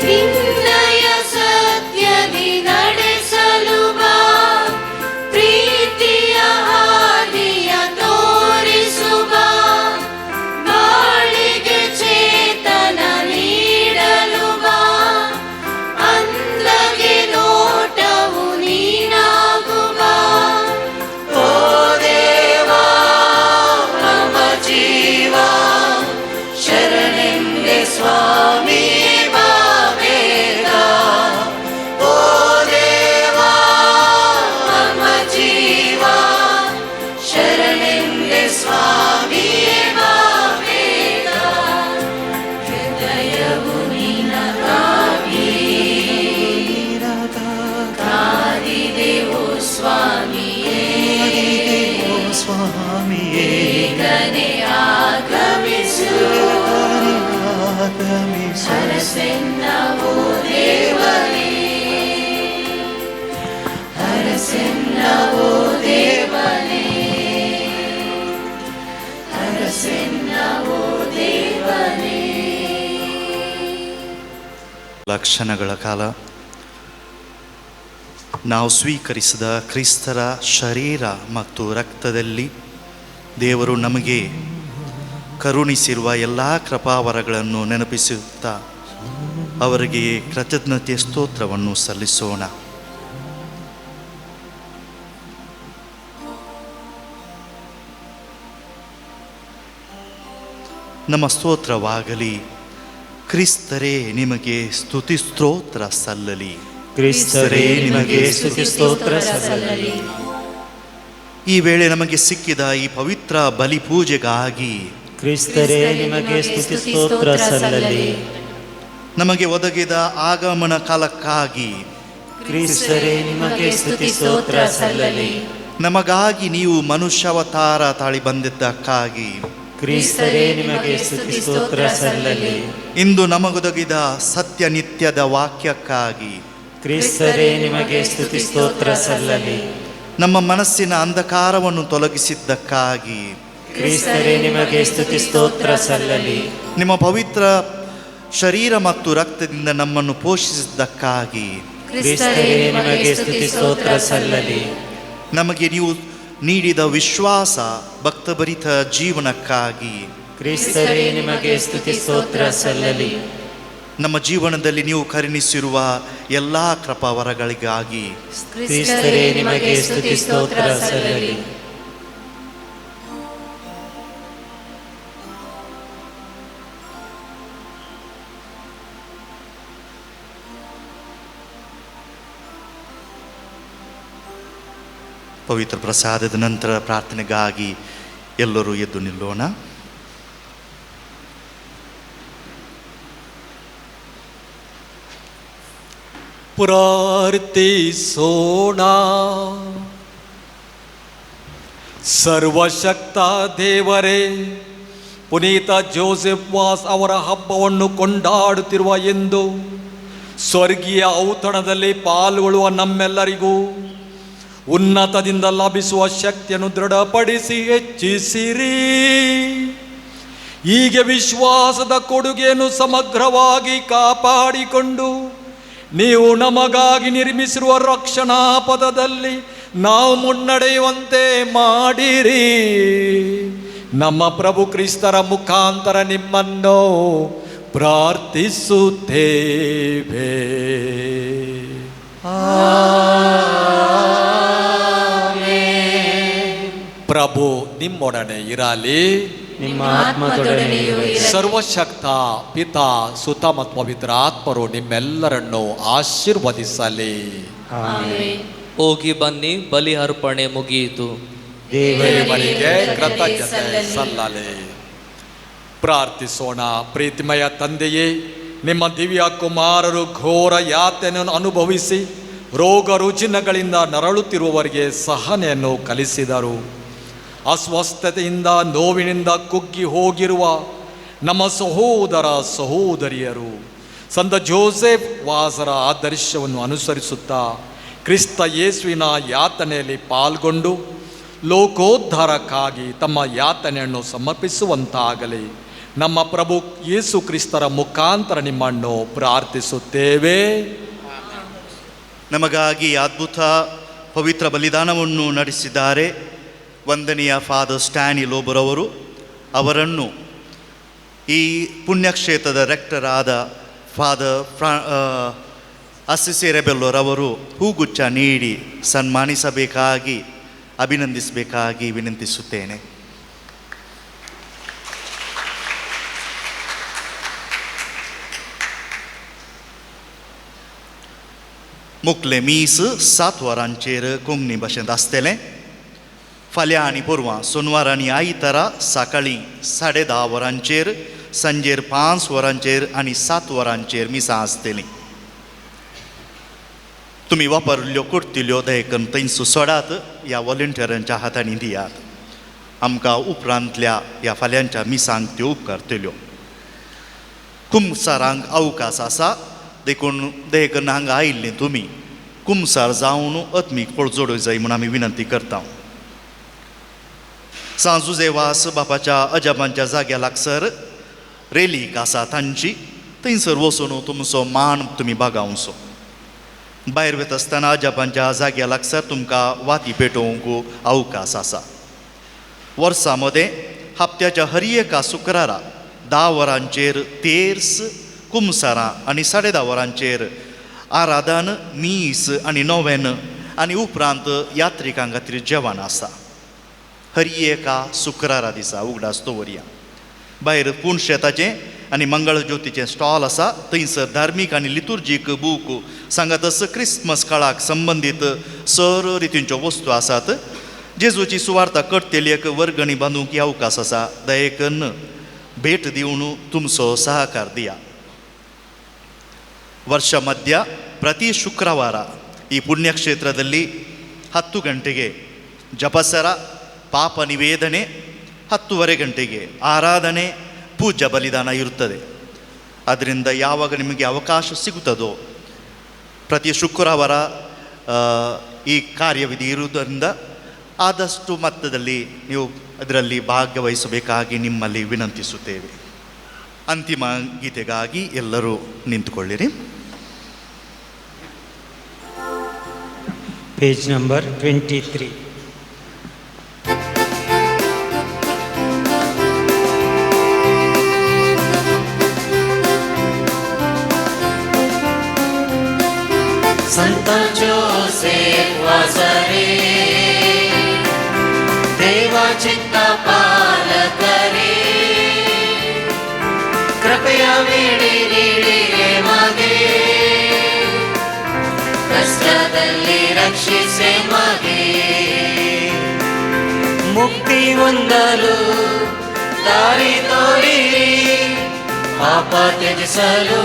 ನಿನ್ನಯ ಸತ್ಯದಿ ನಡೆಸಲು ಬಾ, ಪ್ರೀತಿಯ ಹಾದಿಯ ತೋರಿಸು ಬಾ, ಬಾಳಿಗೆ ಚೇತನ ನೀಡಲು ಬಾ, ಅಂದಗೆ ನೋಟವು ನೀನಾಗು ಬಾ. ಓ ದೇವಾ ಮಮ ಜೀವ ಶರಣೆಂದೆ ಸ್ವಾಮಿ ಬಾಬೇಗ. ಓ ದೇವಾ ಮಮ ಜೀವ ಶರಣೆಂದೆ ಸ್ವಾಮಿ ಬಾಬೇಗ. ಹೃದಯವು ನಿನಗಾಗಿ ಕಾದಿದೆ ಓ ಸ್ವಾಮಿಯೇ, ಬೇಗನೆ ಆಗಮಿಸು, ಅರಸೆನ್ನ ಓ ದೇವನೇ. ಅರಸೆನ್ನ ಓ ದೇವನೇ, ಅರಸೆನ್ನ ಓ ದೇವನೇ. ಲಕ್ಷಣಗಳ ಕಾಲ ನಾವು ಸ್ವೀಕರಿಸಿದ ಕ್ರಿಸ್ತರ ಶರೀರ ಮತ್ತು ರಕ್ತದಲ್ಲಿ ದೇವರು ನಮಗೆ ಕರುಣಿಸಿರುವ ಎಲ್ಲ ಕೃಪಾವರಗಳನ್ನು ನೆನಪಿಸುತ್ತಾ ಅವರಿಗೆ ಕೃತಜ್ಞತೆ ಸ್ತೋತ್ರವನ್ನು ಸಲ್ಲಿಸೋಣ. ನಮ್ಮ ಸ್ತೋತ್ರವಾಗಲಿ, ಕ್ರಿಸ್ತರೇ ನಿಮಗೆ ಸ್ತುತಿ ಸ್ತೋತ್ರ ಸಲ್ಲಲಿ. ಕ್ರಿಸ್ತರೇ ನಿಮಗೆ ಸ್ತುತಿ ಸ್ತೋತ್ರ ಸಲ್ಲಲಿ. ಈ ವೇಳೆ ನಮಗೆ ಸಿಕ್ಕಿದ ಈ ಪವಿತ್ರ ಬಲಿ ಪೂಜೆಗಾಗಿ ಕ್ರಿಸ್ತರೇ ನಿಮಗೆ ಸ್ತುತಿ ಸ್ತೋತ್ರ ಸಲ್ಲಲಿ. ನಮಗೆ ಒದಗಿದ ಆಗಮನ ಕಾಲಕ್ಕಾಗಿ ಕ್ರಿಸ್ತರೇ ನಿಮಗೆ ಸ್ತುತಿ ಸ್ತೋತ್ರ ಸಲ್ಲಲಿ. ನಮಗಾಗಿ ನೀವು ಮನುಷ್ಯಾವತಾರ ತಾಳಿ ಬಂದಿದ್ದಕ್ಕಾಗಿ ಕ್ರಿಸ್ತರೇ ನಿಮಗೆ ಸ್ತುತಿ ಸ್ತೋತ್ರ ಸಲ್ಲಲಿ. ಇಂದು ನಮಗೊದಗಿದ ಸತ್ಯ ನಿತ್ಯದ ವಾಕ್ಯಕ್ಕಾಗಿ ಕ್ರಿಸ್ತರೇ ನಿಮಗೆ ಸ್ತುತಿ ಸ್ತೋತ್ರ ಸಲ್ಲಲಿ. ನಮ್ಮ ಮನಸ್ಸಿನ ಅಂಧಕಾರವನ್ನು ತೊಲಗಿಸಿದ್ದಕ್ಕಾಗಿ ಕ್ರಿಸ್ತರೇ ನಿಮಗೆ ಸ್ತುತಿ ಸ್ತೋತ್ರ ಸಲ್ಲಲಿ. ನಿಮ್ಮ ಪವಿತ್ರ ಶರೀರ ಮತ್ತು ರಕ್ತದಿಂದ ನಮ್ಮನ್ನು ಪೋಷಿಸಿದ್ದಕ್ಕಾಗಿ ಕ್ರಿಸ್ತರೇ ನಿಮಗೆ ಸ್ತುತಿ ಸ್ತೋತ್ರ ಸಲ್ಲಲಿ. ನಮಗೆ ನೀವು ನೀಡಿದ ವಿಶ್ವಾಸ ಭಕ್ತಭರಿತ ಜೀವನಕ್ಕಾಗಿ ಕ್ರಿಸ್ತರೇ ನಿಮಗೆ ಸ್ತುತಿ ಸ್ತೋತ್ರ ಸಲ್ಲಲಿ. ನಮ್ಮ ಜೀವನದಲ್ಲಿ ನೀವು ಕರುಣಿಸಿರುವ ಎಲ್ಲ ಕೃಪಾವರಗಳಿಗಾಗಿ ಕ್ರಿಸ್ತರೇ ನಿಮಗೆ ಸ್ತುತಿ ಸ್ತೋತ್ರ ಸಲ್ಲಲಿ. ಪವಿತ್ರ ಪ್ರಸಾದದ ನಂತರ ಪ್ರಾರ್ಥನೆಗಾಗಿ ಎಲ್ಲರೂ ಎದ್ದು ನಿಲ್ಲೋಣ. ಪ್ರಾರ್ಥಿಸೋಣ. ಸರ್ವಶಕ್ತ ದೇವರೇ, ಪುನೀತ ಜೋಸೆಫ್ ವಾಸ್ ಅವರ ಹಬ್ಬವನ್ನು ಕೊಂಡಾಡುತ್ತಿರುವ ಎಂದು ಸ್ವರ್ಗೀಯ ಔತಣದಲ್ಲಿ ಪಾಲ್ಗೊಳ್ಳುವ ನಮ್ಮೆಲ್ಲರಿಗೂ ಉನ್ನತದಿಂದ ಲಭಿಸುವ ಶಕ್ತಿಯನ್ನು ದೃಢಪಡಿಸಿ ಹೆಚ್ಚಿಸಿರಿ. ಹೀಗೆ ವಿಶ್ವಾಸದ ಕೊಡುಗೆಯನ್ನು ಸಮಗ್ರವಾಗಿ ಕಾಪಾಡಿಕೊಂಡು ನೀವು ನಮಗಾಗಿ ನಿರ್ಮಿಸಿರುವ ರಕ್ಷಣಾ ಪದದಲ್ಲಿ ನಾವು ಮುನ್ನಡೆಯುವಂತೆ ಮಾಡಿರಿ. ನಮ್ಮ ಪ್ರಭು ಕ್ರಿಸ್ತರ ಮುಖಾಂತರ ನಿಮ್ಮನ್ನು ಪ್ರಾರ್ಥಿಸುತ್ತೇವೆ. ಪ್ರಭು ನಿಮ್ಮೊಡನೆ ಇರಲಿ, ನಿಮ್ಮ ಆತ್ಮದೊಡನೆಯೂ ಇರಲಿ. ಸರ್ವಶಕ್ತ ಪಿತಾ ಸುತ ಮತ್ತು ಪವಿತ್ರ ಆತ್ಮರು ನಿಮ್ಮೆಲ್ಲರನ್ನು ಆಶೀರ್ವದಿಸಲಿ. ಆಮೆನ್. ಹೋಗಿ ಬನ್ನಿ, ಬಲಿ ಅರ್ಪಣೆ ಮುಗಿಯಿತು. ದೇವರಿಗೆ ಕೃತಜ್ಞತೆ ಸಲ್ಲಲಿ. ಪ್ರಾರ್ಥಿಸೋಣ. ಪ್ರೀತಿಮಯ ತಂದೆಯೇ, ನಿಮ್ಮ ದಿವ್ಯ ಕುಮಾರರು ಘೋರ ಯಾತನೆಯನ್ನು ಅನುಭವಿಸಿ ರೋಗ ರುಜಿನಗಳಿಂದ ನರಳುತ್ತಿರುವವರಿಗೆ ಸಹನೆಯನ್ನು ಕಲಿಸಿದರು. ಅಸ್ವಸ್ಥತೆಯಿಂದ ನೋವಿನಿಂದ ಕುಗ್ಗಿ ಹೋಗಿರುವ ನಮ್ಮ ಸಹೋದರ ಸಹೋದರಿಯರು ಸಂತ ಜೋಸೆಫ್ ವಾಸರ ಆದರ್ಶವನ್ನು ಅನುಸರಿಸುತ್ತಾ ಕ್ರಿಸ್ತ ಯೇಸುವಿನ ಯಾತನೆಯಲ್ಲಿ ಪಾಲ್ಗೊಂಡು ಲೋಕೋದ್ಧಾರಕ್ಕಾಗಿ ತಮ್ಮ ಯಾತನೆಯನ್ನು ಸಮರ್ಪಿಸುವಂತಾಗಲಿ. ನಮ್ಮ ಪ್ರಭು ಯೇಸು ಕ್ರಿಸ್ತರ ಮುಖಾಂತರ ನಿಮ್ಮನ್ನು ಪ್ರಾರ್ಥಿಸುತ್ತೇವೆ. ನಮಗಾಗಿ ಅದ್ಭುತ ಪವಿತ್ರ ಬಲಿದಾನವನ್ನು ನಡೆಸಿದ್ದಾರೆ ವಂದನೀಯ ಫಾದರ್ ಸ್ಟ್ಯಾನಿ ಲೋಬರವರು. ಅವರನ್ನು ಈ ಪುಣ್ಯಕ್ಷೇತ್ರದ ರೆಕ್ಟರ್ ಆದ ಫಾದರ್ ಅಸ್ಸಿಸಿ ರೆಬೆಲ್ಲೋರವರು ಹೂಗುಚ್ಛ ನೀಡಿ ಸನ್ಮಾನಿಸಬೇಕಾಗಿ ಅಭಿನಂದಿಸಬೇಕಾಗಿ ವಿನಂತಿಸುತ್ತೇನೆ. मुकले मीस 7 वरांचेर कोंकणी भाशेंत आसतलें. फाल्यां आनी परवां सोनवार आनी आयतारा सकाळीं 10:30 वरांचेर, सांजेर 5 वरांचेर आनी 7 वरांचेर मिसां आसतलीं. तुमी वापरल्यो कुर्तिल्यो दयेकन थंय सोडात, ह्या वॉलंटियरांच्या हातांनी दियात. आमकां उपरांतल्या ह्या फाल्यांच्या मिसांक त्यो उपकारतल्यो. कुमसारांक अवकाश आसा, देखून दयेकन हांगा आयिल्लीं तुमी कुमसार जावन अत्मीक पळजोडूंक जाय म्हूण आमी विनंती करता. सांजुजेवास बापाच्या अजापांच्या जाग्या लागसर रेलीक आसा तांची, थंयसर वचून तुमचो मान तुमी बागावचो. भायर वता आसतना अजापांच्या जाग्या लागसर तुमकां वाती पेटोवंक अवकाश आसा. वर्सा मदें हप्त्याच्या हर एका शुक्रारा 10 वरांचेर तेर्स, कुमसारां आनी 10:30 वरांचेर आराधन, मीस आनी नोवेन आनी उपरांत यात्रिकां खातीर जेवण आसा. हर एका शुक्रारा दिसा उगडास दवरया. भायर पुणशेताचें आनी मंगळ ज्योतीचें स्टॉल आसा. थंयसर धार्मीक आनी लितुर्जीक बूक सांगातच क्रिस्मस काळाक संबंदीत सर रितींच्यो वस्तू आसात. जेजूची सुवार्ता कळटलेल्याक वर्गणी बांदूंक ह्या अवकाश आसा. दयेकन भेट दिवन तुमचो सहकार दिया. ವರ್ಷ ಮಧ್ಯ ಪ್ರತಿ ಶುಕ್ರವಾರ ಈ ಪುಣ್ಯಕ್ಷೇತ್ರದಲ್ಲಿ 10 ಗಂಟೆಗೆ ಜಪಸರ, ಪಾಪ ನಿವೇದನೆ, 10:30 ಗಂಟೆಗೆ ಆರಾಧನೆ, ಪೂಜ್ಯ ಬಲಿದಾನ ಇರುತ್ತದೆ. ಅದರಿಂದ ಯಾವಾಗ ನಿಮಗೆ ಅವಕಾಶ ಸಿಗುತ್ತದೋ ಪ್ರತಿ ಶುಕ್ರವಾರ ಈ ಕಾರ್ಯವಿಧಿ ಇರುವುದರಿಂದ ಆದಷ್ಟು ಮಟ್ಟದಲ್ಲಿ ನೀವು ಅದರಲ್ಲಿ ಭಾಗವಹಿಸಬೇಕಾಗಿ ನಿಮ್ಮಲ್ಲಿ ವಿನಂತಿಸುತ್ತೇವೆ. ಅಂತಿಮ ಗೀತೆಗಾಗಿ ಎಲ್ಲರೂ ನಿಂತುಕೊಳ್ಳಿರಿ. Page number 23. ಸಂತ ಜೋಸೆಫ್ ವಾಸರೇ, ದೇವ ಚಿತ್ತ ಪಾಲಕರೇ, ಕೃಪೆಯ ಬೇಡಿ ನೀಡಿರೆ ಮಗೆ, ಕಷ್ಟದಲ್ಲಿ ರಕ್ಷಿಸೆ ಮಗೆ, ಮುಕ್ತಿ ಹೊಂದಲು ದಾರಿ ತೋರಿರಿ, ಪಾಪ ತ್ಯಜಿಸಲು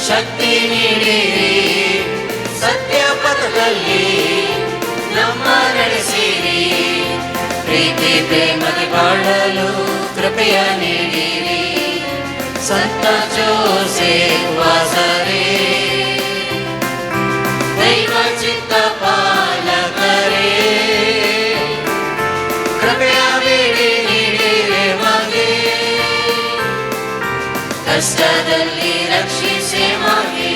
ಶಕ್ತಿ ನೀಡಿರಿ, ಸತ್ಯ ಪಥದಲ್ಲಿ ನಮ್ಮ ನಡೆಸಿರಿ, ಪ್ರೀತಿ ಪ್ರೇಮಕ್ಕೆ ಬಾಳಲು ಕೃಪೆಯ ನೀಡಿರಿ. ಸಂತ ಜೋಸೆಫ್ ವಾಸರೇ, ದೈವ ಚಿತ್ತ ಪಾಲಕರೇ, ಕೃಪೆಯ ಬೇಡಿ ನೀಡಿರೆ ಮಗೆ, ಕಷ್ಟದಲ್ಲಿ ರಕ್ಷಿಸೆ ಮಗೆ.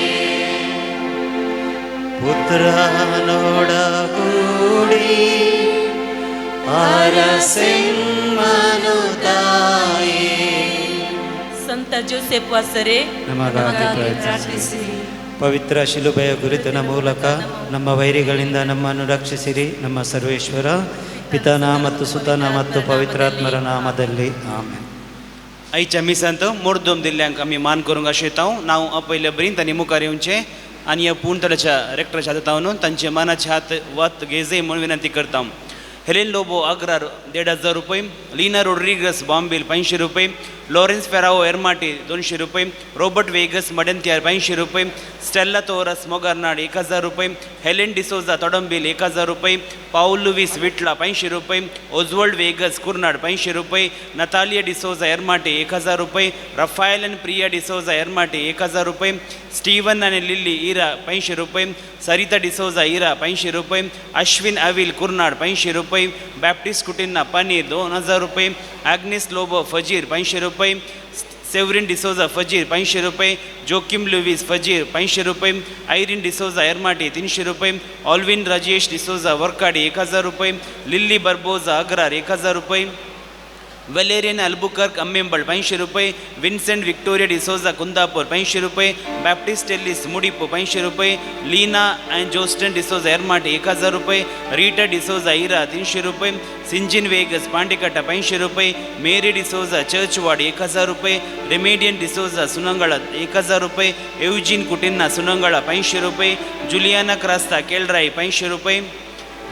ಪುತ್ರನೊಡಗೂಡಿ ಅರಸೆಮ್ಮನು ತಾಯಿ, ಸಂತ ಜೋಸೆಫ್ ವಾಸರೇ ನಮಗಾಗಿ ಪ್ರಾರ್ಥಿಸಿ. ಪವಿತ್ರ ಶಿಲುಬೆಯ ಗುರುತಿನ ಮೂಲಕ ನಮ್ಮ ವೈರಿಗಳಿಂದ ನಮ್ಮನ್ನು ರಕ್ಷಿಸಿರಿ. ನಮ್ಮ ಸರ್ವೇಶ್ವರ ಪಿತನ ಮತ್ತು ಸುತನ ಮತ್ತು ಪವಿತ್ರಾತ್ಮರ ನಾಮದಲ್ಲಿ ಆಮೆನ್. आईच्या मिसांत मोर्दोम दिल्ल्यांक आमी मान करूंक आशेतांव. नांव आपयल्या बरीं तांणी मुखार येवचें आनी ह्या पूर्णतळाच्या रेक्टराच्या हातांत हांव तांचे मानाचे हात वत घेजय म्हणून विनंती करता. हेलेन लोबो अग्रार 1,500 रुपये, लीना रोड्रिगस बॉम्बिल 500 रुपये, लॉरेन्स फेराओ एरमाटी 200 रुपये, रॉबर्ट वेगस मडंत्यार 500 रुपये, स्टेल्ला तोरस मोगारनाड 1,000 रुपये, हेलेन डिसोजा तोडंबील 1,000 रुपये, पाऊल लुवीस विटला 500 रुपये, ओजवर्ल्ड वेगस कुर्नाड 500 रुपये, नतालिया डिसोजा एरमाटे 1,000 रुपये, रफायल एंड प्रिया डिसोजा एरमाटे 1,000 रुपये, स्टीवन आणि लिली इरा 500 रुपये, सरिता डिसोजा इरा 500 रुपये, अश्विन अविल कुर्नाड 500 रुपये, बॅप्टिस्ट कुटिन्ना पनीर 2,000 रुपये, ॲग्नेस लोबो फजीर 500 रुपये, सेवरिन डिसोजा फजीर 500 रुपये, जोकिम लुवीस फजीर 500 रुपये, आयरिन डिसोजा एरमाटे 300 रुपये, ऑल्विन राजेश डिसोजा वर्काडी 1,000 रुपये, लिल्ली बर्बोजा अग्रार 1,000 रुपये, वेलेरियन अल्बुकर्क अम्मेंबल 500 रुपये, विन्सेंट विक्टोरिया डिसोजा कुंदापूर 500 रुपये, बॅप्टिस्ट एलिस मुडिपो 500 रुपये, लीना अँड जोस्टन डिसोजा एरमाटे 1,000 रुपये, रीटा डिसोजा इरा 300 रुपये, सिंजिन वेगस पांडेकट्टा 500 रुपये, मेरी डिसोजा चर्चवाड 1,000 रुपये, रेमेडियन डिसोजा सुनंगळा 1,000 रुपये, एवजिन कुटिन्ना सुनंगळा 500 रुपये, जुलियाना क्रास्ता केळराई 500 रुपये.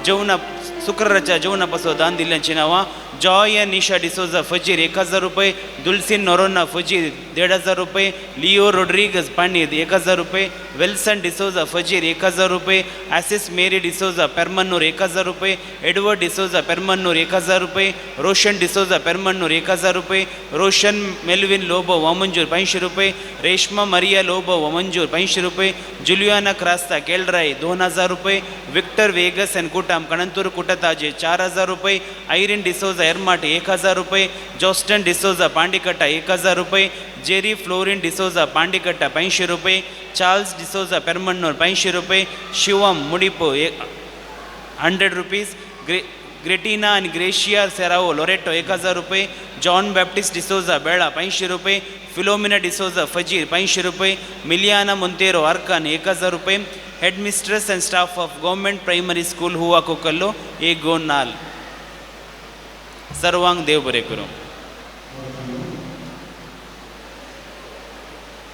जेवणा शुक्रराच्या जेवणापासून दान दिल्ल्यांची नावां जॉय निशा डिसोजा फजीर 1,000 रुपये, दुल्सिन नोरोना फजीर 1,500 रुपये, लिओ रोड्रिगस पांडीर 1,000 रुपये, विल्सन डिसोजा फजीर 1,000 रुपये, ॲसिस मेरी डिसोजा पेरमन्नूर 1,000 रुपये, एडवर्ड डिसोजा पेरमन्नूर 1,000 रुपये, रोशन डिसोजा पेरमन्नूर 1,000 रुपये, रोशन मेल्विन लोबो वामंजूर 500 रुपये, रेश्मा मरिया लोबो वामंजूर 500 रुपये, जुलियाना क्रास्ता केळराई 2,000 रुपये, विक्टर वेगस अँड कुटाम कणंतूर कुटताजे 4,000 रुपये, आयरिन डिसोजा एरमाटे 1,000 रुपये, जॉस्टन डिसोजा पांडिकट्टा 1,000 रुपये, जेरी फ्लोरिन डिसोजा पांडिकट्टा 500 रुपये, चार्ल्स डिसोजा पेरमन्नूर 500 रुपये, शिवम मुडिपो 100 रुपीज, ग्रेटिना आणि ग्रेशिया सेराओ लोरेटो 1,000 रुपये, जॉन बॅप्टिस्ट डिसोजा बेळा 500 रुपये, फिलोमिना डिसोजा फजीर 500 रुपये, मिलियाना मोंतेरो आर्कान 1,000 रुपये, head mistress and staff of government primary school हुवा कोकल्लो 1 गोण नाल. सर्वांक देव बरें करूं.